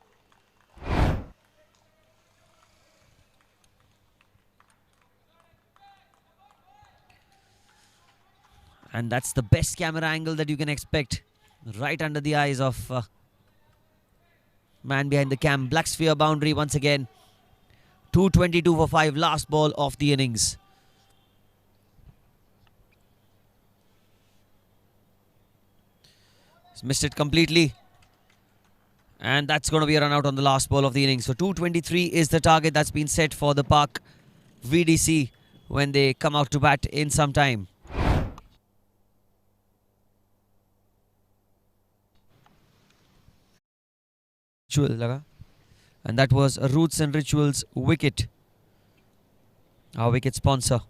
And that's the best camera angle that you can expect. Right under the eyes of man behind the cam. Black sphere boundary once again. 222 for 5. Last ball of the innings. He's missed it completely. And that's going to be a run out on the last ball of the innings. So 223 is the target that's been set for the Park VDC when they come out to bat in some time. And that was Roots and Rituals Wicket, our wicket sponsor.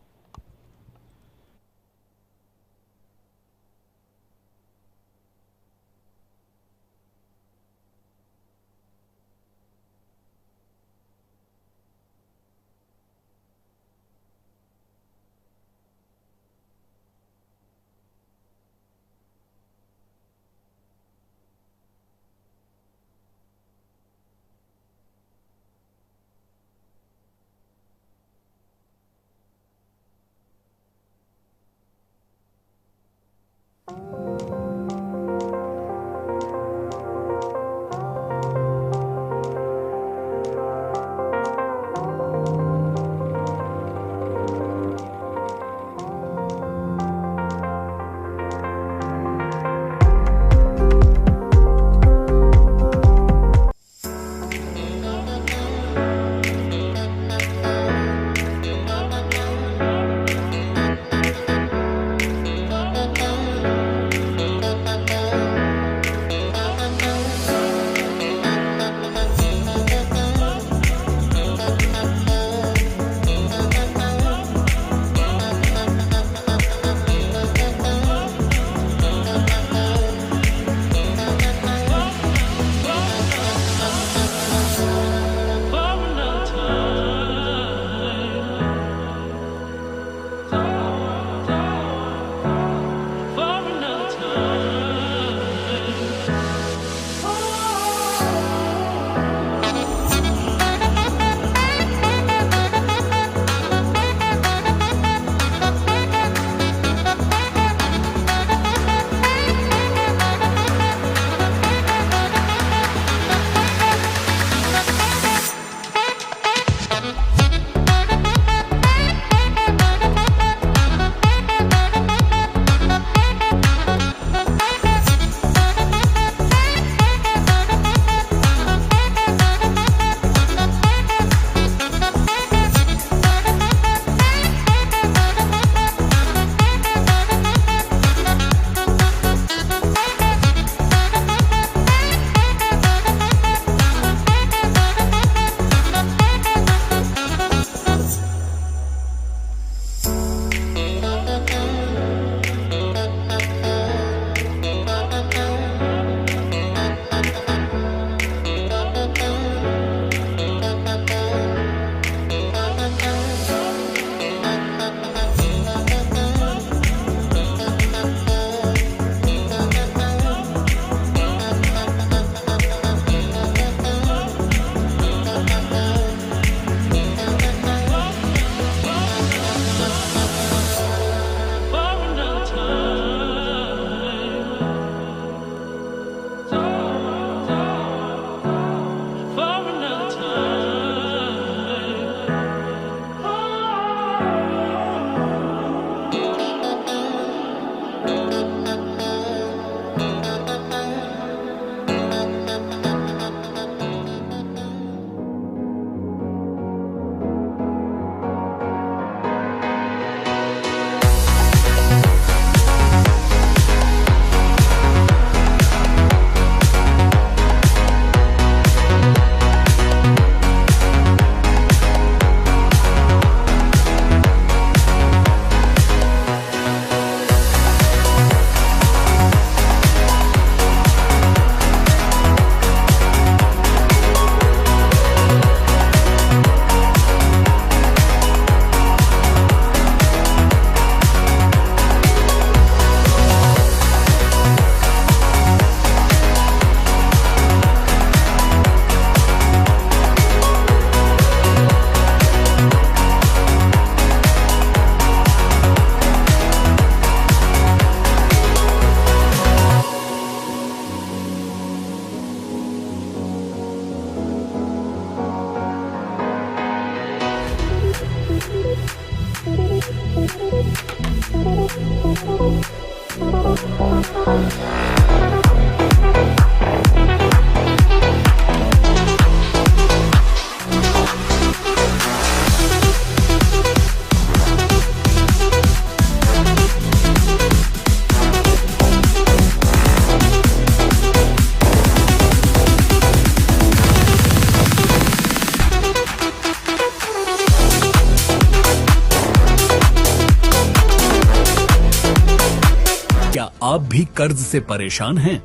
क्या आप भी कर्ज से परेशान हैं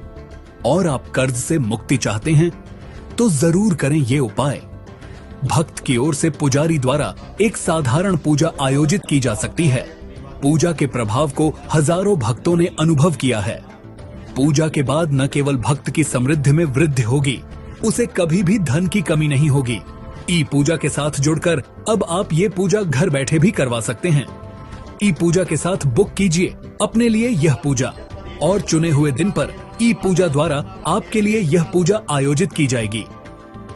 और आप कर्ज से मुक्ति चाहते हैं तो जरूर करें ये उपाय। भक्त की ओर से पुजारी द्वारा एक साधारण पूजा आयोजित की जा सकती है। पूजा के प्रभाव को हजारों भक्तों ने अनुभव किया है। पूजा के बाद न केवल भक्त की समृद्धि में वृद्धि होगी, उसे कभी भी धन की कमी नहीं होगी। ई पूजा के साथ जुड़कर अब आप ये पूजा घर बैठे भी करवा सकते हैं। ई पूजा के साथ बुक कीजिए अपने लिए यह पूजा और चुने हुए दिन पर ई पूजा द्वारा आपके लिए यह पूजा आयोजित की जाएगी।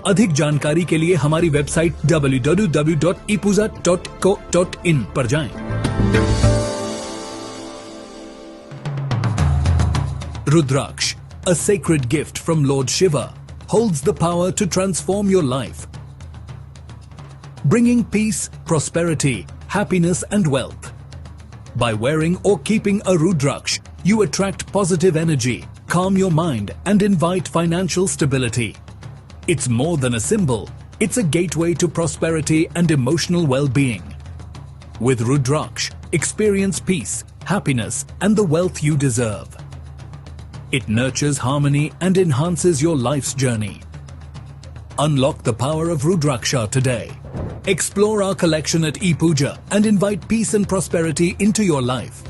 अधिक जानकारी के लिए हमारी वेबसाइट www.epuja.co.in पर जाएं। Rudraksh, a sacred gift from Lord Shiva, holds the power to transform your life, bringing peace, prosperity, happiness and wealth. By wearing or keeping a Rudraksh, you attract positive energy, calm your mind and invite financial stability. It's more than a symbol, it's a gateway to prosperity and emotional well-being. With Rudraksh, experience peace, happiness and the wealth you deserve. It nurtures harmony and enhances your life's journey. Unlock the power of Rudraksha today. Explore our collection at ePuja and invite peace and prosperity into your life.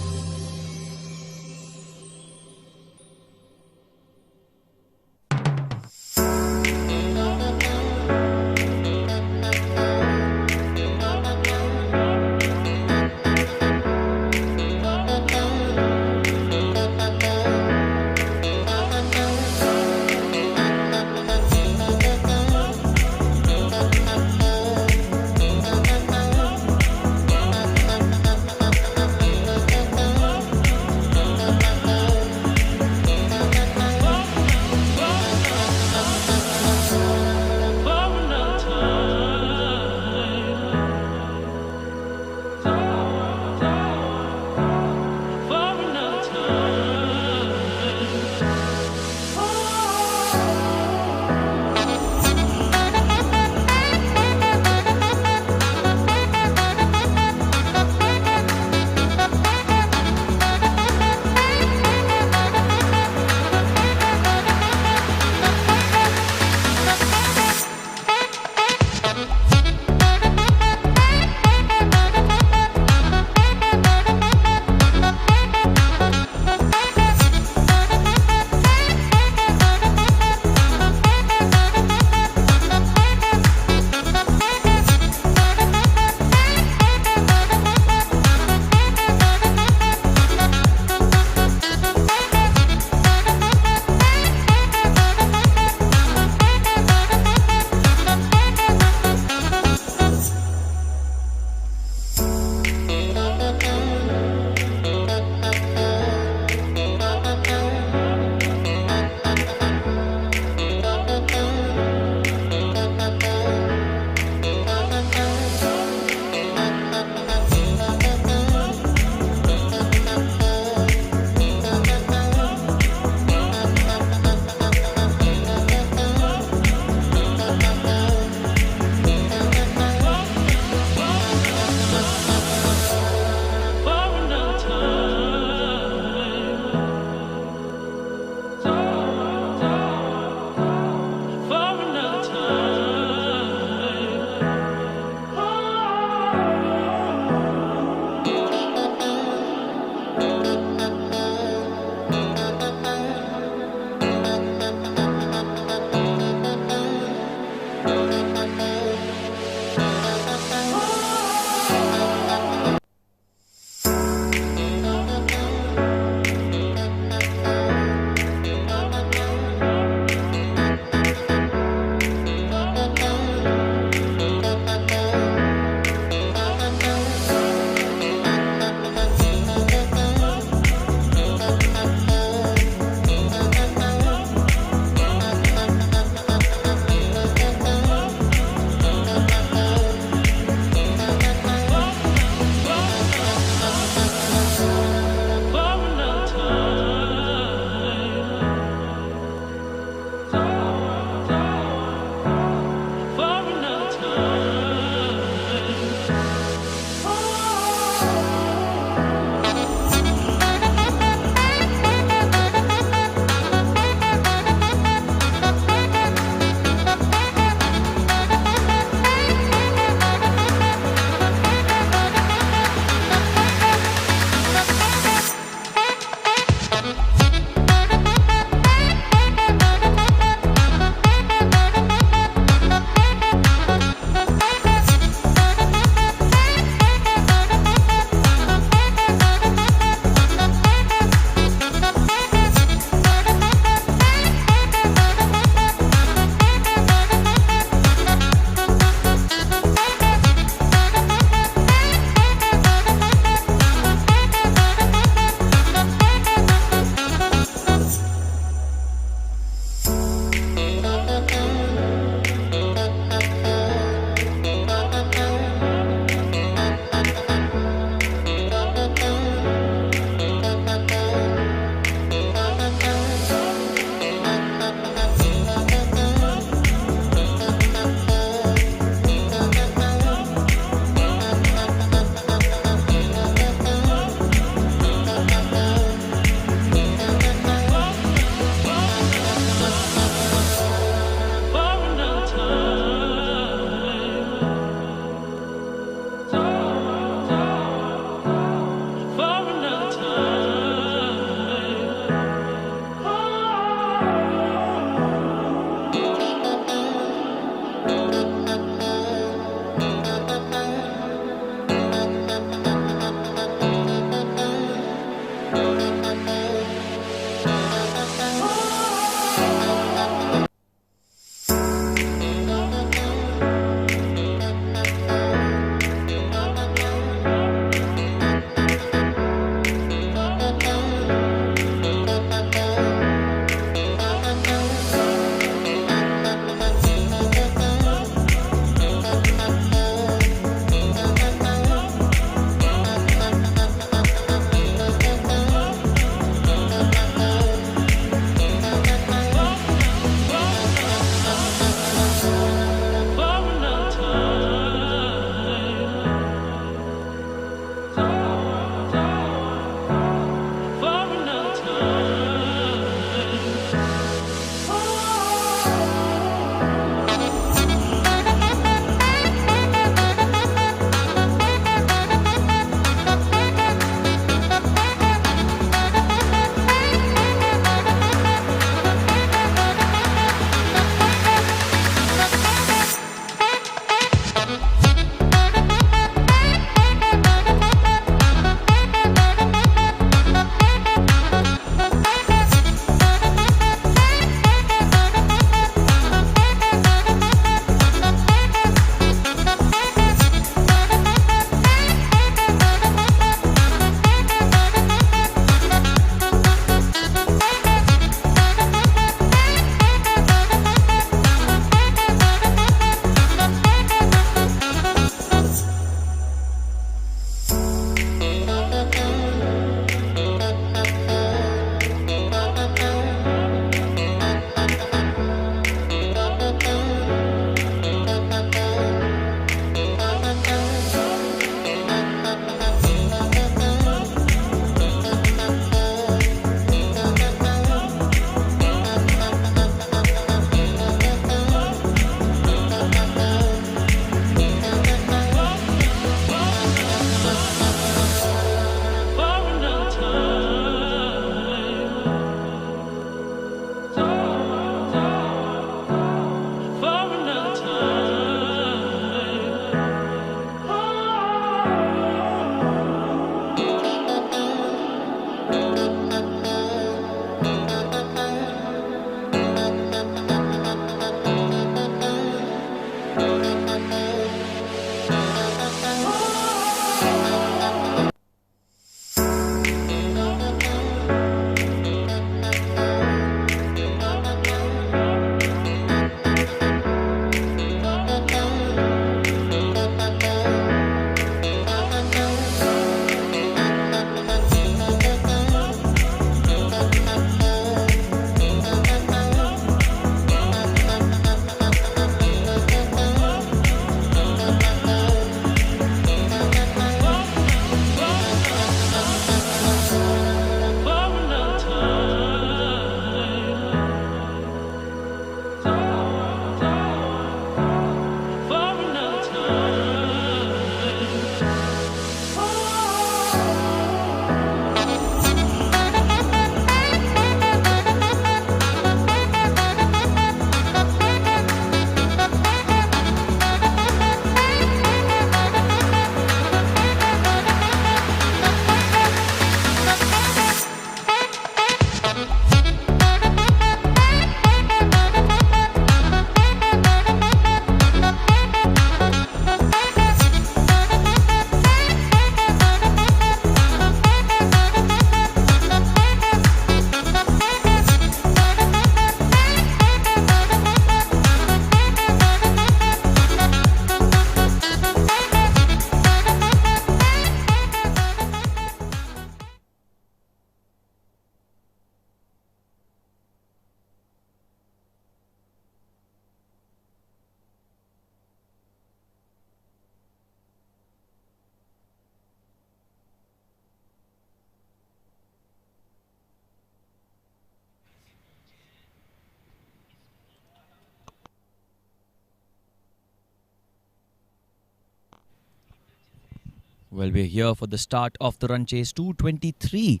Well, we're here for the start of the run chase. 223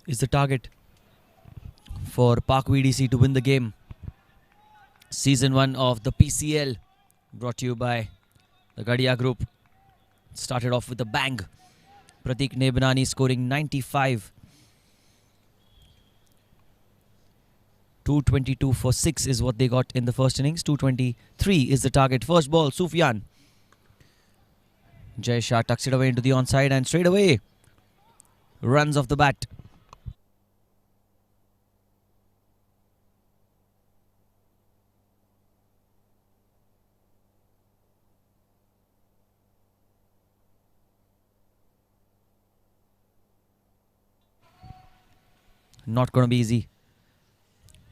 is the target for Park VDC to win the game. Season 1 of the PCL, brought to you by the Gadiya group. Started off with a bang. Pratik Nebanani scoring 95. 222 for 6 is what they got in the first innings. 223 is the target. First ball, Sufyan. Jay Shah tucks it away into the onside and straight away runs off the bat. Not going to be easy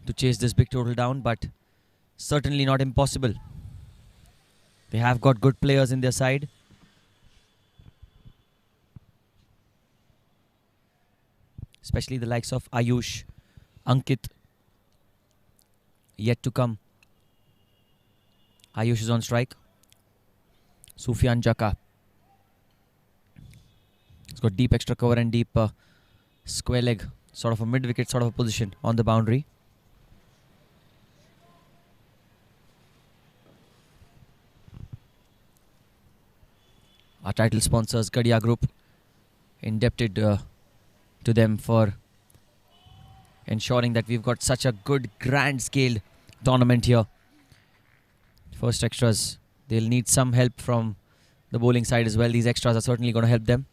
to chase this big total down, but certainly not impossible. They have got good players in their side. Especially the likes of Ayush, Ankit, yet to come. Ayush is on strike. Sufyan Jaka. He's got deep extra cover and deep square leg. Sort of a mid-wicket sort of a position on the boundary. Our title sponsors, Gadiya Group, indebted to them for ensuring that we've got such a good grand-scaled tournament here. First extras, they'll need some help from the bowling side as well. These extras are certainly going to help them.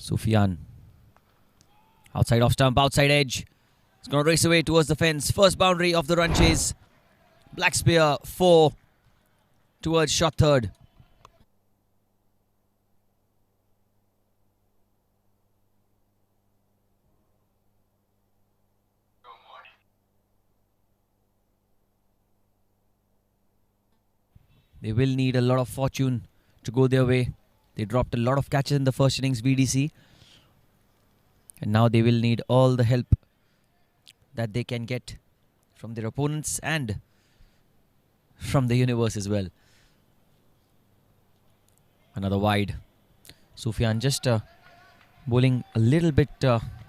Sufyan. Outside off stump, outside edge. It's going to race away towards the fence. First boundary of the run chase. Black spear 4 towards shot third. They will need a lot of fortune to go their way. They dropped a lot of catches in the first innings, VDC. And now they will need all the help that they can get from their opponents and from the universe as well. Another wide. Sufyan just bowling a little bit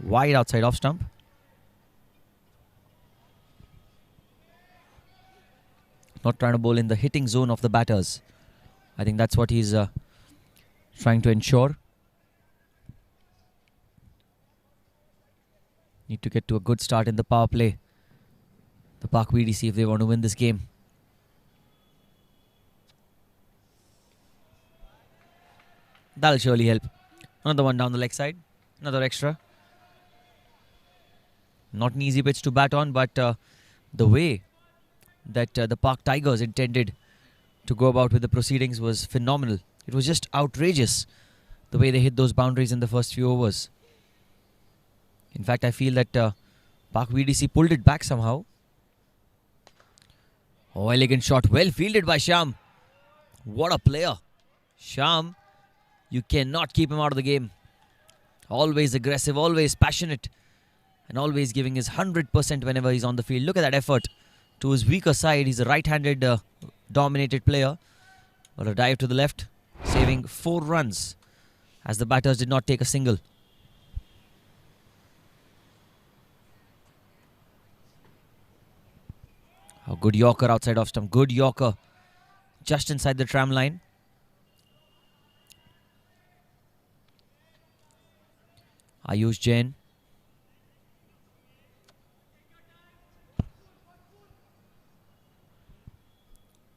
wide outside off stump. Not trying to bowl in the hitting zone of the batters. I think that's what he's trying to ensure. Need to get to a good start in the power play. The Park VDC if they want to win this game. That'll surely help. Another one down the leg side. Another extra. Not an easy pitch to bat on, but the way that the Park Tigers intended to go about with the proceedings was phenomenal. It was just outrageous the way they hit those boundaries in the first few overs. In fact, I feel that Park VDC pulled it back somehow. Oh, elegant shot. Well fielded by Sham. What a player. Sham, you cannot keep him out of the game. Always aggressive, always passionate, and always giving his 100% whenever he's on the field. Look at that effort. To his weaker side, he's a right-handed dominated player. But a dive to the left, saving 4 runs as the batters did not take a single. A good Yorker outside off stump. Good Yorker just inside the tram line. Ayush Jain.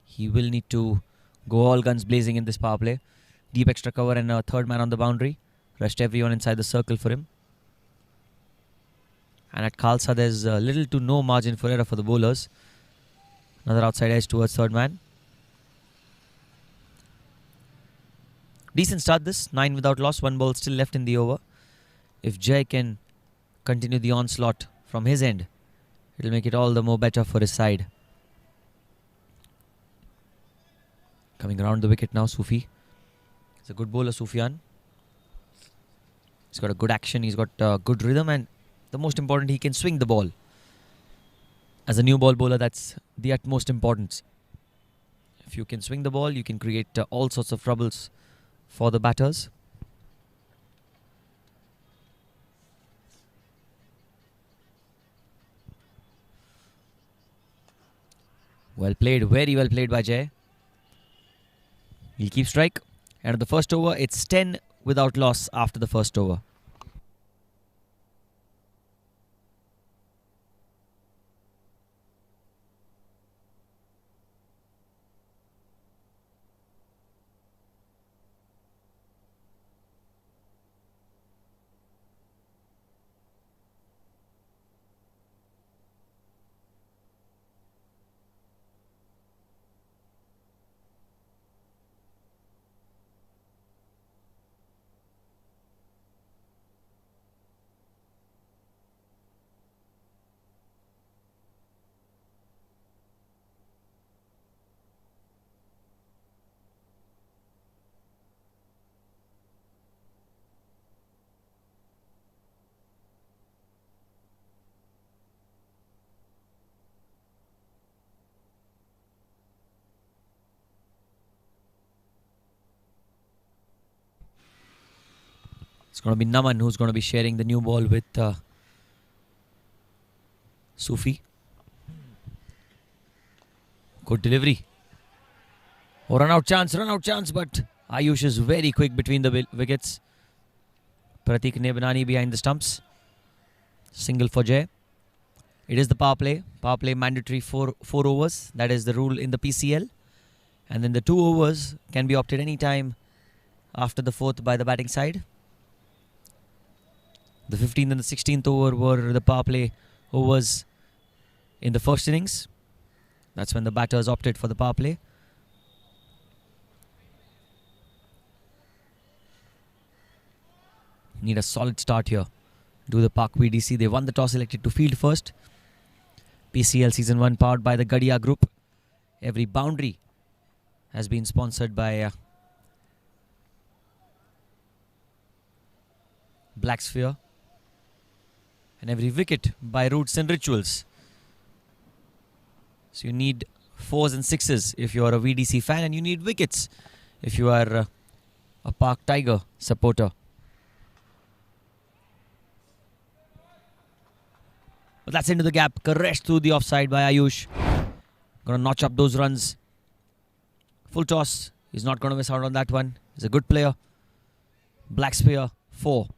He will need to go all guns blazing in this power play. Deep extra cover and a third man on the boundary. Rest everyone inside the circle for him. And at Khalsa, there's little to no margin for error for the bowlers. Another outside edge towards third man. Decent start this. 9 without loss. 1 ball still left in the over. If Jay can continue the onslaught from his end, it'll make it all the more better for his side. Coming around the wicket now, Sufi. He's a good bowler, Sufyan. He's got a good action, he's got good rhythm, and the most important, he can swing the ball. As a new ball bowler, that's the utmost importance. If you can swing the ball, you can create all sorts of troubles for the batters. Well played, very well played by Jay. He'll keep strike. And at the first over, it's 10 without loss after the first over. It's going to be Naman who's going to be sharing the new ball with Sufi. Good delivery. Oh, run out chance, but Ayush is very quick between the wickets. Pratik Nebanani behind the stumps. Single for Jay. It is the power play. Power play mandatory four overs. That is the rule in the PCL. And then the 2 overs can be opted any time after the 4th by the batting side. The 15th and the 16th over were the power play overs in the first innings. That's when the batters opted for the power play. Need a solid start here. Do the Park VDC. They won the toss, elected to field first. PCL Season 1 powered by the Gadiya Group. Every boundary has been sponsored by Black Sphere. And every wicket by Roots and Rituals. So you need 4s and 6s if you are a VDC fan, and you need wickets if you are a Park Tiger supporter. But that's into the gap. Caressed through the offside by Ayush. Gonna notch up those runs. Full toss. He's not gonna miss out on that one. He's a good player. Black Spear 4.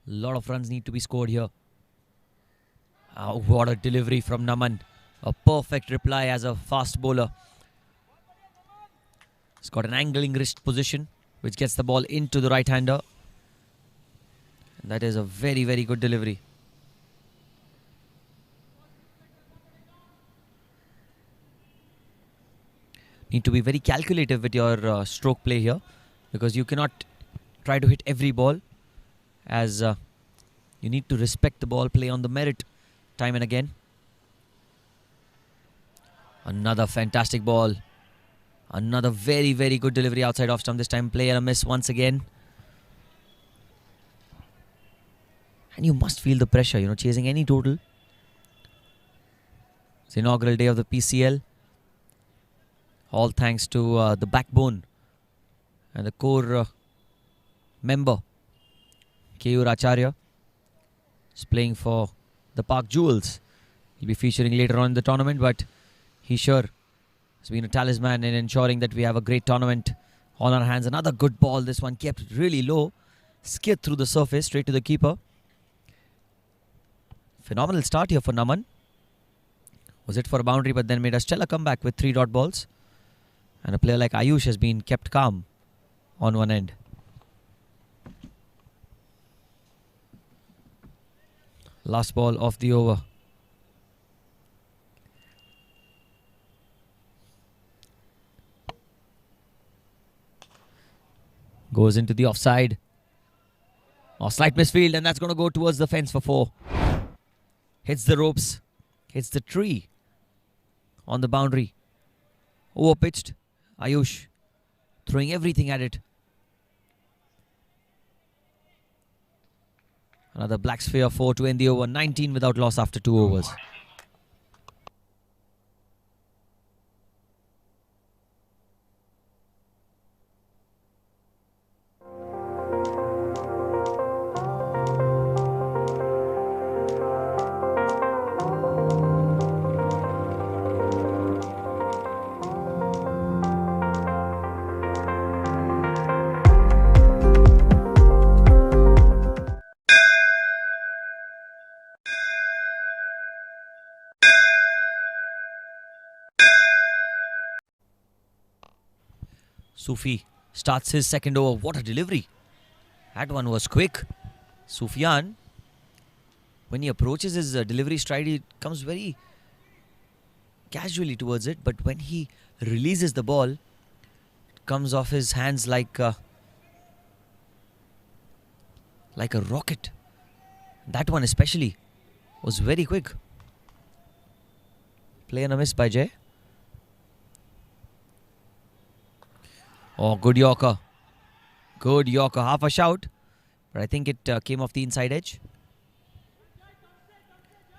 A lot of runs need to be scored here. Oh, what a delivery from Naman. A perfect reply as a fast bowler. He's got an angling wrist position, which gets the ball into the right-hander. And that is a very, very good delivery. Need to be very calculative with your stroke play here, because you cannot try to hit every ball, as you need to respect the ball, play on the merit time and again. Another fantastic ball. Another very, very good delivery outside off stump. This time player a miss once again. And you must feel the pressure, chasing any total. It's the inaugural day of the PCL. All thanks to the backbone and the core member, Keyur Acharya. Is playing for the Park Jewels. He'll be featuring later on in the tournament, but he sure has been a talisman in ensuring that we have a great tournament on our hands. Another good ball. This one kept really low. Skid through the surface, straight to the keeper. Phenomenal start here for Naman. Was it for a boundary, but then made a stellar comeback with 3 dot balls. And a player like Ayush has been kept calm on one end. Last ball of the over. Goes into the offside. Oh, slight misfield, and that's going to go towards the fence for 4. Hits the ropes. Hits the tree on the boundary. Over-pitched. Ayush throwing everything at it. Another black sphere 4 to end the over. 19 without loss after 2 overs. Sufi starts his second over. What a delivery. That one was quick. Sufyan, when he approaches his delivery stride, he comes very casually towards it. But when he releases the ball, it comes off his hands like a rocket. That one especially was very quick. Play and a miss by Jay. Oh, good Yorker. Good Yorker. Half a shout. But I think it came off the inside edge.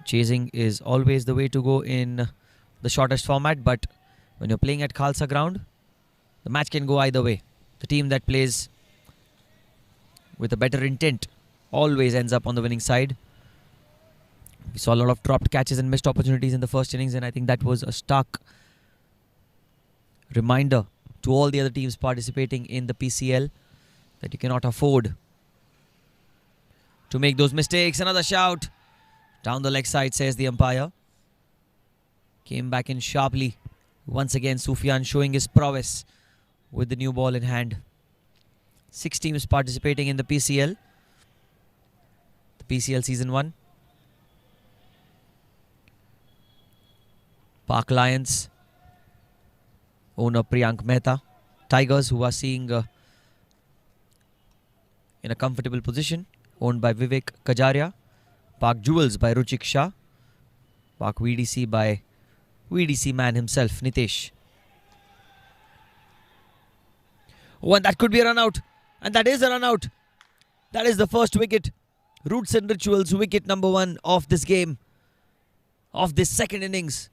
Chasing is always the way to go in the shortest format. But when you're playing at Khalsa ground, the match can go either way. The team that plays with a better intent always ends up on the winning side. We saw a lot of dropped catches and missed opportunities in the first innings. And I think that was a stark reminder to all the other teams participating in the PCL that you cannot afford to make those mistakes. Another shout. Down the leg side, says the umpire. Came back in sharply. Once again, Sufyan showing his prowess with the new ball in hand. 6 teams participating in the PCL. The PCL Season 1. Park Lions. Owner Priyank Mehta. Tigers, who are seeing in a comfortable position, owned by Vivek Kajaria. Park Jewels by Ruchik Shah. Park VDC by VDC man himself, Nitesh. Oh, and that could be a run out. And that is a run out. That is the first wicket. Roots and Rituals, wicket number 1 of this game, of this second innings.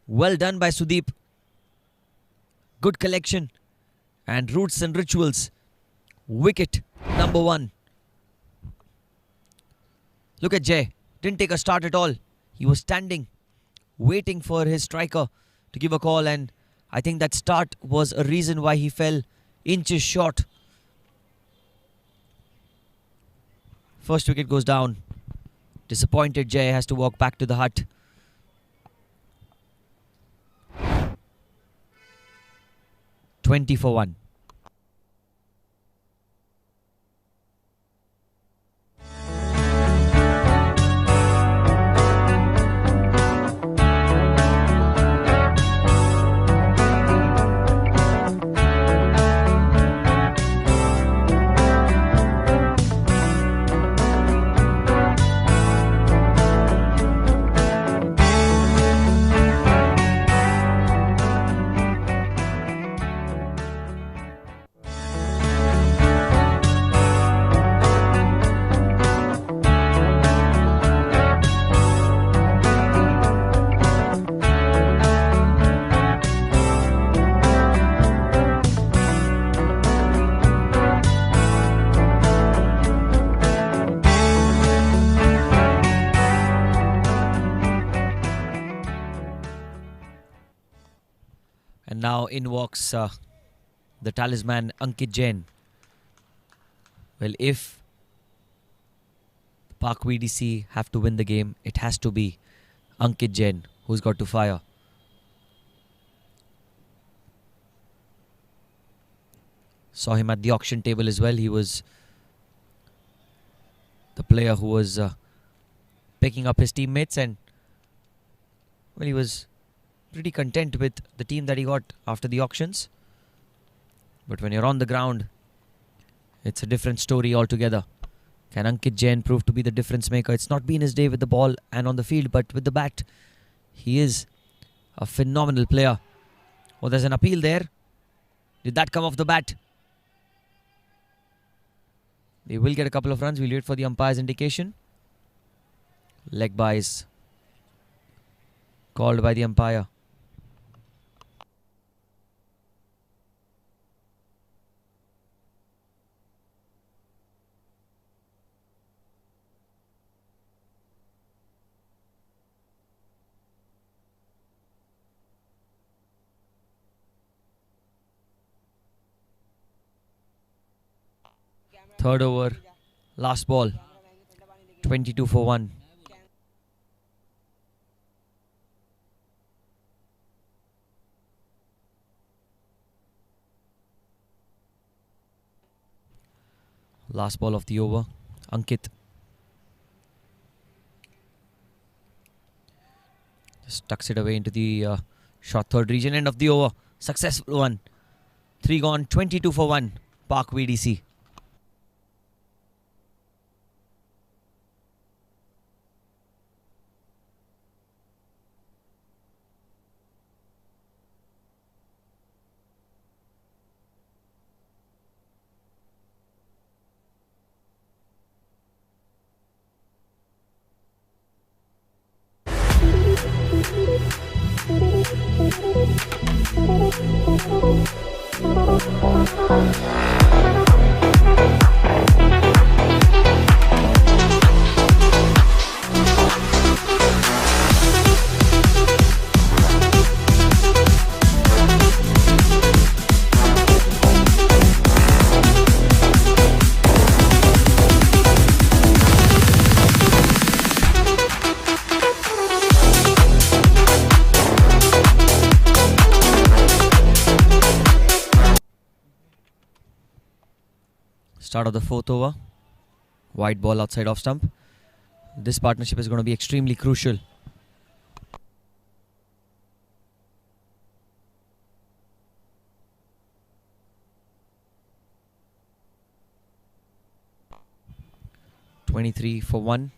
Well done by Sudeep. Good collection. And Roots and Rituals, wicket number 1. Look at Jay. Didn't take a start at all. He was standing, waiting for his striker to give a call. And I think that start was a reason why he fell inches short. First wicket goes down. Disappointed Jay has to walk back to the hut. Twenty for 1. And now in walks the talisman Ankit Jain. Well, if Park VDC have to win the game, it has to be Ankit Jain who's got to fire. Saw him at the auction table as well. He was the player who was picking up his teammates, and well, he was pretty content with the team that he got after the auctions. But when you're on the ground, it's a different story altogether. Can Ankit Jain prove to be the difference maker? It's not been his day with the ball and on the field, but with the bat, he is a phenomenal player. Oh, there's an appeal there. Did that come off the bat? They will get a couple of runs. We'll wait for the umpire's indication. Leg byes called by the umpire. Third over, last ball, 22 for 1. Last ball of the over, Ankit. Just tucks it away into the short third region. End of the over, successful one. 3 gone, 22 for 1, Park VDC. Start of the fourth over. Wide ball outside off stump. This partnership is going to be extremely crucial. (23 for 1).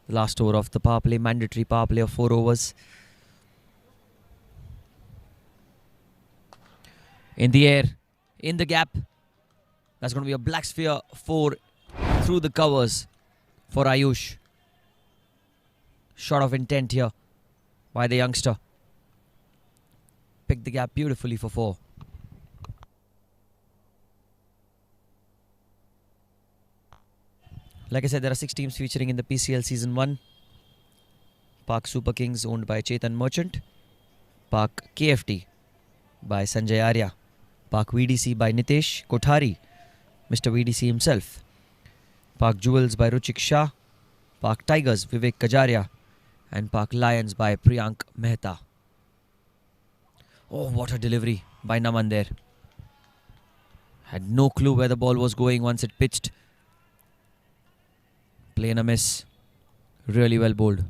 Last over of the power play. Mandatory power play of 4 overs. In the air. In the gap. That's going to be a black sphere 4 through the covers for Ayush. Shot of intent here by the youngster. Picked the gap beautifully for 4. Like I said, there are 6 teams featuring in the PCL Season 1. Park Super Kings owned by Chetan Merchant. Park KFT by Sanjay Arya. Park VDC by Nitesh Kothari, Mr. VDC himself. Park Jewels by Ruchik Shah. Park Tigers, Vivek Kajaria. And Park Lions by Priyank Mehta. Oh, what a delivery by Naman there. Had no clue where the ball was going once it pitched. Play and a miss. Really well bowled.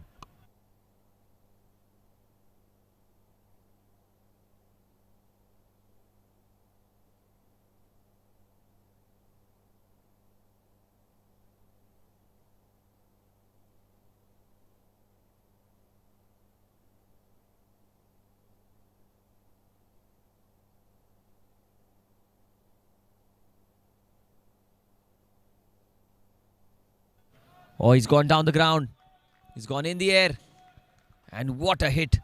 Oh, he's gone down the ground. He's gone in the air. And what a hit.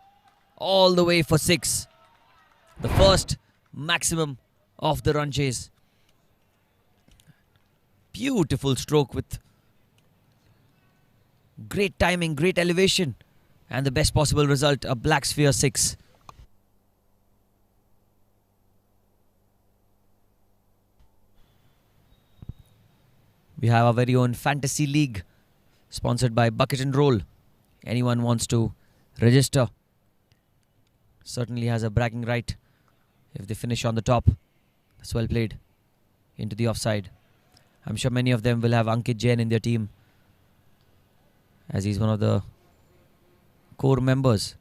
All the way for 6. The first maximum of the run chase. Beautiful stroke with great timing, great elevation. And the best possible result, a black sphere 6. We have our very own Fantasy League, sponsored by Bucket and Roll. Anyone wants to register certainly has a bragging right if they finish on the top. That's well played into the offside. I'm sure many of them will have Ankit Jain in their team, as he's one of the core members,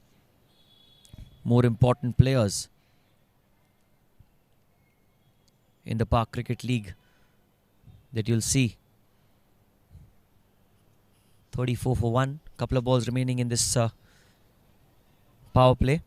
more important players in the Park Cricket League that you'll see. 34 for 1. Couple of balls remaining in this power play.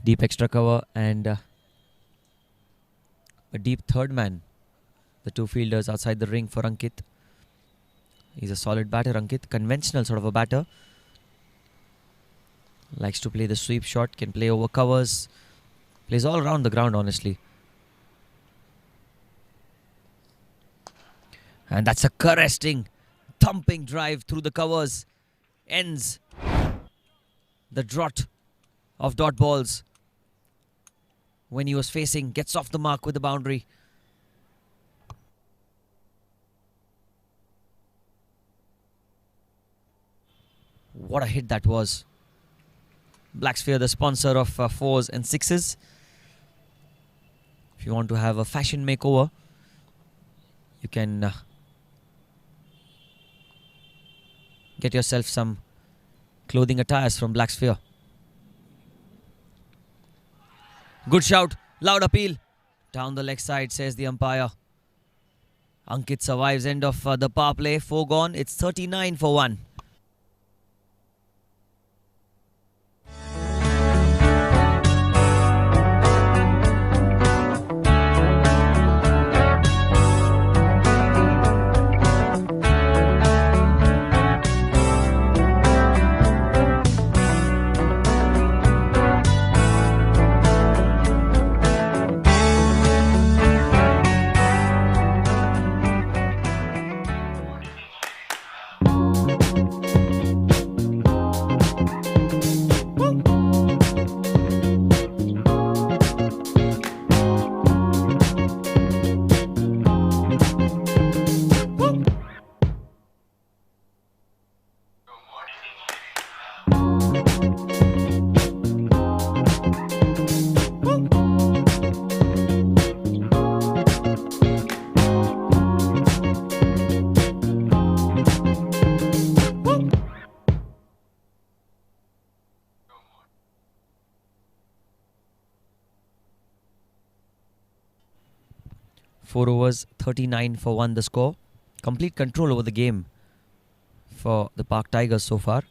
Deep extra cover and a deep third man. The two fielders outside the ring for Ankit. He's a solid batter, Ankit. Conventional sort of a batter. Likes to play the sweep shot, can play over covers. Plays all around the ground, honestly. And that's a caressing, thumping drive through the covers. Ends the drought of dot balls. When he was facing, gets off the mark with the boundary. What a hit that was. Black Sphere, the sponsor of 4s and 6s. If you want to have a fashion makeover, you can get yourself some clothing attires from Black Sphere. Good shout, loud appeal. Down the leg side, says the umpire. Ankit survives end of the power play. 4 gone. It's 39 for 1. Four overs, 39 for 1 the score. Complete control over the game for the Park Tigers so far.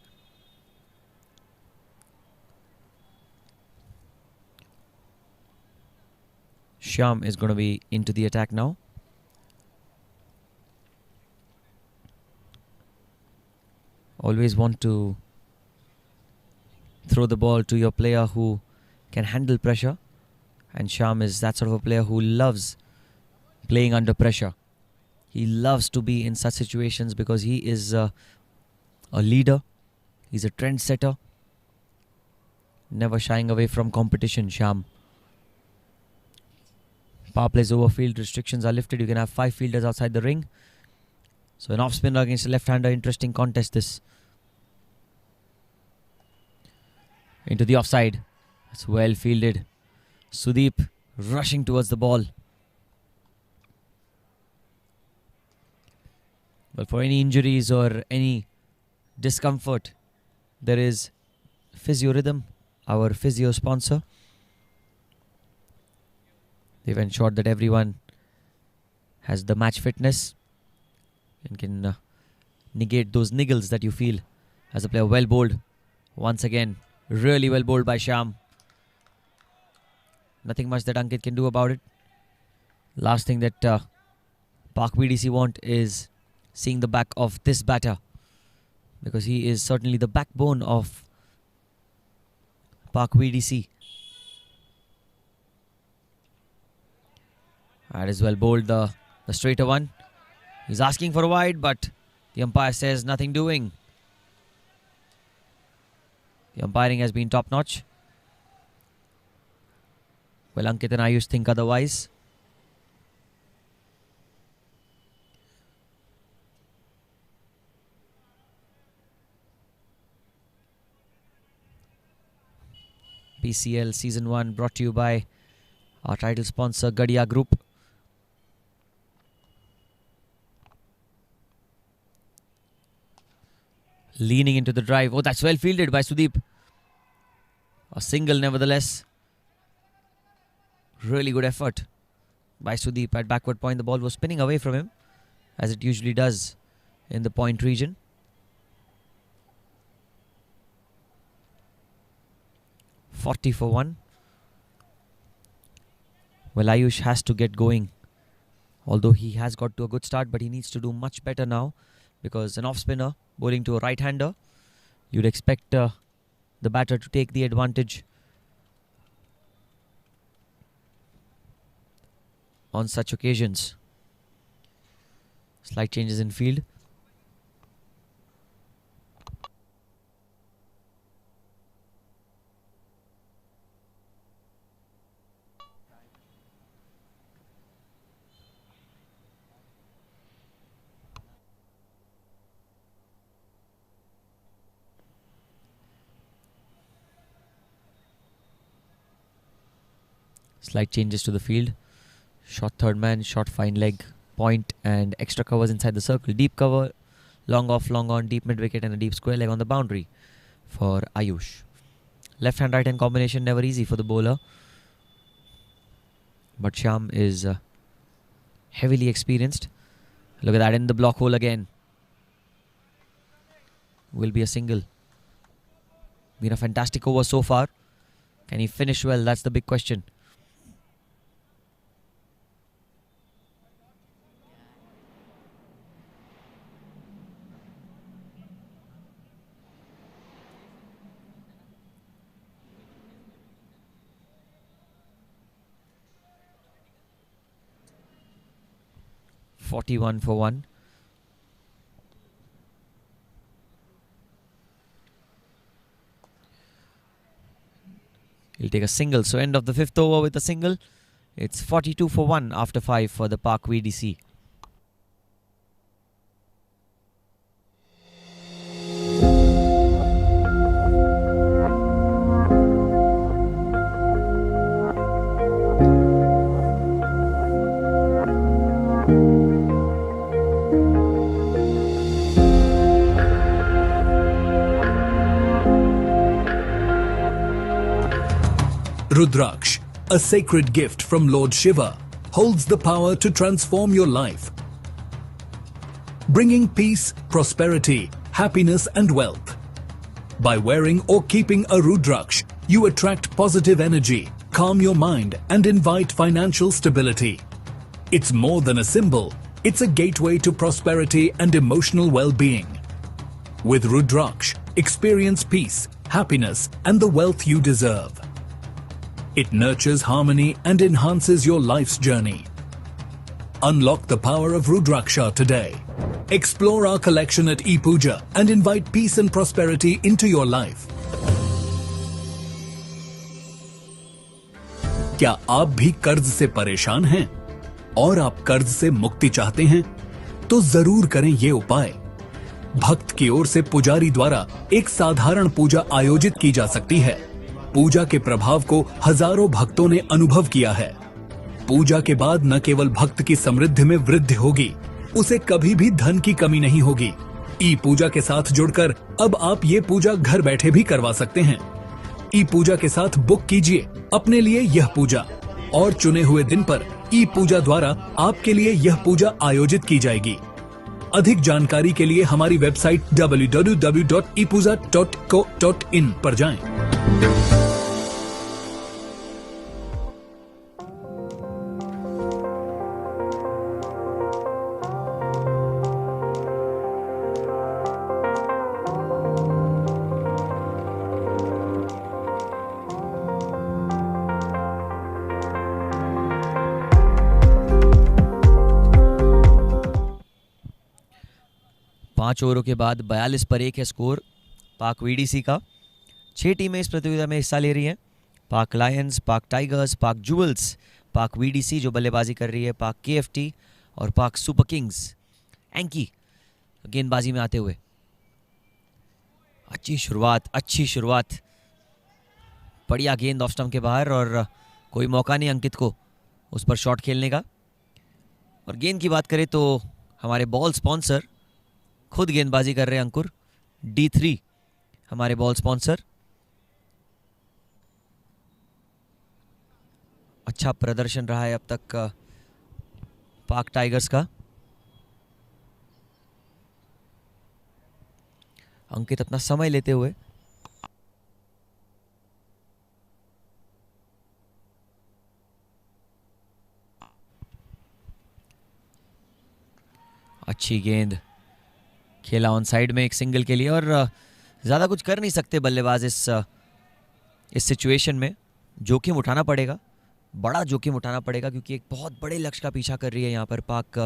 Shyam is going to be into the attack now. Always want to throw the ball to your player who can handle pressure. And Shyam is that sort of a player who loves playing under pressure. He loves to be in such situations because he is a leader. He's a trendsetter. Never shying away from competition, Shyam. Power plays over, field restrictions are lifted. You can have 5 fielders outside the ring. So an off-spinner against a left-hander. Interesting contest this. Into the offside. That's well fielded. Sudeep rushing towards the ball. But for any injuries or any discomfort, there is Physiorhythm, our physio sponsor. They've ensured that everyone has the match fitness and can negate those niggles that you feel as a player. Well bowled once again. Really well bowled by Shyam. Nothing much that Ankit can do about it. Last thing that Park BDC want is seeing the back of this batter, because he is certainly the backbone of Park BDC. That is well bowled, the straighter one. He's asking for a wide, but the umpire says nothing doing. The umpiring has been top notch. Well, Ankit and Ayush think otherwise. PCL Season 1 brought to you by our title sponsor Gadiya Group. Leaning into the drive. Oh, that's well fielded by Sudeep. A single nevertheless. Really good effort by Sudeep at backward point. The ball was spinning away from him, as it usually does in the point region. "40 for 1. Well, Ayush has to get going. Although he has got to a good start, but he needs to do much better now, because an off-spinner bowling to a right-hander, you'd expect the batter to take the advantage on such occasions. Slight changes in field. Slight changes to the field. Short third man, short fine leg, point and extra covers inside the circle. Deep cover, long off, long on, deep mid wicket and a deep square leg on the boundary for Ayush. Left hand, right hand combination never easy for the bowler. But Shyam is heavily experienced. Look at that, in the block hole again. Will be a single. Been a fantastic over so far. Can he finish well? That's the big question. "41 for 1. He'll take a single. So end of the 5th over with a single. It's 42 for 1 after 5 for the Park VDC. Rudraksh, a sacred gift from Lord Shiva, holds the power to transform your life, bringing peace, prosperity, happiness and wealth. By wearing or keeping a Rudraksh, you attract positive energy, calm your mind and invite financial stability. It's more than a symbol, it's a gateway to prosperity and emotional well-being. With Rudraksh, experience peace, happiness and the wealth you deserve. It nurtures harmony and enhances your life's journey. Unlock the power of Rudraksha today. Explore our collection at ePooja and invite peace and prosperity into your life. क्या आप भी कर्ज से परेशान हैं और आप कर्ज से मुक्ति चाहते हैं? तो जरूर करें ये उपाय। भक्त की ओर से पुजारी द्वारा एक साधारण पूजा आयोजित की जा सकती है। पूजा के प्रभाव को हजारों भक्तों ने अनुभव किया है। पूजा के बाद न केवल भक्त की समृद्धि में वृद्धि होगी, उसे कभी भी धन की कमी नहीं होगी। ई पूजा के साथ जुड़कर अब आप ये पूजा घर बैठे भी करवा सकते हैं। ई पूजा के साथ बुक कीजिए अपने लिए यह पूजा और चुने हुए दिन पर ई पूजा द्वारा आपके लिए यह पूजा आयोजित की जाएगी। अधिक जानकारी के लिए हमारी वेबसाइट www.epuja.co.in पर जाएं। पांच ओवरों के बाद 42 पर 1 है स्कोर पाक वीडीसी का। 6 टीमें इस प्रतियोगिता में हिस्सा ले रही हैं। पाक लायंस, पाक टाइगर्स, पाक जुवल्स, पाक वीडीसी जो बल्लेबाजी कर रही है, पाक केएफटी और पाक सुपर किंग्स एंकी गेंदबाजी में आते हुए। अच्छी शुरुआत बढ़िया गेंद ऑफ स्टंप के बाहर और कोई मौका नहीं अंकित को उस पर शॉट खेलने का। और गेंद की बात करें तो हमारे बॉल स्पॉन्सर खुद गेंदबाजी कर रहे हैं। अंकुर D3 हमारे बॉल स्पॉन्सर। अच्छा प्रदर्शन रहा है अब तक पाक टाइगर्स का। अंकित अपना समय लेते हुए अच्छी गेंद खेला ऑन साइड में एक सिंगल के लिए। और ज़्यादा कुछ कर नहीं सकते बल्लेबाज इस सिचुएशन में। जोखिम उठाना पड़ेगा, बड़ा जोखिम उठाना पड़ेगा क्योंकि एक बहुत बड़े लक्ष्य का पीछा कर रही है यहाँ पर पाक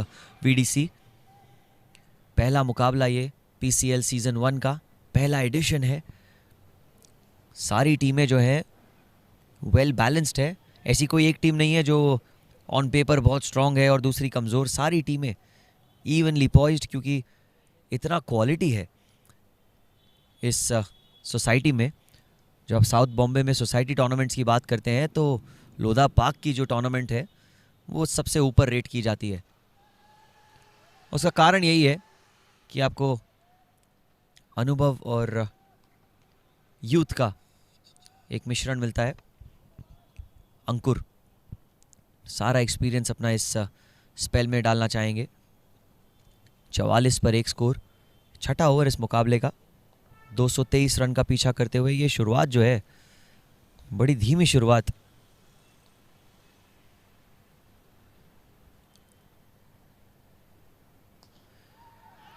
VDC। पहला मुकाबला ये PCL सीजन 1 का पहला एडिशन है। सारी टीमें जो हैं वेल बैलेंस्ड है। ऐसी कोई एक टीम नहीं है जो ऑन पेपर बहुत स्ट्रांग है और दूसरी कमज़ोर। सारी टीमें इवनली पॉइज्ड क्योंकि इतना क्वालिटी है इस सोसाइटी में। जब आप साउथ बॉम्बे में सोसाइटी टूर्नामेंट्स की बात करते हैं तो लोधा पाक की जो टूर्नामेंट है वो सबसे ऊपर रेट की जाती है। उसका कारण यही है कि आपको अनुभव और यूथ का एक मिश्रण मिलता है। अंकुर सारा एक्सपीरियंस अपना इस स्पेल में डालना चाहेंगे। 44 पर 1 स्कोर, छठा ओवर इस मुकाबले का। 223 रन का पीछा करते हुए ये शुरुआत जो है बड़ी धीमी शुरुआत।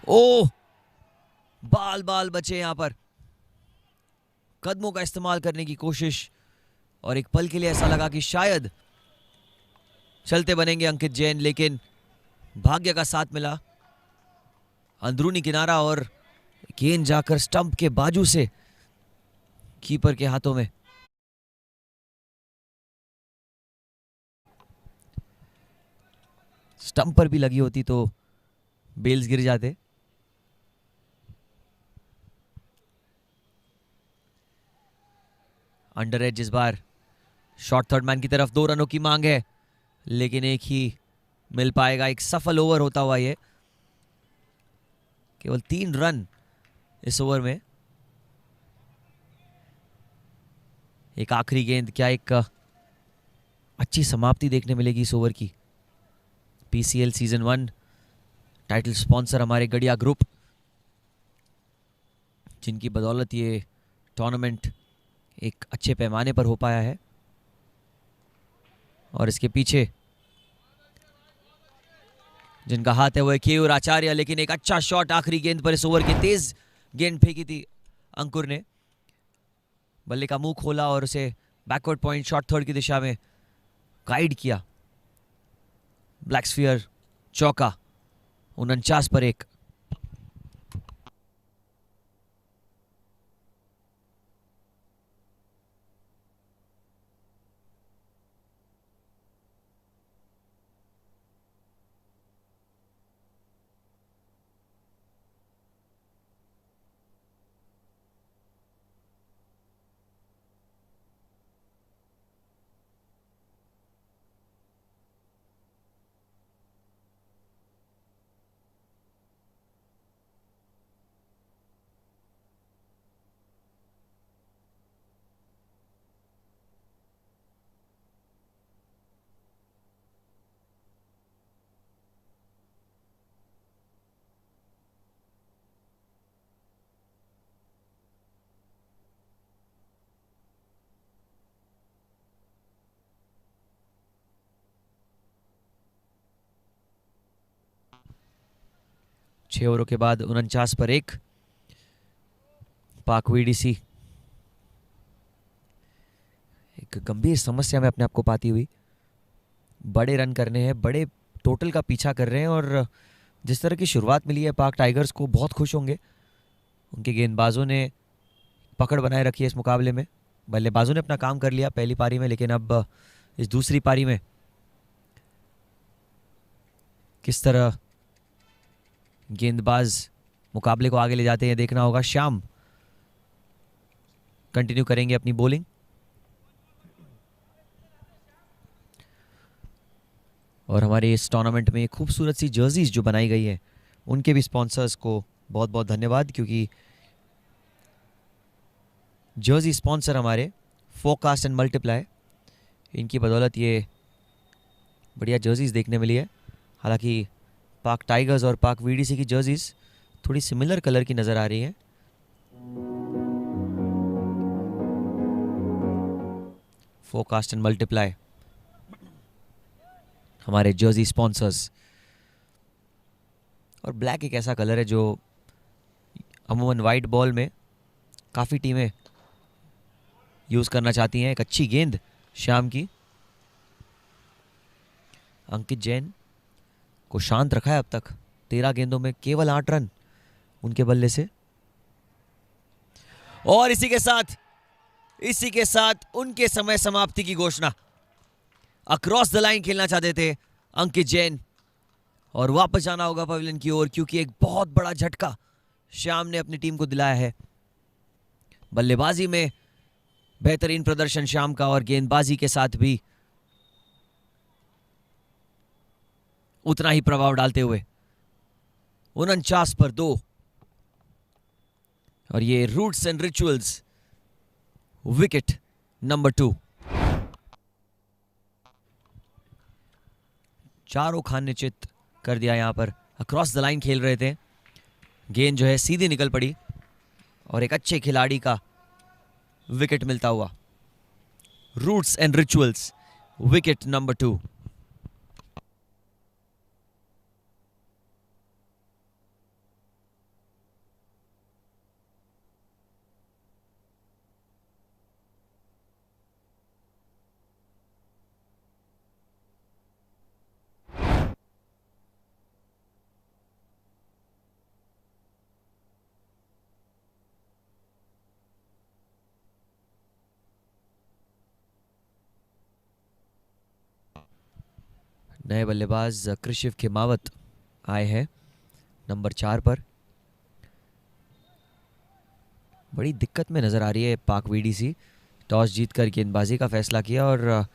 ओह, बाल बाल बचे यहां पर। कदमों का इस्तेमाल करने की कोशिश और एक पल के लिए ऐसा लगा कि शायद चलते बनेंगे अंकित जैन, लेकिन भाग्य का साथ मिला। अंदरूनी किनारा और गेंद जाकर स्टंप के बाजू से कीपर के हाथों में। स्टंप पर भी लगी होती तो बेल्स गिर जाते। अंडर एज इस बार शॉर्ट थर्ड मैन की तरफ 2 रनों की मांग है, लेकिन एक ही मिल पाएगा। एक सफल ओवर होता हुआ ये, केवल 3 रन इस ओवर में। एक आखिरी गेंद, क्या एक अच्छी समाप्ति देखने मिलेगी इस ओवर की। PCL सीजन 1 टाइटल स्पॉन्सर हमारे गडिया ग्रुप, जिनकी बदौलत ये टूर्नामेंट एक अच्छे पैमाने पर हो पाया है। और इसके पीछे जिनका हाथ है वो केयूर आचार्य, लेकिन एक अच्छा शॉट आखिरी गेंद पर इस ओवर की। तेज गेंद फेंकी थी अंकुर ने, बल्ले का मुंह खोला और उसे बैकवर्ड पॉइंट शॉर्ट थर्ड की दिशा में गाइड किया। ब्लैक स्फीयर चौका 49 पर 1। छह ओवरों के बाद 49 पर 1। पाक VDC एक गंभीर समस्या में अपने आप को पाती हुई। बड़े रन करने हैं, बड़े टोटल का पीछा कर रहे हैं और जिस तरह की शुरुआत मिली है पाक टाइगर्स को, बहुत खुश होंगे। उनके गेंदबाजों ने पकड़ बनाए रखी है इस मुकाबले में। बल्लेबाजों ने अपना काम कर लिया पहली पारी में, लेकिन अब इस दूसरी पारी में किस तरह गेंदबाज मुकाबले को आगे ले जाते हैं देखना होगा। श्याम कंटिन्यू करेंगे अपनी बॉलिंग। और हमारे इस टूर्नामेंट में खूबसूरत सी जर्सीज जो बनाई गई है उनके भी स्पॉन्सर्स को बहुत बहुत धन्यवाद, क्योंकि जर्सी स्पॉन्सर हमारे फोरकास्ट एंड मल्टीप्लाई, इनकी बदौलत ये बढ़िया जर्सीज देखने मिली है। हालांकि पाक टाइगर्स और पाक वीडीसी की जर्सीज थोड़ी सिमिलर कलर की नज़र आ रही हैं। फोरकास्ट एंड मल्टीप्लाई हमारे जर्सी स्पॉन्सर्स। और ब्लैक एक ऐसा कलर है जो अमूमन वाइट बॉल में काफ़ी टीमें यूज़ करना चाहती हैं। एक अच्छी गेंद शाम की, अंकित जैन को शांत रखा है अब तक, 13 गेंदों में केवल 8 रन उनके बल्ले से। और इसी के साथ उनके समय समाप्ति की घोषणा। अक्रॉस द लाइन खेलना चाहते थे अंकित जैन और वापस जाना होगा पवेलियन की ओर, क्योंकि एक बहुत बड़ा झटका श्याम ने अपनी टीम को दिलाया है। बल्लेबाजी में बेहतरीन प्रदर्शन श्याम का और गेंदबाजी के साथ भी उतना ही प्रभाव डालते हुए 49 पर 2। और ये roots and rituals wicket number 2। चारों खान ने चित कर दिया। यहां पर अक्रॉस द लाइन खेल रहे थे, गेंद जो है सीधी निकल पड़ी और एक अच्छे खिलाड़ी का विकेट मिलता हुआ। Roots and rituals wicket number 2। नए बल्लेबाज कृषिव खेमावत आए हैं नंबर 4 पर। बड़ी दिक्कत में नजर आ रही है पाक वीडीसी। टॉस जीतकर गेंदबाजी का फैसला किया और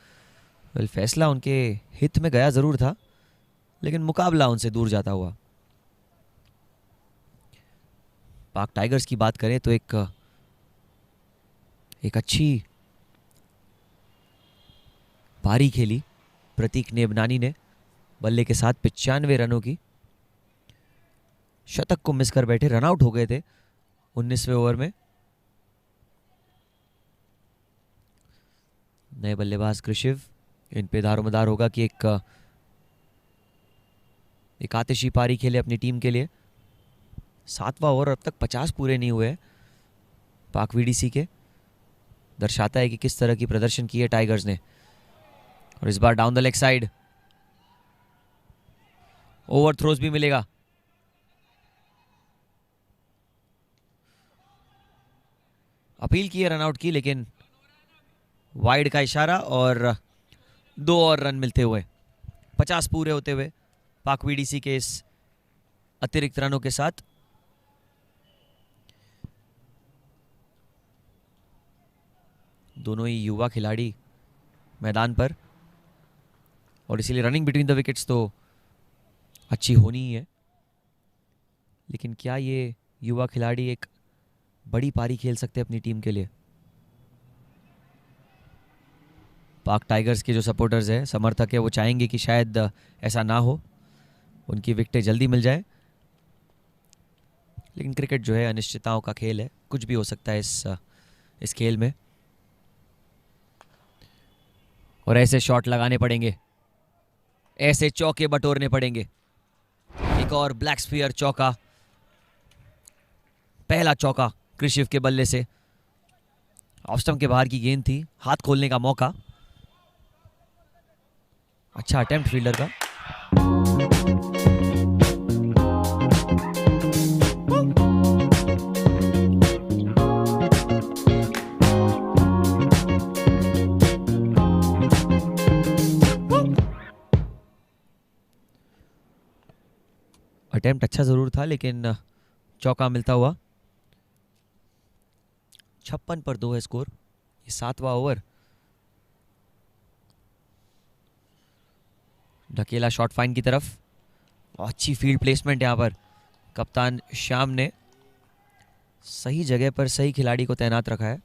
फैसला उनके हित में गया जरूर था, लेकिन मुकाबला उनसे दूर जाता हुआ। पाक टाइगर्स की बात करें तो एक अच्छी पारी खेली प्रतीक नेबनानी ने बल्ले के साथ 95 रनों की। शतक को मिस कर बैठे, रनआउट हो गए थे 19वें ओवर में। नए बल्लेबाज कृषिव, इन पे दारोमदार होगा कि एक आतिशी पारी खेले अपनी टीम के लिए। 7वां ओवर, अब तक 50 पूरे नहीं हुए पाक वीडीसी के। दर्शाता है कि किस तरह की प्रदर्शन की है टाइगर्स ने। और इस बार down the leg side over throws भी मिलेगा। अपील की है रनआउट की, लेकिन वाइड का इशारा और 2 और रन मिलते हुए 50 पूरे होते हुए पाक वीडीसी के इस अतिरिक्त रनों के साथ। दोनों ही युवा खिलाड़ी मैदान पर और इसीलिए रनिंग बिटवीन द विकेट्स तो अच्छी होनी ही है। लेकिन क्या ये युवा खिलाड़ी एक बड़ी पारी खेल सकते हैं अपनी टीम के लिए? पाक टाइगर्स के जो सपोर्टर्स हैं, समर्थक है, वो चाहेंगे कि शायद ऐसा ना हो, उनकी विकेटें जल्दी मिल जाए। लेकिन क्रिकेट जो है अनिश्चितताओं का खेल है, कुछ भी हो सकता है इस खेल में। और ऐसे शॉट लगाने पड़ेंगे, ऐसे चौके बटोरने पड़ेंगे। एक और ब्लैक स्फीयर चौका, पहला चौका कृषिव के बल्ले से। ऑफ स्टंप के बाहर की गेंद थी, हाथ खोलने का मौका। अच्छा अटेम्प्ट फील्डर का। अटेम्प्ट अच्छा जरूर था, लेकिन चौका मिलता हुआ। 56 पर 2 है स्कोर। ये 7वां ओवर। ढकेला शॉट फाइन की तरफ। अच्छी फील्ड प्लेसमेंट यहाँ पर कप्तान श्याम ने सही जगह पर सही खिलाड़ी को तैनात रखा है।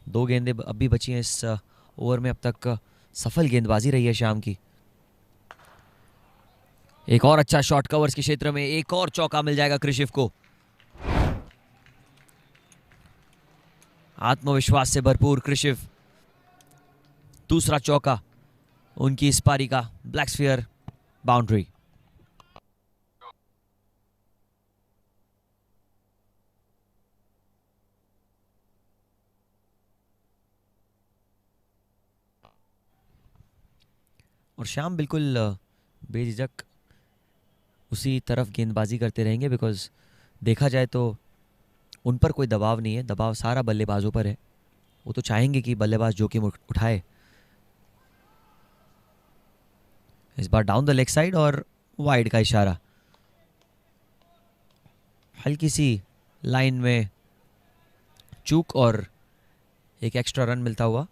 दो गेंदें अब भी बची हैं इस ओवर में। अब तक सफल गेंदबाजी रही है श्याम की। एक और अच्छा शॉट कवर्स के क्षेत्र में, एक और चौका मिल जाएगा कृषिव को। आत्मविश्वास से भरपूर कृषिव, दूसरा चौका उनकी इस पारी का, ब्लैक स्फीयर बाउंड्री। और श्याम बिल्कुल बेझिझक उसी तरफ गेंदबाजी करते रहेंगे, बिकॉज देखा जाए तो उन पर कोई दबाव नहीं है, दबाव सारा बल्लेबाजों पर है। वो तो चाहेंगे कि बल्लेबाज जोखिम उठाए। इस बार डाउन द लेग साइड और वाइड का इशारा। हल्की सी लाइन में चूक और एक एक्स्ट्रा रन मिलता हुआ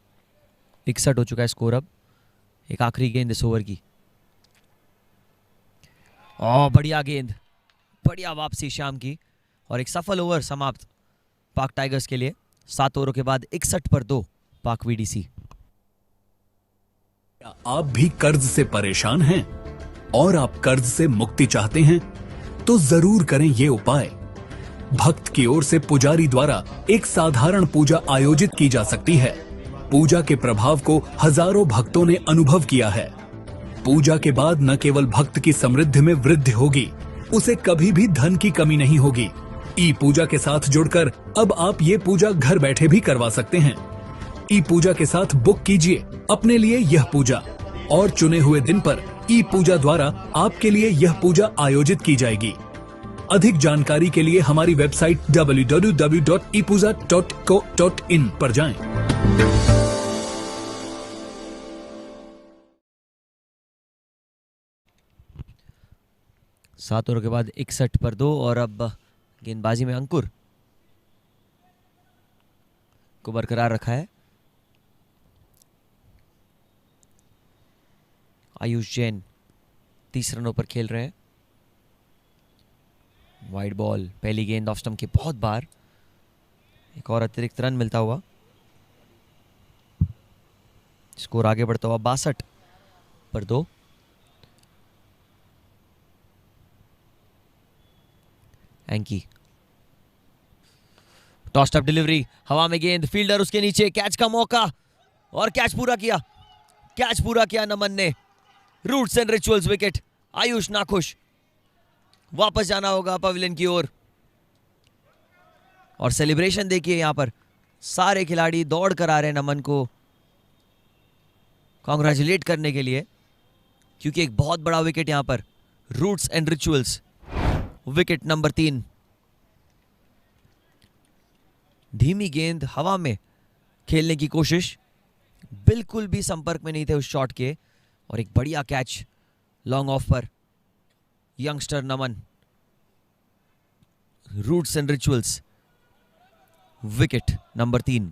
61 हो चुका है स्कोर। अब एक आखिरी गेंद इस ओवर की। बढ़िया गेंद, बढ़िया वापसी श्याम की और एक सफल ओवर समाप्त पाक टाइगर्स के लिए। 7 ओवरों के बाद 61 पर 2 पाक वीडीसी। क्या आप भी कर्ज से परेशान हैं और आप कर्ज से मुक्ति चाहते हैं? तो जरूर करें ये उपाय। भक्त की ओर से पुजारी द्वारा एक साधारण पूजा आयोजित की जा सकती है। पूजा के प्रभाव को हजारों भक्तों ने अनुभव किया है। पूजा के बाद न केवल भक्त की समृद्धि में वृद्धि होगी, उसे कभी भी धन की कमी नहीं होगी। ई पूजा के साथ जुड़कर अब आप ये पूजा घर बैठे भी करवा सकते हैं। ई पूजा के साथ बुक कीजिए अपने लिए यह पूजा और चुने हुए दिन पर ई पूजा द्वारा आपके लिए यह पूजा आयोजित की जाएगी। अधिक जानकारी के लिए हमारी वेबसाइट www.epuja.co.in पर जाएं। 7 ओवर के बाद 61 पर 2 और अब गेंदबाजी में अंकुर को बरकरार रखा है। आयुष जैन 30 रनों पर खेल रहे हैं। वाइड बॉल, पहली गेंद ऑफ स्टंप के बहुत बार, एक और अतिरिक्त रन मिलता हुआ। स्कोर आगे बढ़ता हुआ 62 पर 2। एंकी टॉस्ट अप डिलीवरी, हवा में गेंद, फील्डर उसके नीचे, कैच का मौका और कैच पूरा किया। कैच पूरा किया नमन ने। Roots and rituals wicket. Ayush नाखुश, वापस जाना होगा पवेलियन की ओर। और सेलिब्रेशन देखिए यहां पर, सारे खिलाड़ी दौड़ कर आ रहे हैं नमन को कॉन्ग्रेचुलेट करने के लिए, क्योंकि एक बहुत बड़ा विकेट यहां पर। Roots and rituals wicket number 3। धीमी गेंद हवा में खेलने की कोशिश, बिल्कुल भी संपर्क में नहीं थे उस शॉट के, और एक बढ़िया कैच लॉन्ग ऑफ पर youngster Naman. Roots and rituals wicket number 3।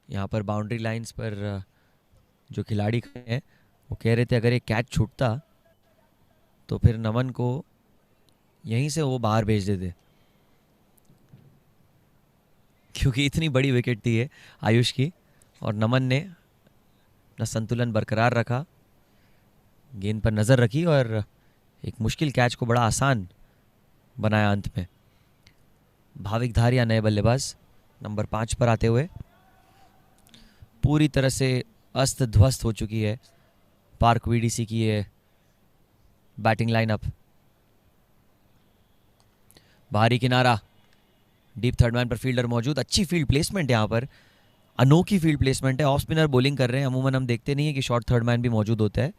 यहाँ पर बाउंड्री लाइंस पर जो खिलाड़ी खड़े हैं वो कह रहे थे अगर ये कैच छूटता तो फिर नमन को यहीं से वो बाहर भेज देते, क्योंकि इतनी बड़ी विकेट थी है आयुष की। और नमन ने अपना संतुलन बरकरार रखा, गेंद पर नज़र रखी और एक मुश्किल कैच को बड़ा आसान बनाया अंत में। भाविक धारिया नए बल्लेबाज नंबर 5 पर आते हुए। पूरी तरह से अस्त ध्वस्त हो चुकी है पार्क वीडीसी की ये बैटिंग लाइनअप। बाहरी किनारा, डीप थर्ड मैन पर फील्डर मौजूद। अच्छी फील्ड प्लेसमेंट यहाँ पर, अनोखी फील्ड प्लेसमेंट है। ऑफ स्पिनर बॉलिंग कर रहे हैं, अमूमन हम देखते नहीं है कि शॉर्ट थर्ड मैन भी मौजूद होता है।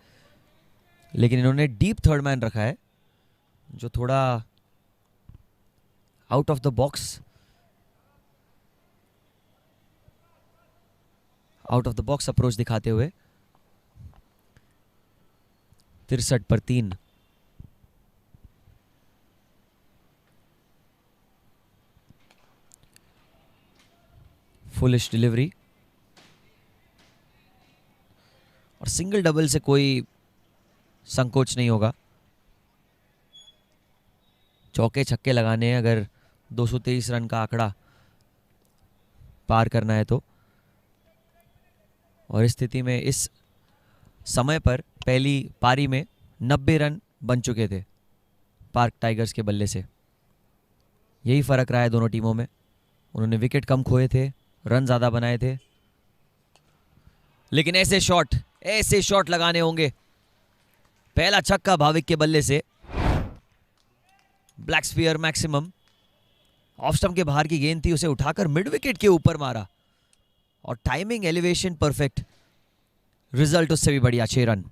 लेकिन इन्होंने डीप थर्ड मैन रखा है जो थोड़ा out of the box approach दिखाते हुए 63 पर 3। फुलिश डिलीवरी और सिंगल डबल से कोई संकोच नहीं होगा। चौके छक्के लगाने हैं अगर 223 रन का आंकड़ा पार करना है तो। और इस स्थिति में इस समय पर पहली पारी में 90 रन बन चुके थे पार्क टाइगर्स के बल्ले से। यही फर्क रहा है दोनों टीमों में। उन्होंने विकेट कम खोए थे, रन ज्यादा बनाए थे। लेकिन ऐसे शॉट लगाने होंगे। पहला छक्का भाविक के बल्ले से, black sphere maximum. Off stump के बाहर की गेंद थी, उसे उठाकर मिड विकेट के ऊपर मारा और टाइमिंग एलिवेशन परफेक्ट। रिजल्ट उससे भी बढ़िया, 6 रन।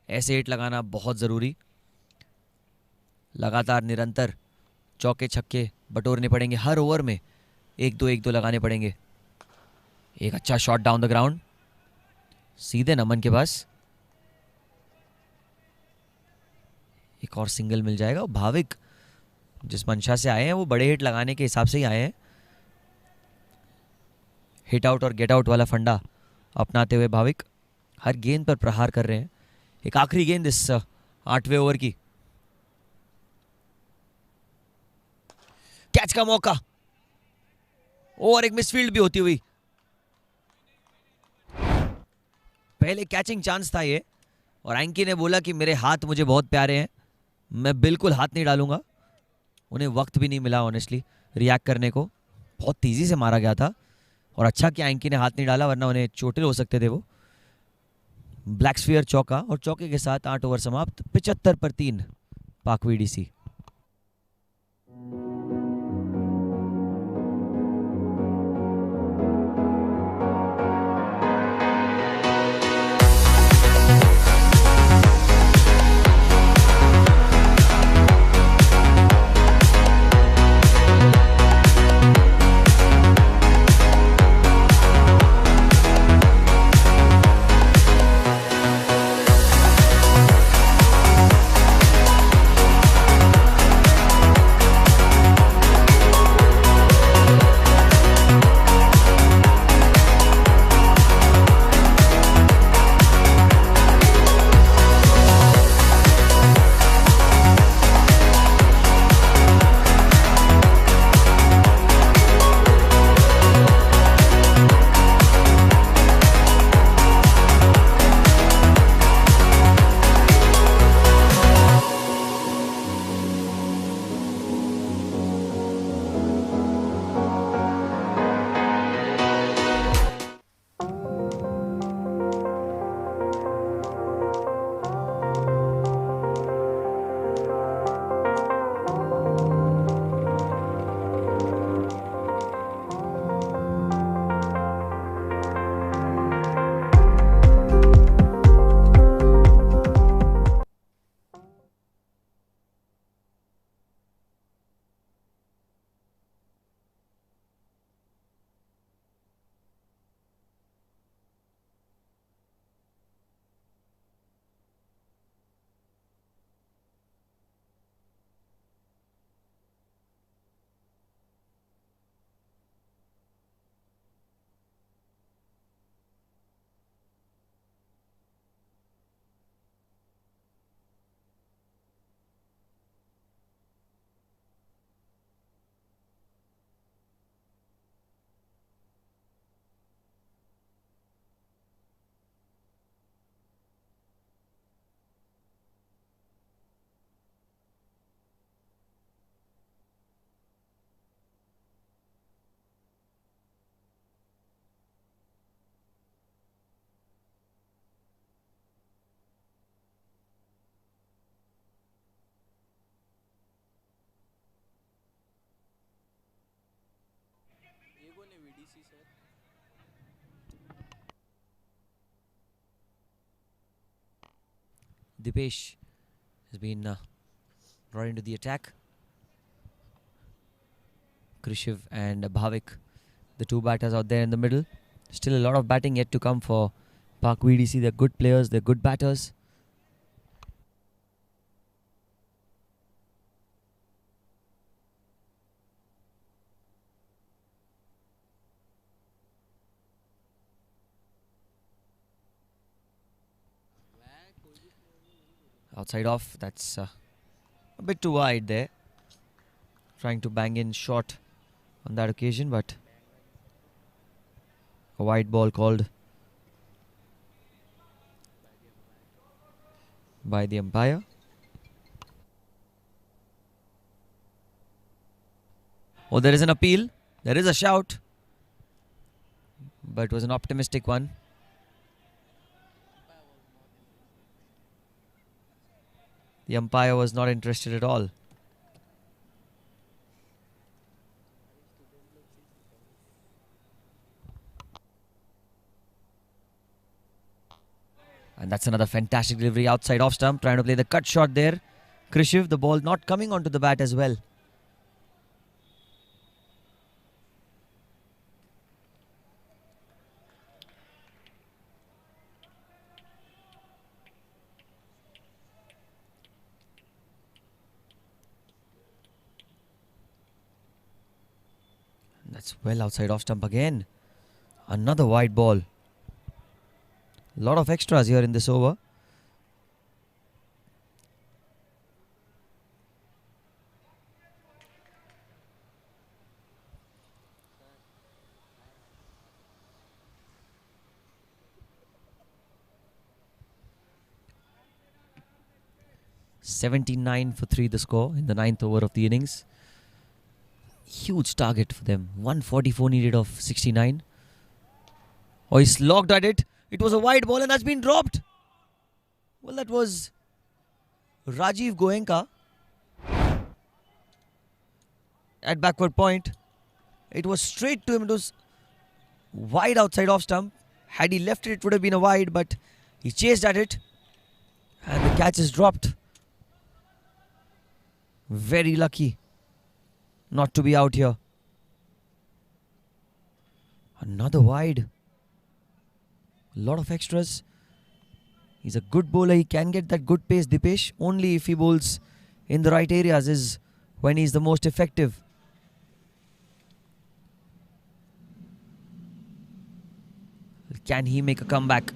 ऐसे हिट लगाना बहुत जरूरी। लगातार निरंतर चौके छक्के बटोरने पड़ेंगे हर ओवर में। 1-2 लगाने पड़ेंगे। एक अच्छा शॉट डाउन द ग्राउंड, सीधे नमन के पास। एक और सिंगल मिल जाएगा। भाविक जिस मंशा से आए हैं वो बड़े हिट लगाने के हिसाब से ही आए हैं। हिट आउट और गेट आउट वाला फंडा अपनाते हुए भाविक हर गेंद पर प्रहार कर रहे हैं। एक आखिरी गेंद इस 8वें ओवर की। कैच का मौका और एक मिसफील्ड भी होती हुई। पहले कैचिंग चांस था ये और एंकी ने बोला कि मेरे हाथ मुझे बहुत प्यारे हैं, मैं बिल्कुल हाथ नहीं डालूंगा। उन्हें वक्त भी नहीं मिला ऑनेस्टली रिएक्ट करने को। बहुत तेजी से मारा गया था और अच्छा कि एंकी ने हाथ नहीं डाला, वरना उन्हें चोटिल हो सकते थे वो। ब्लैक स्फीयर चौका और चौके के साथ 8 ओवर समाप्त। 75 पर 3 पाक वीडीसी। एगो ने VDC sir Dipesh has been brought into the attack. Krishiv and Bhavik, the two batters out there in the middle. Still a lot of batting yet to come for Park VDC. They're good players, they're good batters. Outside off, that's a bit too wide there. Trying to bang in short on that occasion, but a wide ball called by the umpire. Oh, there is an appeal. There is a shout. But it was an optimistic one. The umpire was not interested at all. And that's another fantastic delivery outside off stump. Trying to play the cut shot there. Krishiv, the ball not coming onto the bat as well. That's well outside off stump again. Another wide ball. A lot of extras here in this over. $79 for 3 the score in the 9th over of the innings. Huge target for them. 144 needed of 69. Oh, he's locked at it. It was a wide ball and has been dropped. Well, that was Rajiv Goenka at backward point. It was straight to him. It was wide outside off stump. Had he left it, it would have been a wide, but he chased at it and the catch is dropped. Very lucky not to be out here. Another wide. A lot of extras. He's a good bowler. He can get that good pace, Dipesh. Only if he bowls in the right areas is when he's the most effective. Can he make a comeback?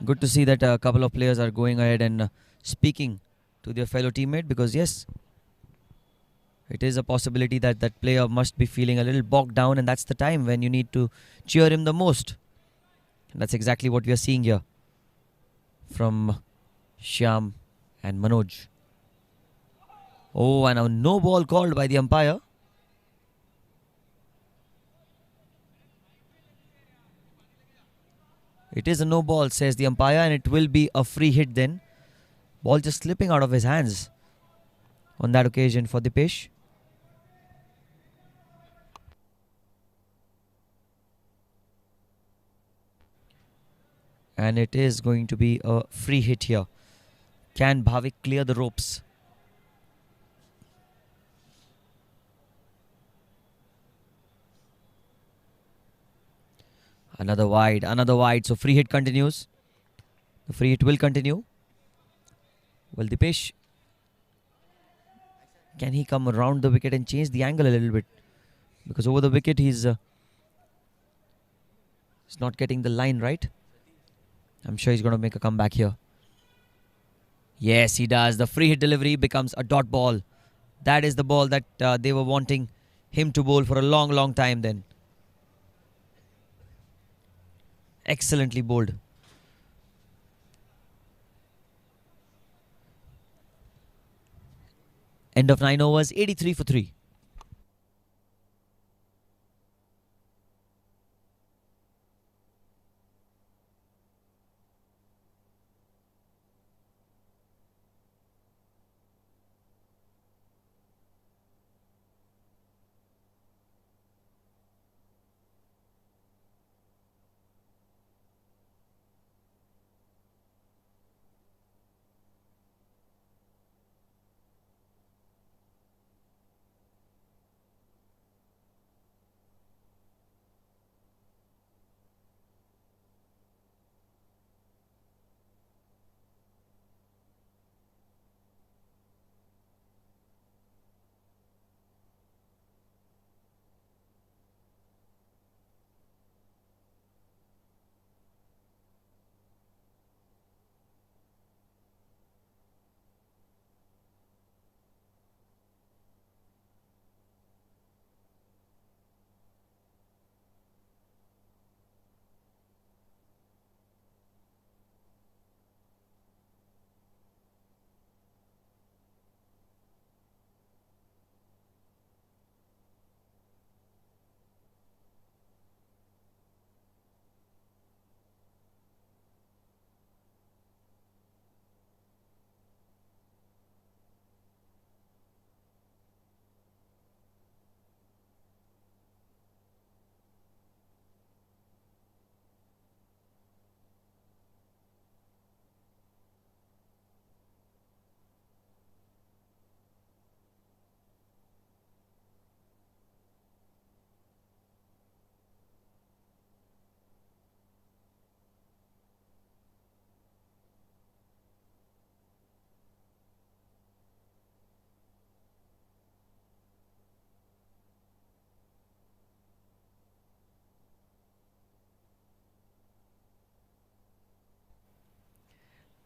Good to see that a couple of players are going ahead and speaking to their fellow teammate, because yes, it is a possibility that that player must be feeling a little bogged down, and that's the time when you need to cheer him the most. And that's exactly what we are seeing here from Shyam and Manoj. Oh, and a no ball called by the umpire. It is a no ball, says the umpire, and it will be a free hit then. Ball just slipping out of his hands on that occasion for Dipesh. And it is going to be a free hit here. Can Bhavik clear the ropes? Another wide, so free hit continues. The free hit will continue. Well, Dipesh, can he come around the wicket and change the angle a little bit? Because over the wicket he's not getting the line right. I'm sure he's going to make a comeback here. Yes, he does. The free hit delivery becomes a dot ball. That is the ball that they were wanting him to bowl for a long, long time then. Excellently bowled. End of 9 overs, 83 for 3.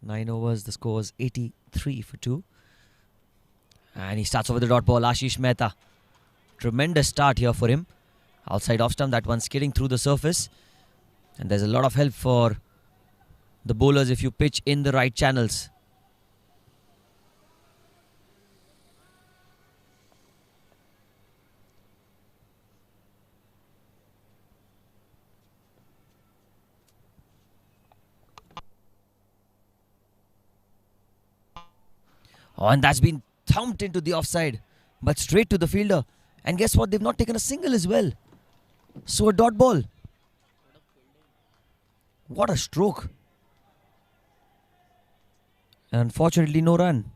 9 overs, the score was 83 for 2. And he starts over the dot ball. Ashish Mehta. Tremendous start here for him. Outside off stump, that one skidding through the surface. And there's a lot of help for the bowlers if you pitch in the right channels. Oh, and that's been thumped into the offside, but straight to the fielder. And guess what? They've not taken a single as well. So a dot ball. What a stroke. Unfortunately, no run.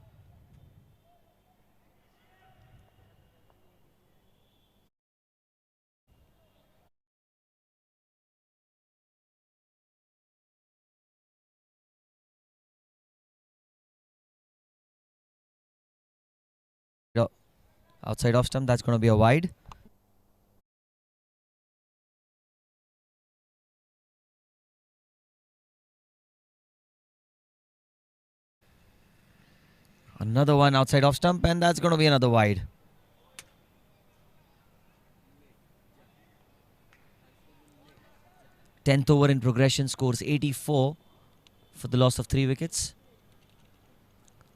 Outside off stump, that's going to be a wide. Another one outside off stump, and that's going to be another wide. Tenth over in progression, scores 84 for the loss of 3 wickets.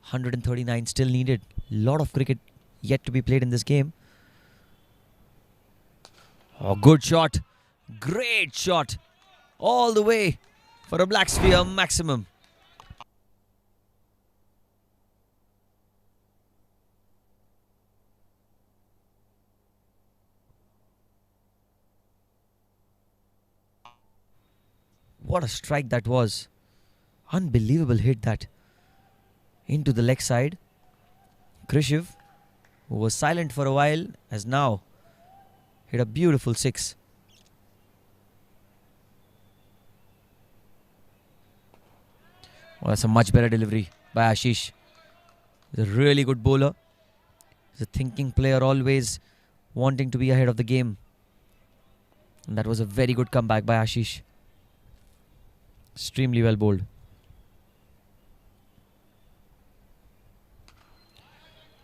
139 still needed. Lot of cricket yet to be played in this game. Oh, good shot. Great shot. All the way for a black sphere maximum. What a strike that was. Unbelievable hit that. Into the leg side. Krishiv, who was silent for a while, has now hit a beautiful 6. Well, that's a much better delivery by Ashish. He's a really good bowler. He's a thinking player, always wanting to be ahead of the game. And that was a very good comeback by Ashish. Extremely well bowled.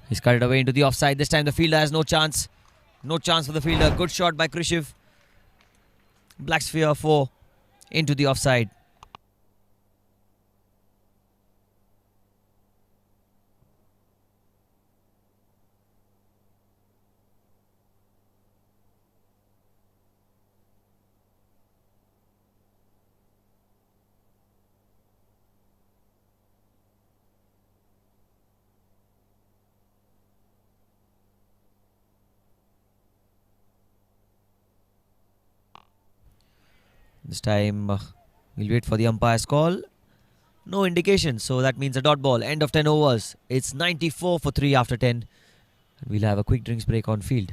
He's cut it away into the offside. This time the fielder has no chance. No chance for the fielder. Good shot by Krishiv. Black sphere 4 into the offside. This time we'll wait for the umpire's call. No indication, so that means a dot ball. End of 10 overs. It's 94 for 3 after 10. And we'll have a quick drinks break on field.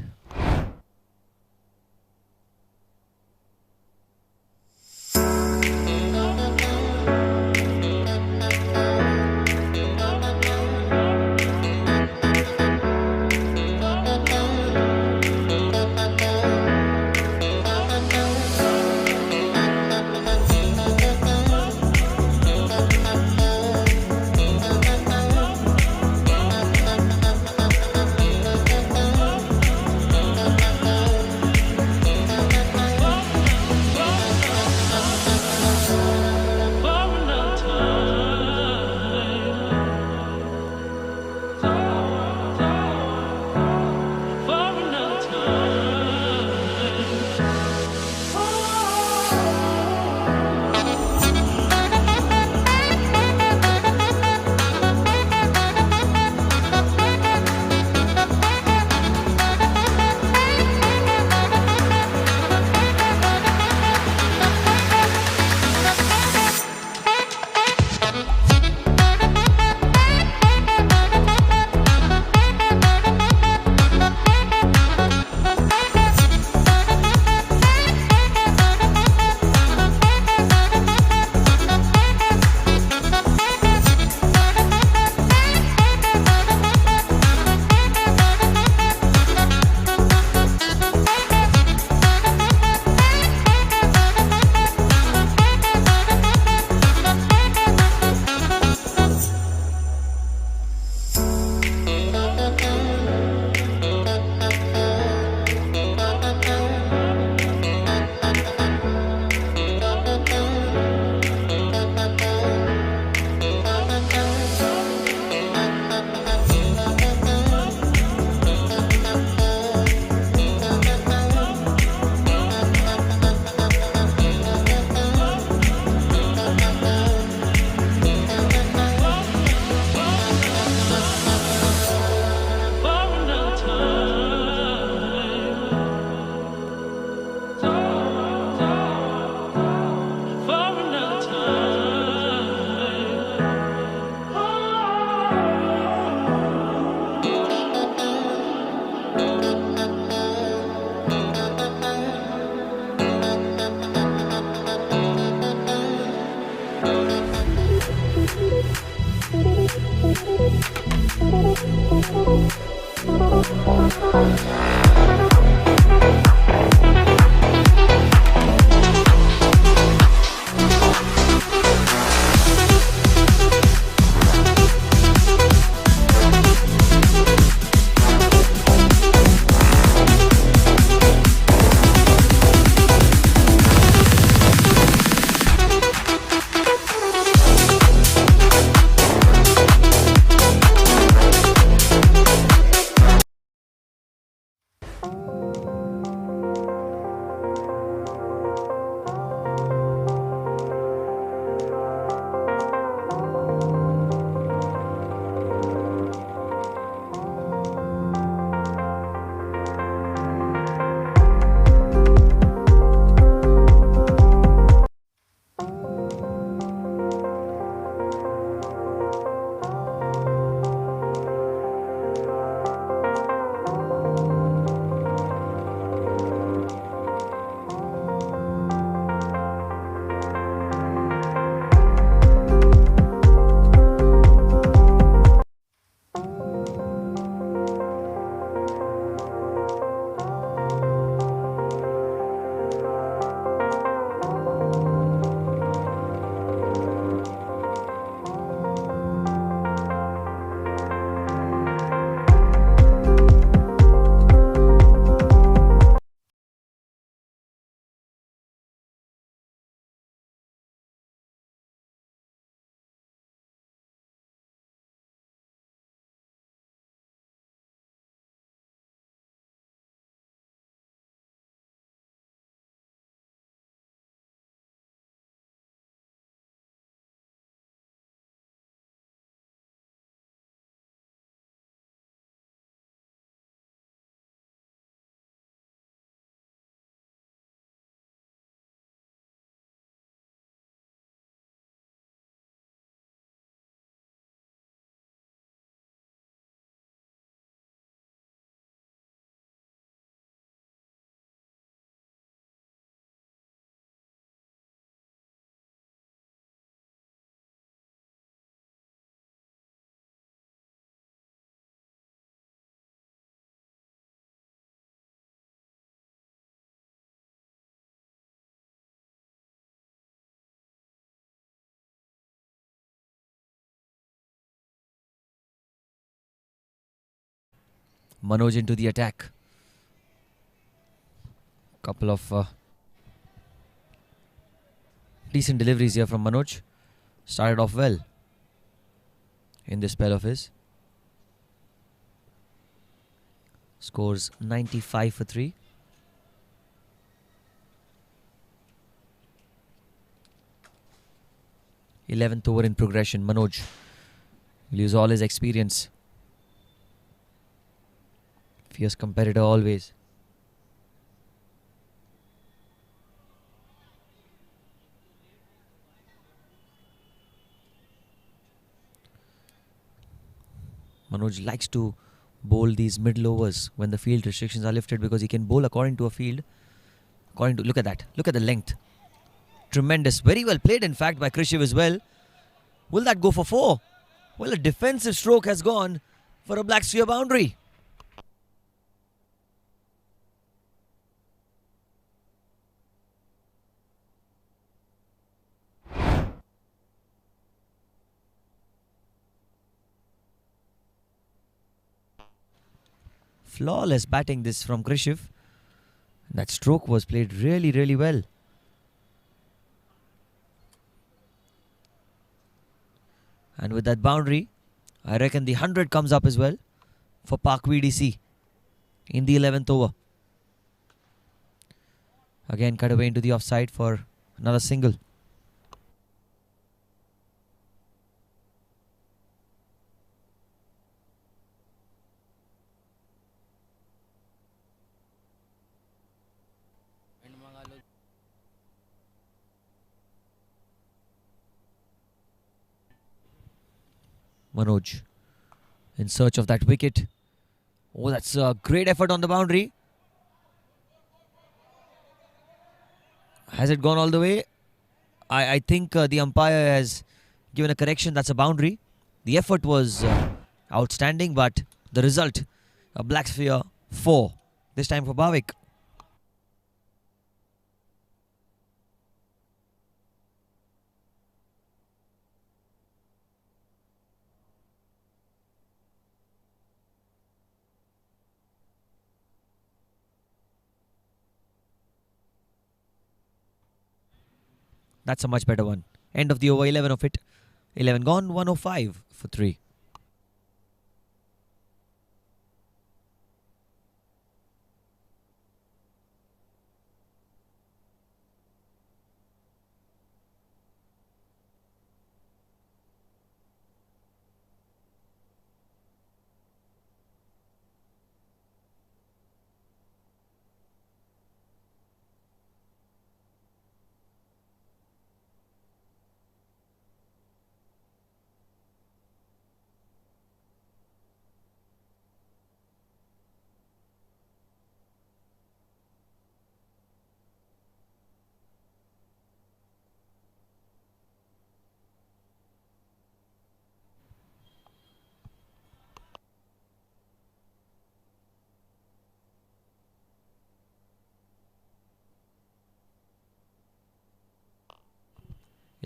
Manoj into the attack. Couple of decent deliveries here from Manoj. Started off well in this spell of his. Scores 95 for 3. Eleventh over in progression. Manoj will use all his experience. Fierce competitor always. Manoj likes to bowl these middle overs when the field restrictions are lifted, because he can bowl according to a field. Look at that. Look at the length. Tremendous. Very well played, in fact, by Krishiv as well. Will that go for 4? Well, a defensive stroke has gone for a black sphere boundary. Flawless batting this from Krishiv. That stroke was played really, really well. And with that boundary, I reckon the 100 comes up as well for Pak VDC in the 11th over. Again cut away into the offside for another single. Manoj in search of that wicket. Oh, that's a great effort on the boundary. Has it gone all the way? I think the umpire has given a correction. That's a boundary. The effort was outstanding, but the result, a black sphere 4, this time for Bhavik. That's a much better one. End of the over, 11 of it. 11 gone, 105 for 3.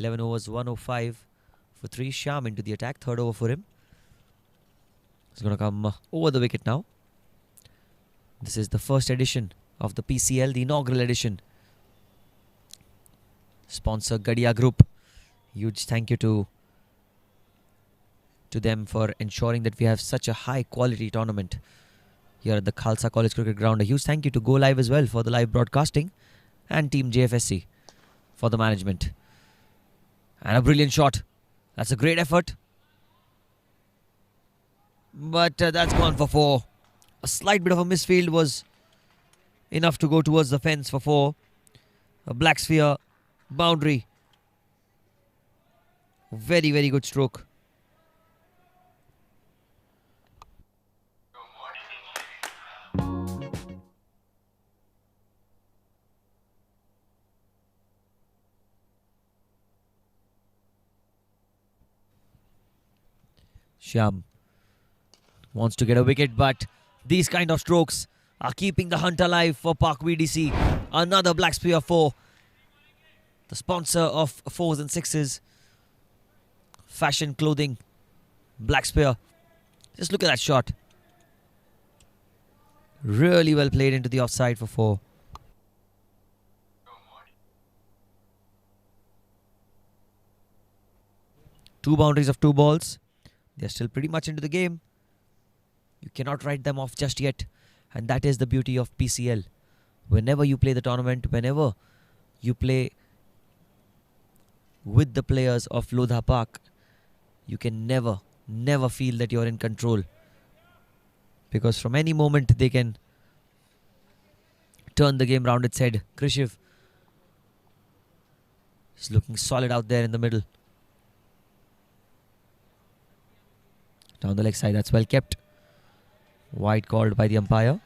Eleven overs, 105 for 3. Shyam into the attack. Third over for him. He's going to come over the wicket now. This is the first edition of the PCL, the inaugural edition. Sponsor Gadiya Group. Huge thank you to them for ensuring that we have such a high quality tournament here at the Khalsa College Cricket Ground. A huge thank you to Go Live as well for the live broadcasting, and Team JFSC for the management. And a brilliant shot. That's a great effort. But that's gone for 4. A slight bit of a misfield was enough to go towards the fence for 4. A black sphere boundary. Very, very good stroke. Shyam wants to get a wicket, but these kind of strokes are keeping the hunt alive for Park VDC. Another black sphere 4. The sponsor of 4s and 6s. Fashion clothing. Black sphere. Just look at that shot. Really well played into the offside for 4. Two boundaries of 2 balls. They're still pretty much into the game. You cannot write them off just yet. And that is the beauty of PCL. Whenever you play the tournament, whenever you play with the players of Lodha Park, you can never feel that you're in control. Because from any moment they can turn the game round its head. Krishiv is looking solid out there in the middle. Down the leg side, that's well kept. Wide called by the umpire.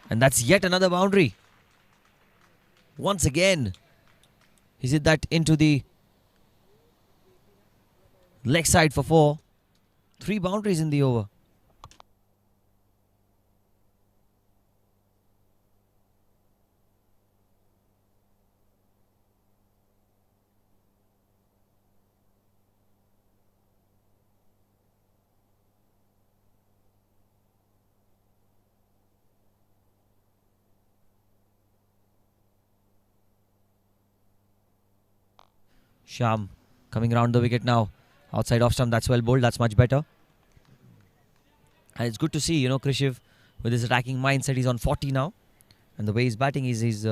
And that's yet another boundary. Once again, he's hit that into the leg side for 4. 3 boundaries in the over. Shyam coming around the wicket now. Outside off stump, that's well bowled, that's much better. And it's good to see, Krishiv with his attacking mindset. He's on 40 now. And the way he's batting, he's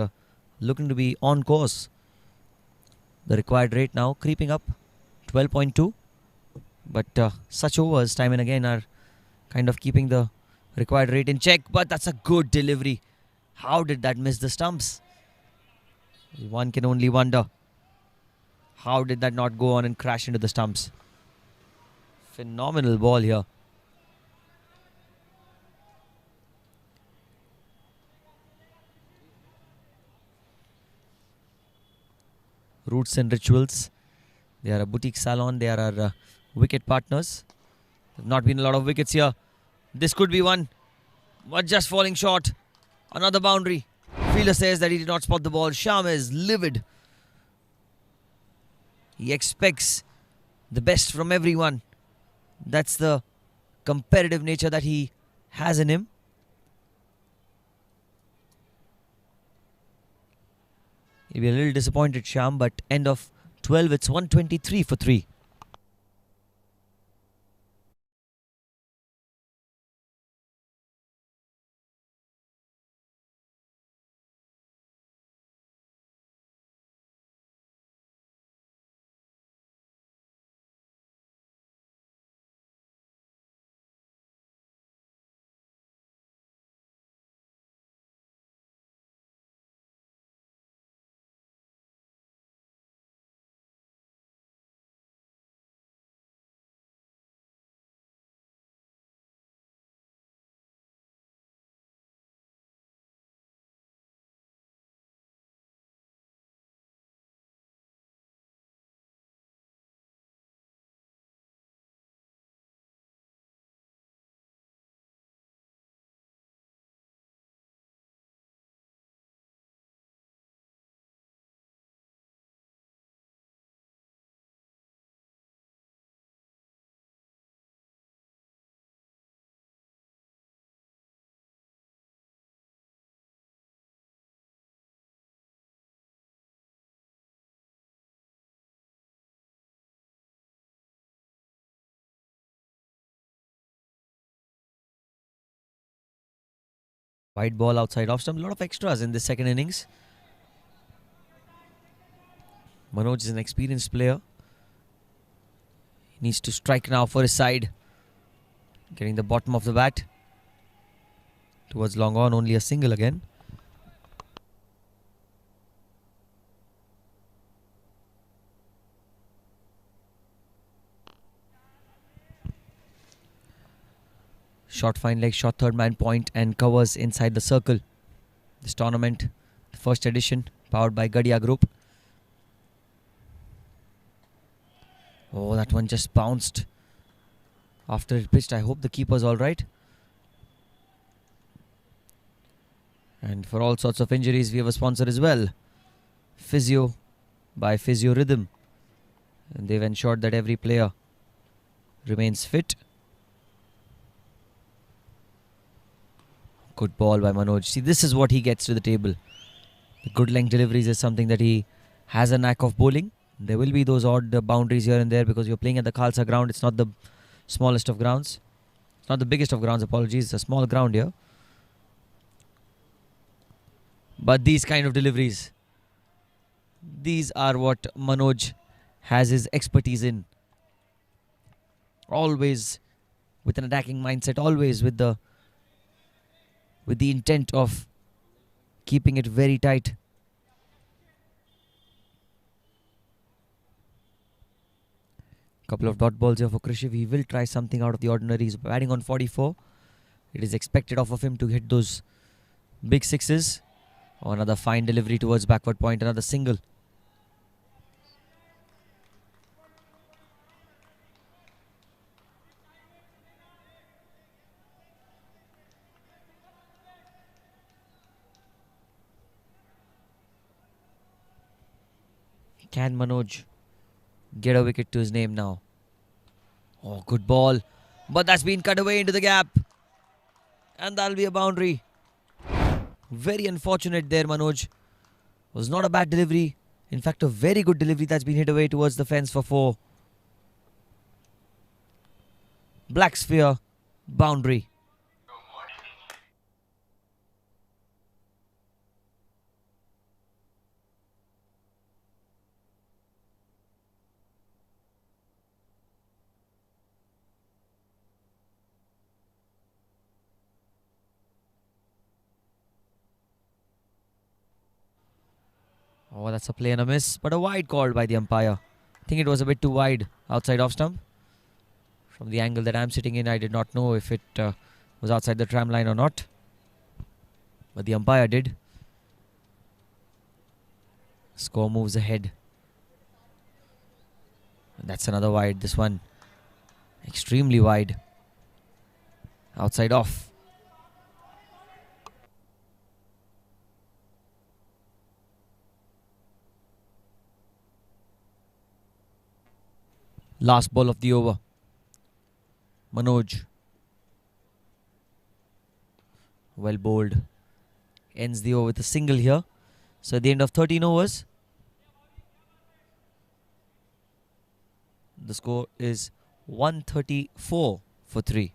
looking to be on course. The required rate now creeping up, 12.2. But such overs, time and again, are kind of keeping the required rate in check. But that's a good delivery. How did that miss the stumps? One can only wonder How did that not go on and crash into the stumps? Phenomenal ball here. Roots and Rituals. They are a boutique salon. They are our wicket partners. There have not been a lot of wickets here. This could be one. But just falling short. Another boundary. Fielder says that he did not spot the ball. Sharma is livid. He expects the best from everyone. That's the competitive nature that he has in him. He'll be a little disappointed, Sham, but end of 12, it's 123 for 3. Wide ball outside off stump. A lot of extras in this second innings. Manoj is an experienced player. He needs to strike now for his side. Getting the bottom of the bat. Towards long on, only a single again. Short fine leg, short third man point and covers inside the circle. This tournament, the first edition, powered by Gadiya Group. Oh, that one just bounced after it pitched. I hope the keeper's alright. And for all sorts of injuries, we have a sponsor as well. Physio by Physio Rhythm. And they've ensured that every player remains fit. Good ball by Manoj. See, this is what he gets to the table. The good length deliveries is something that he has a knack of bowling. There will be those odd boundaries here and there because you're playing at the Khalsa ground. It's not the smallest of grounds. It's not the biggest of grounds, apologies. It's a small ground here. But these kind of deliveries, these are what Manoj has his expertise in. Always with an attacking mindset, always with the intent of keeping it very tight. Couple of dot balls here for Krishiv. He will try something out of the ordinary. He's batting on 44. It is expected of him to hit those big sixes. Oh, another fine delivery towards backward point. Another single. Can Manoj get a wicket to his name now? Oh, good ball. But that's been cut away into the gap. And that'll be a boundary. Very unfortunate there, Manoj. Was not a bad delivery. In fact, a very good delivery that's been hit away towards the fence for 4. Black sphere, boundary. Oh, that's a play and a miss, but a wide called by the umpire. I think it was a bit too wide outside off stump. From the angle that I'm sitting in, I did not know if it was outside the tram line or not. But the umpire did. Score moves ahead. And that's another wide. This one extremely wide. Outside off. Last ball of the over. Manoj. Well bowled. Ends the over with a single here. So at the end of 13 overs, the score is 134 for 3.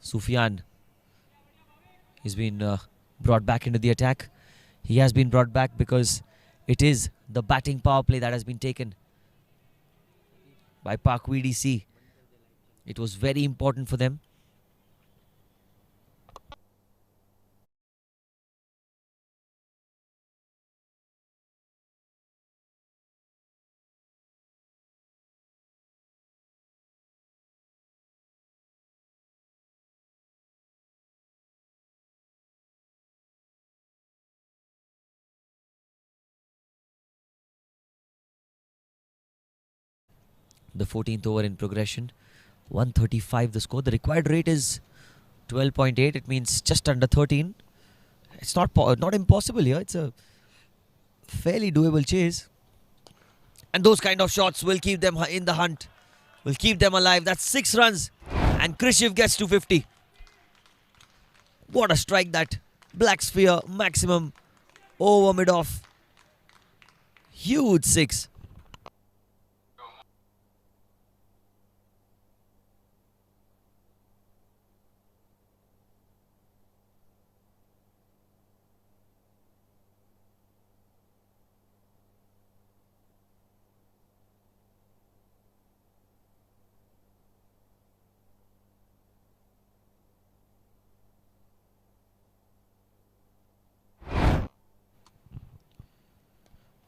Sufyan has been brought back into the attack. He has been brought back because it is the batting power play that has been taken by Pak VDC. It was very important for them. The 14th over in progression. 135 the score. The required rate is 12.8. It means just under 13. It's not impossible here. It's a fairly doable chase. And those kind of shots will keep them in the hunt. Will keep them alive. That's 6 runs. And Krishiv gets to 50. What a strike that. Black sphere maximum over mid-off. Huge 6.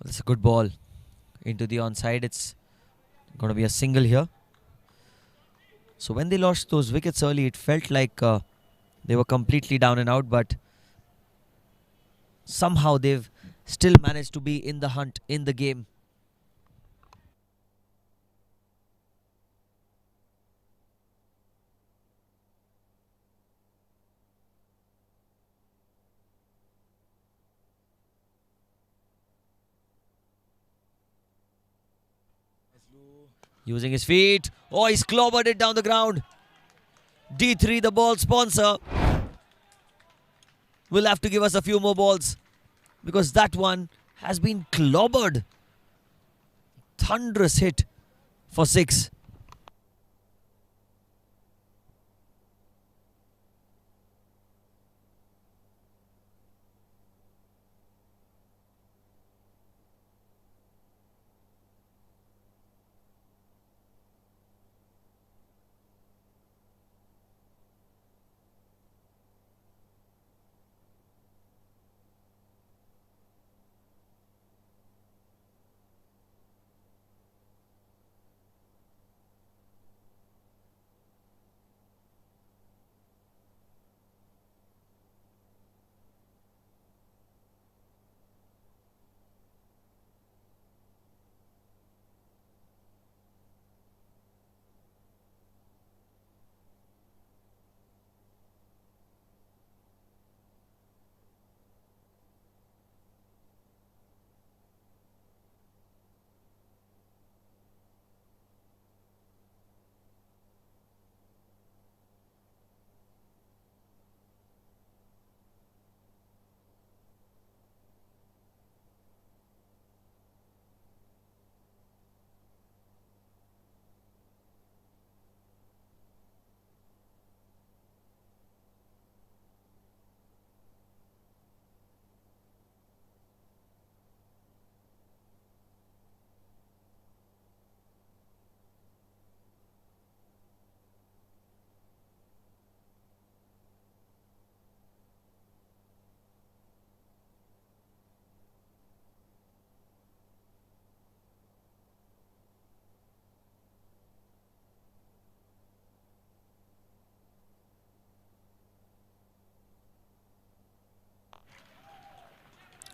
It's a good ball into the onside. It's going to be a single here. So when they lost those wickets early, it felt like they were completely down and out, but somehow they've still managed to be in the hunt, in the game. Using his feet. Oh, he's clobbered it down the ground. D3, the ball sponsor, will have to give us a few more balls because that one has been clobbered. Thunderous hit for 6.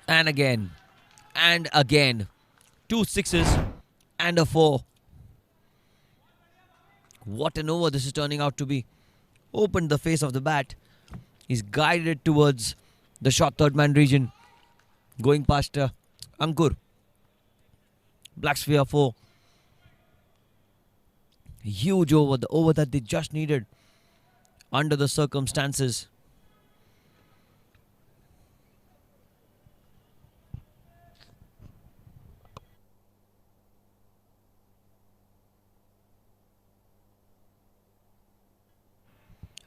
And again. And again. 2 sixes and a 4. What an over this is turning out to be. Opened the face of the bat. He's guided it towards the short third man region. Going past Ankur. Black sphere 4. Huge over. The over that they just needed under the circumstances.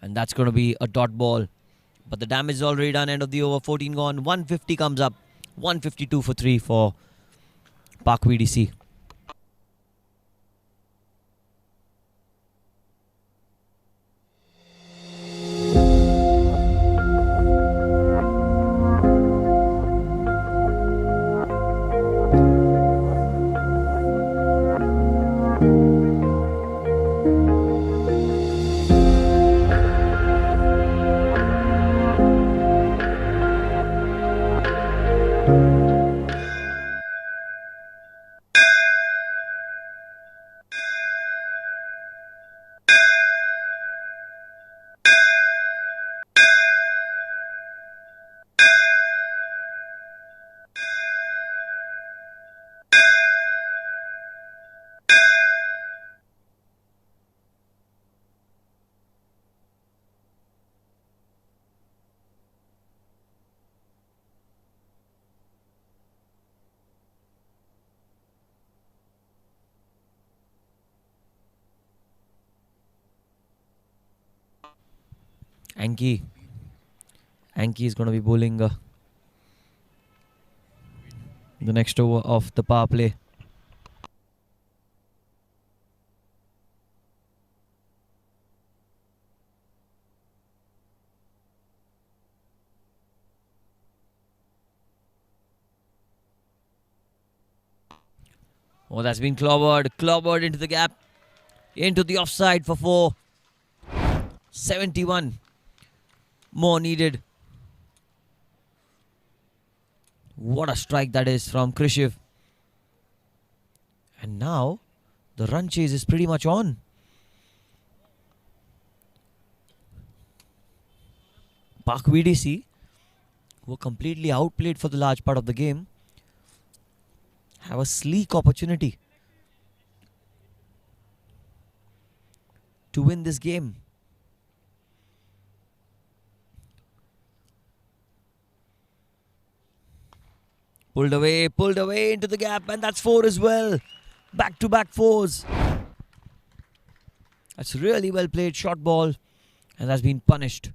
And that's going to be a dot ball. But the damage is already done. End of the over. 14 gone. 150 comes up. 152 for 3 for Park VDC. Anki is going to be bowling the next over of the power play. Oh, that's been clobbered into the gap, into the offside for 4. 71 more needed. What a strike that is from Krishiv. And now the run chase is pretty much on. Pak VDC were completely outplayed for the large part of the game, have a sleek opportunity to win this game. Pulled away into the gap, and that's 4 as well. Back-to-back 4s. That's really well played short ball, and that's been punished.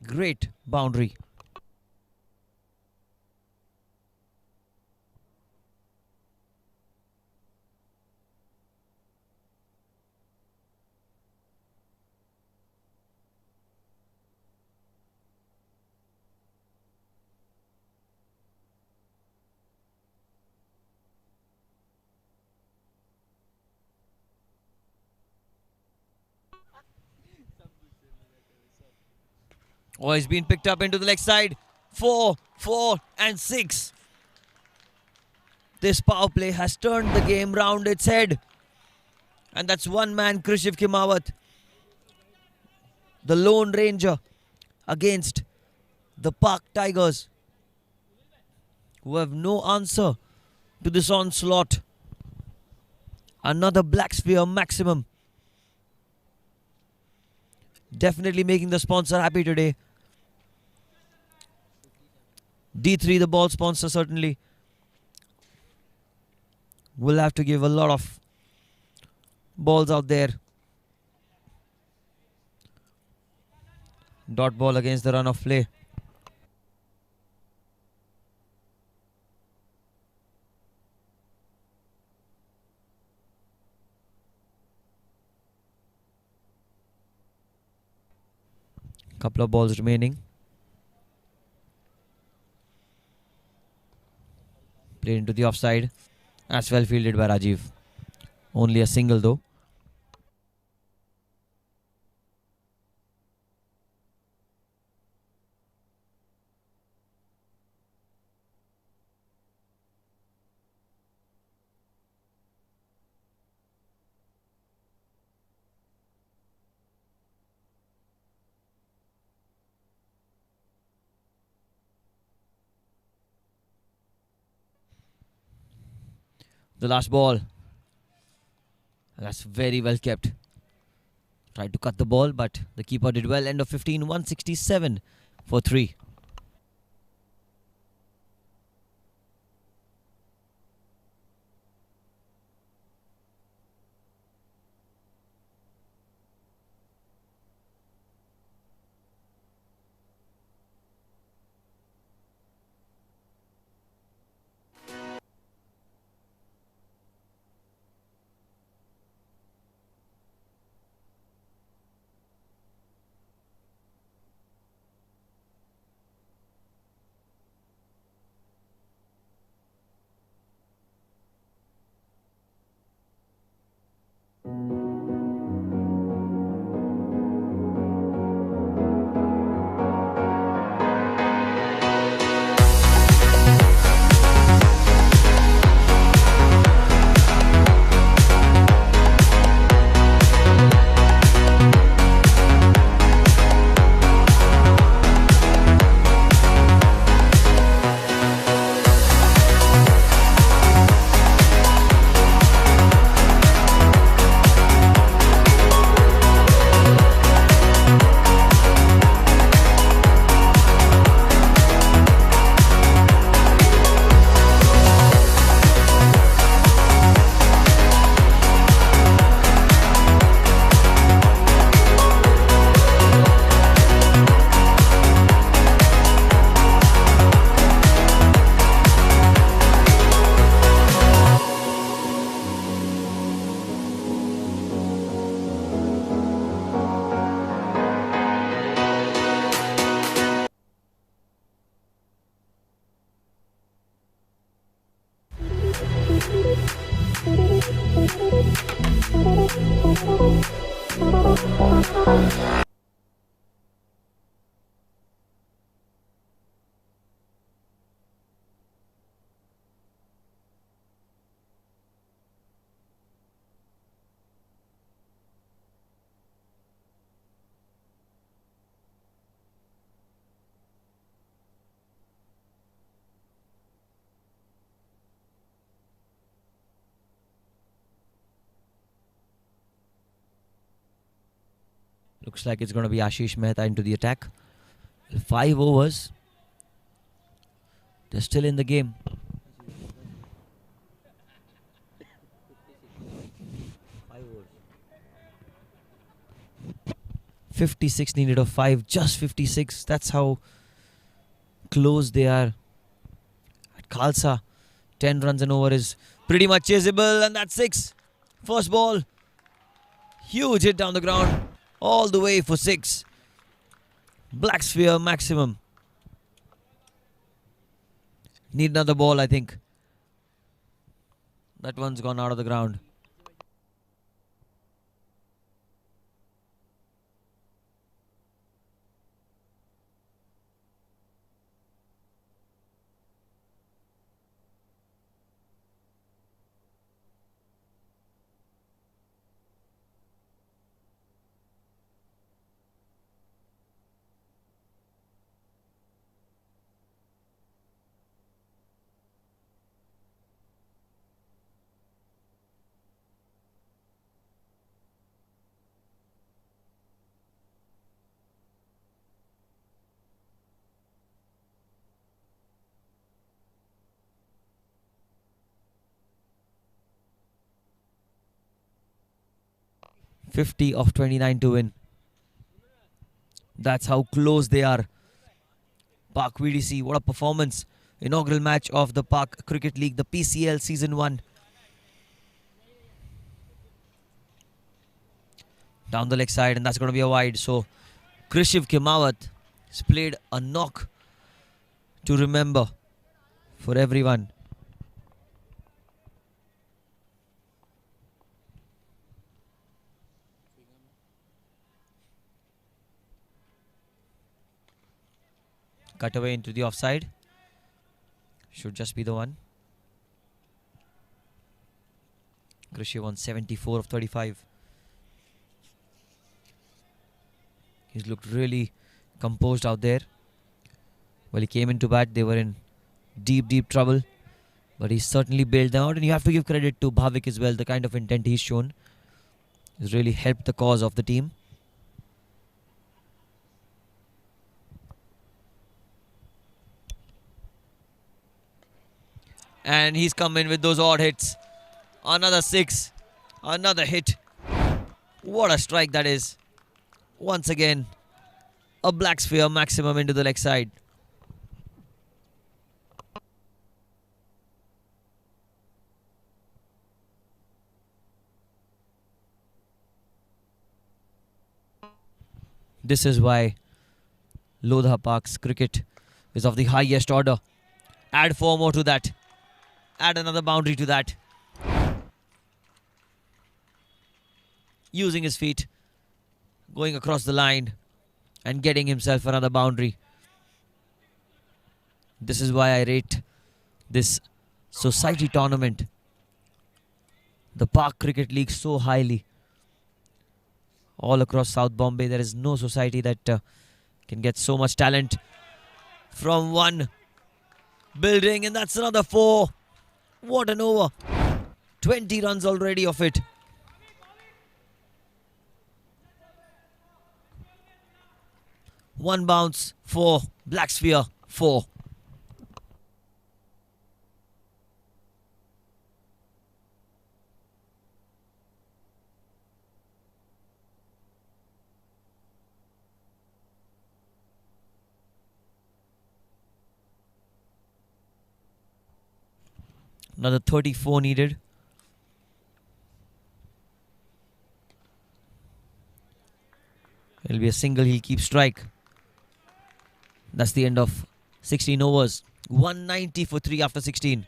Great boundary. Oh, he's been picked up into the leg side. 4, 4 and 6. This power play has turned the game round its head. And that's one man, Krishiv Kimawat, the Lone Ranger, against the Pak Tigers, who have no answer to this onslaught. Another black sphere maximum. Definitely making the sponsor happy today. D3, the ball sponsor, certainly will have to give a lot of balls out there. Dot ball against the run of play. Couple of balls remaining. Played into the offside. As well fielded by Rajiv. Only a single though. The last ball. That's very well kept. Tried to cut the ball, but the keeper did well. End of 15, 167 for 3. Looks like it's going to be Ashish Mehta into the attack. 5 overs. They're still in the game. .56 needed of 5, just 56. That's how close they are. At Khalsa, 10 runs and over is pretty much chaseable, and that's 6. First ball. Huge hit down the ground. All the way for 6. Black sphere maximum. Need another ball, I think. That one's gone out of the ground. .50 of 29 to win. That's how close they are. Park VDC, what a performance. Inaugural match of the Park Cricket League, the PCL Season 1. Down the leg side, and that's going to be a wide. So, Krishiv Kimawat has played a knock to remember for everyone. Cut away into the offside. Should just be the one. Krishiv on 74 of 35. He's looked really composed out there. Well, he came into bat. They were in deep trouble. But he certainly bailed them out. And you have to give credit to Bhavik as well. The kind of intent he's shown has really helped the cause of the team. And he's come in with those odd hits. Another 6. Another hit. What a strike that is. Once again, a black sphere maximum into the leg side. This is why Lodha Park's cricket is of the highest order. Add 4 more to that. Add another boundary to that. Using his feet, going across the line and getting himself another boundary. This is why I rate this society tournament, the Park Cricket League, so highly. All across South Bombay, there is no society that can get so much talent from one building, and that's another 4. What an over. 20 runs already of it. One bounce, 4. Black sphere, 4. Another 34 needed. It'll be a single, he'll keep strike. That's the end of 16 overs. 190 for 3 after 16.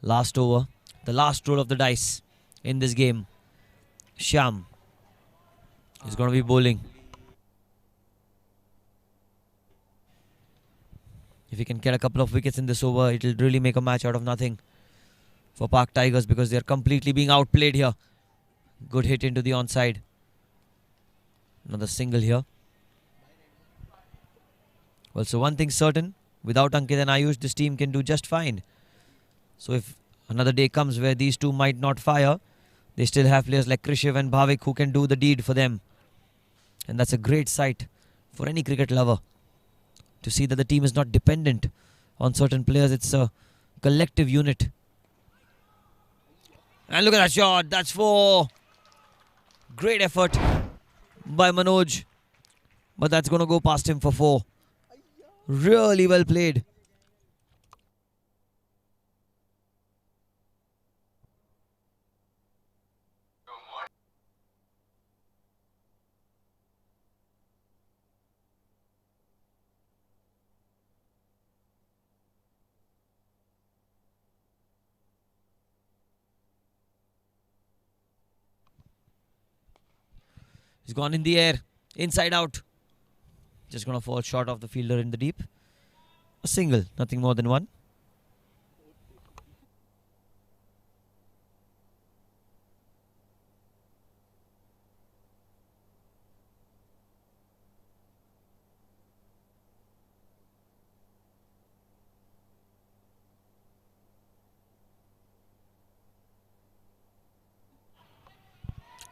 Last over, the last roll of the dice in this game. Shyam is going to be bowling. If he can get a couple of wickets in this over, it will really make a match out of nothing for Park Tigers, because they are completely being outplayed here. Good hit into the onside. Another single here. Well, so one thing's certain, without Ankit and Ayush, this team can do just fine. So if another day comes where these two might not fire, they still have players like Krishiv and Bhavik who can do the deed for them. And that's a great sight for any cricket lover, to see that the team is not dependent on certain players. It's a collective unit. And look at that shot. That's 4. Great effort by Manoj. But that's going to go past him for 4. Really well played. He's gone in the air. Inside out. Just going to fall short of the fielder in the deep. A single. Nothing more than one.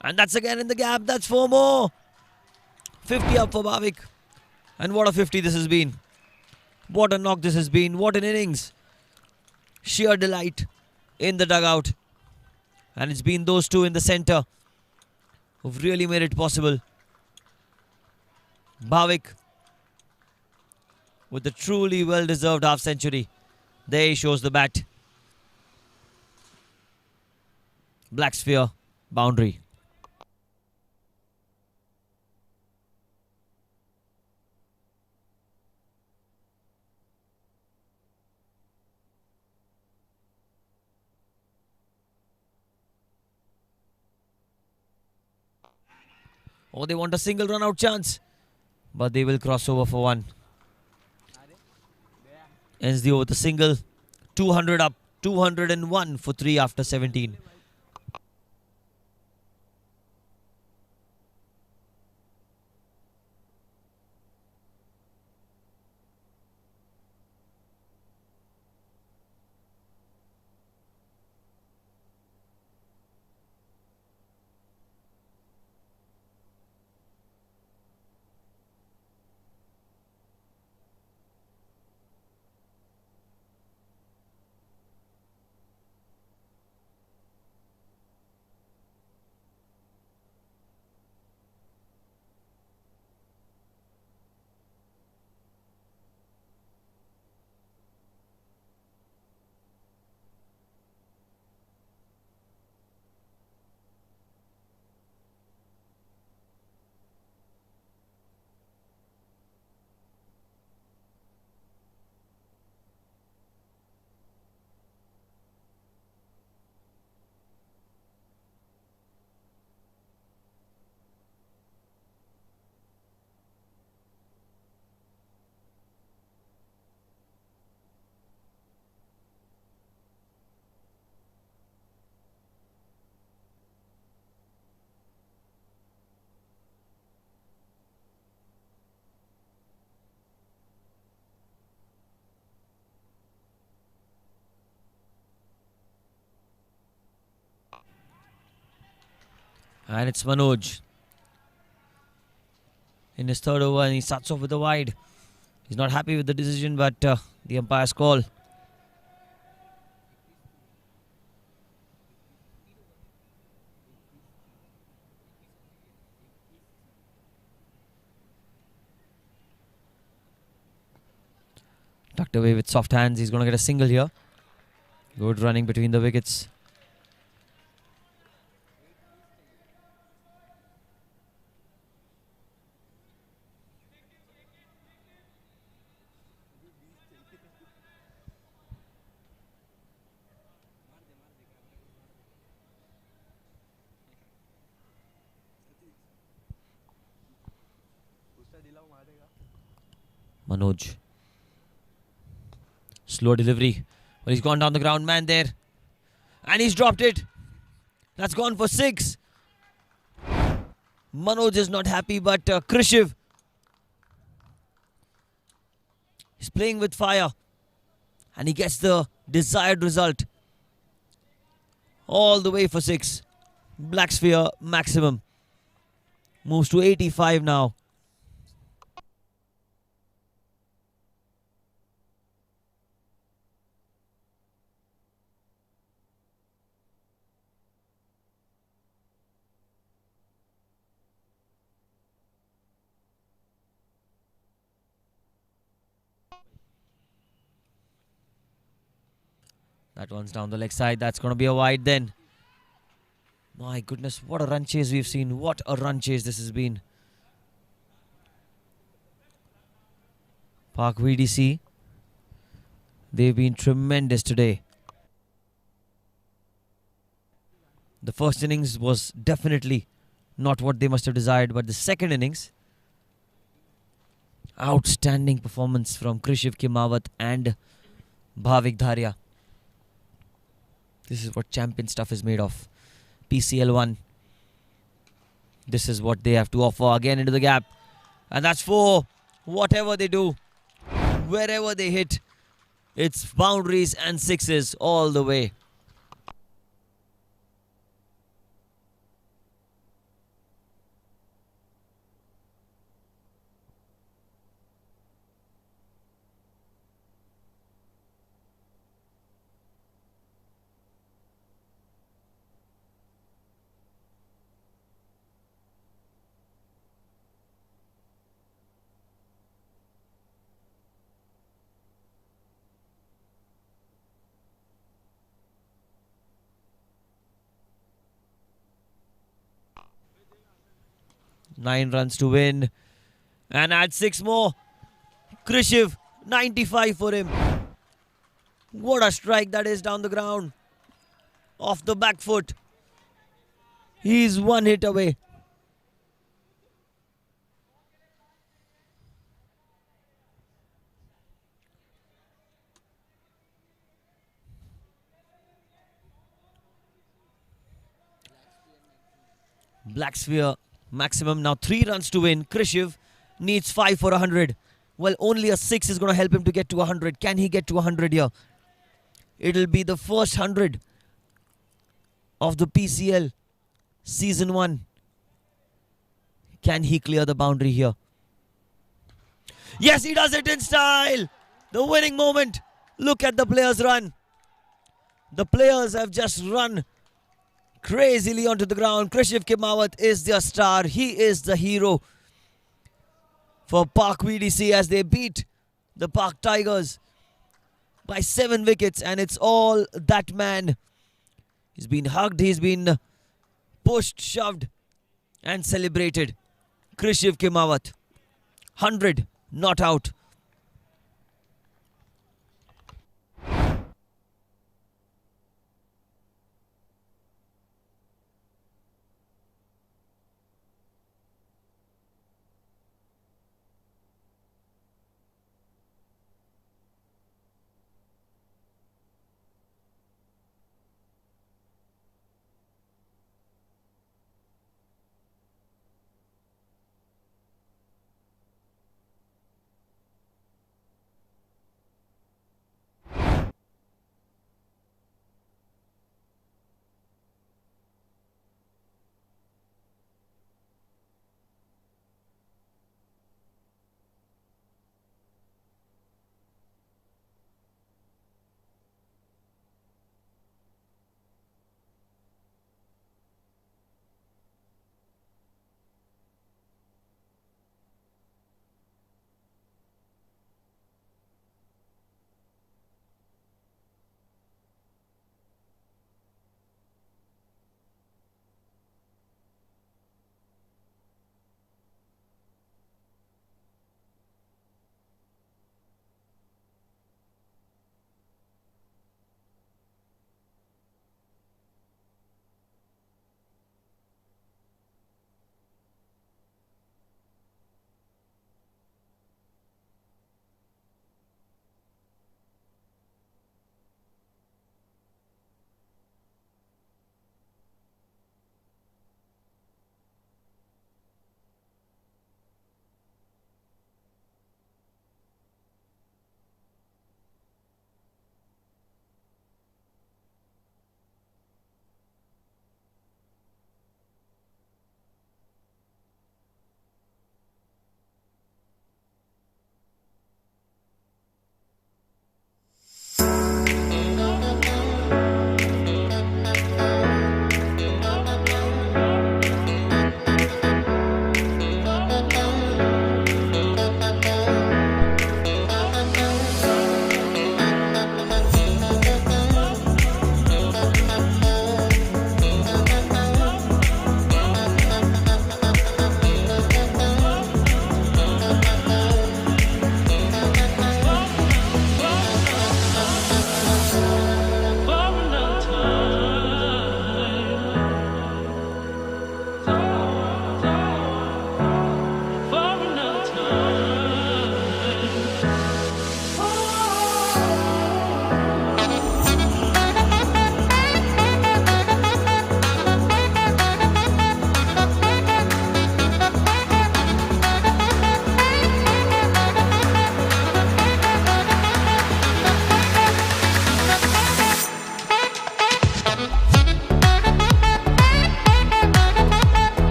And that's again in the gap. That's 4 more. 50 up for Bhavik. And what a 50 this has been. What a knock this has been. What an innings. Sheer delight in the dugout. And it's been those two in the centre who've really made it possible. Bhavik with the truly well-deserved half-century. There he shows the bat. Black sphere, boundary. Oh, they want a single run-out chance. But they will cross over for 1. Ends the over with a single. 200 up. 201 for 3 after 17. And it's Manoj in his third over, and he starts off with a wide. He's not happy with the decision, but the umpire's call. Tucked away with soft hands. He's going to get a single here. Good running between the wickets. Manoj. Slow delivery. But he's gone down the ground, man there. And he's dropped it. That's gone for 6. Manoj is not happy, but Krishiv, he's playing with fire. And he gets the desired result. All the way for 6. Black sphere maximum. Moves to 85 now. That one's down the leg side. That's going to be a wide then. My goodness, what a run chase we've seen. What a run chase this has been. Park VDC, they've been tremendous today. The first innings was definitely not what they must have desired, but the second innings, outstanding performance from Krishiv Kimawat and Bhavik Dharia. This is what champion stuff is made of. PCL 1. This is what they have to offer. Again into the gap. And that's 4. Whatever they do, wherever they hit, it's boundaries and 6s all the way. Nine runs to win. And add 6 more. Krishiv, 95 for him. What a strike that is down the ground. Off the back foot. He's 1 hit away. Black sphere maximum. Now 3 runs to win. Krishiv needs 5 for 100. Well, only a 6 is going to help him to get to 100. Can he get to 100 here? It'll be the first 100 of the PCL Season 1. Can he clear the boundary here? Yes, he does it in style. The winning moment. Look at the players run. The players have just run crazily onto the ground. Krishiv Kimawat is their star. He is the hero for Park VDC as they beat the Park Tigers by 7 wickets. And it's all that man. He's been hugged, he's been pushed, shoved and celebrated. Krishiv Kimawat, 100 not out.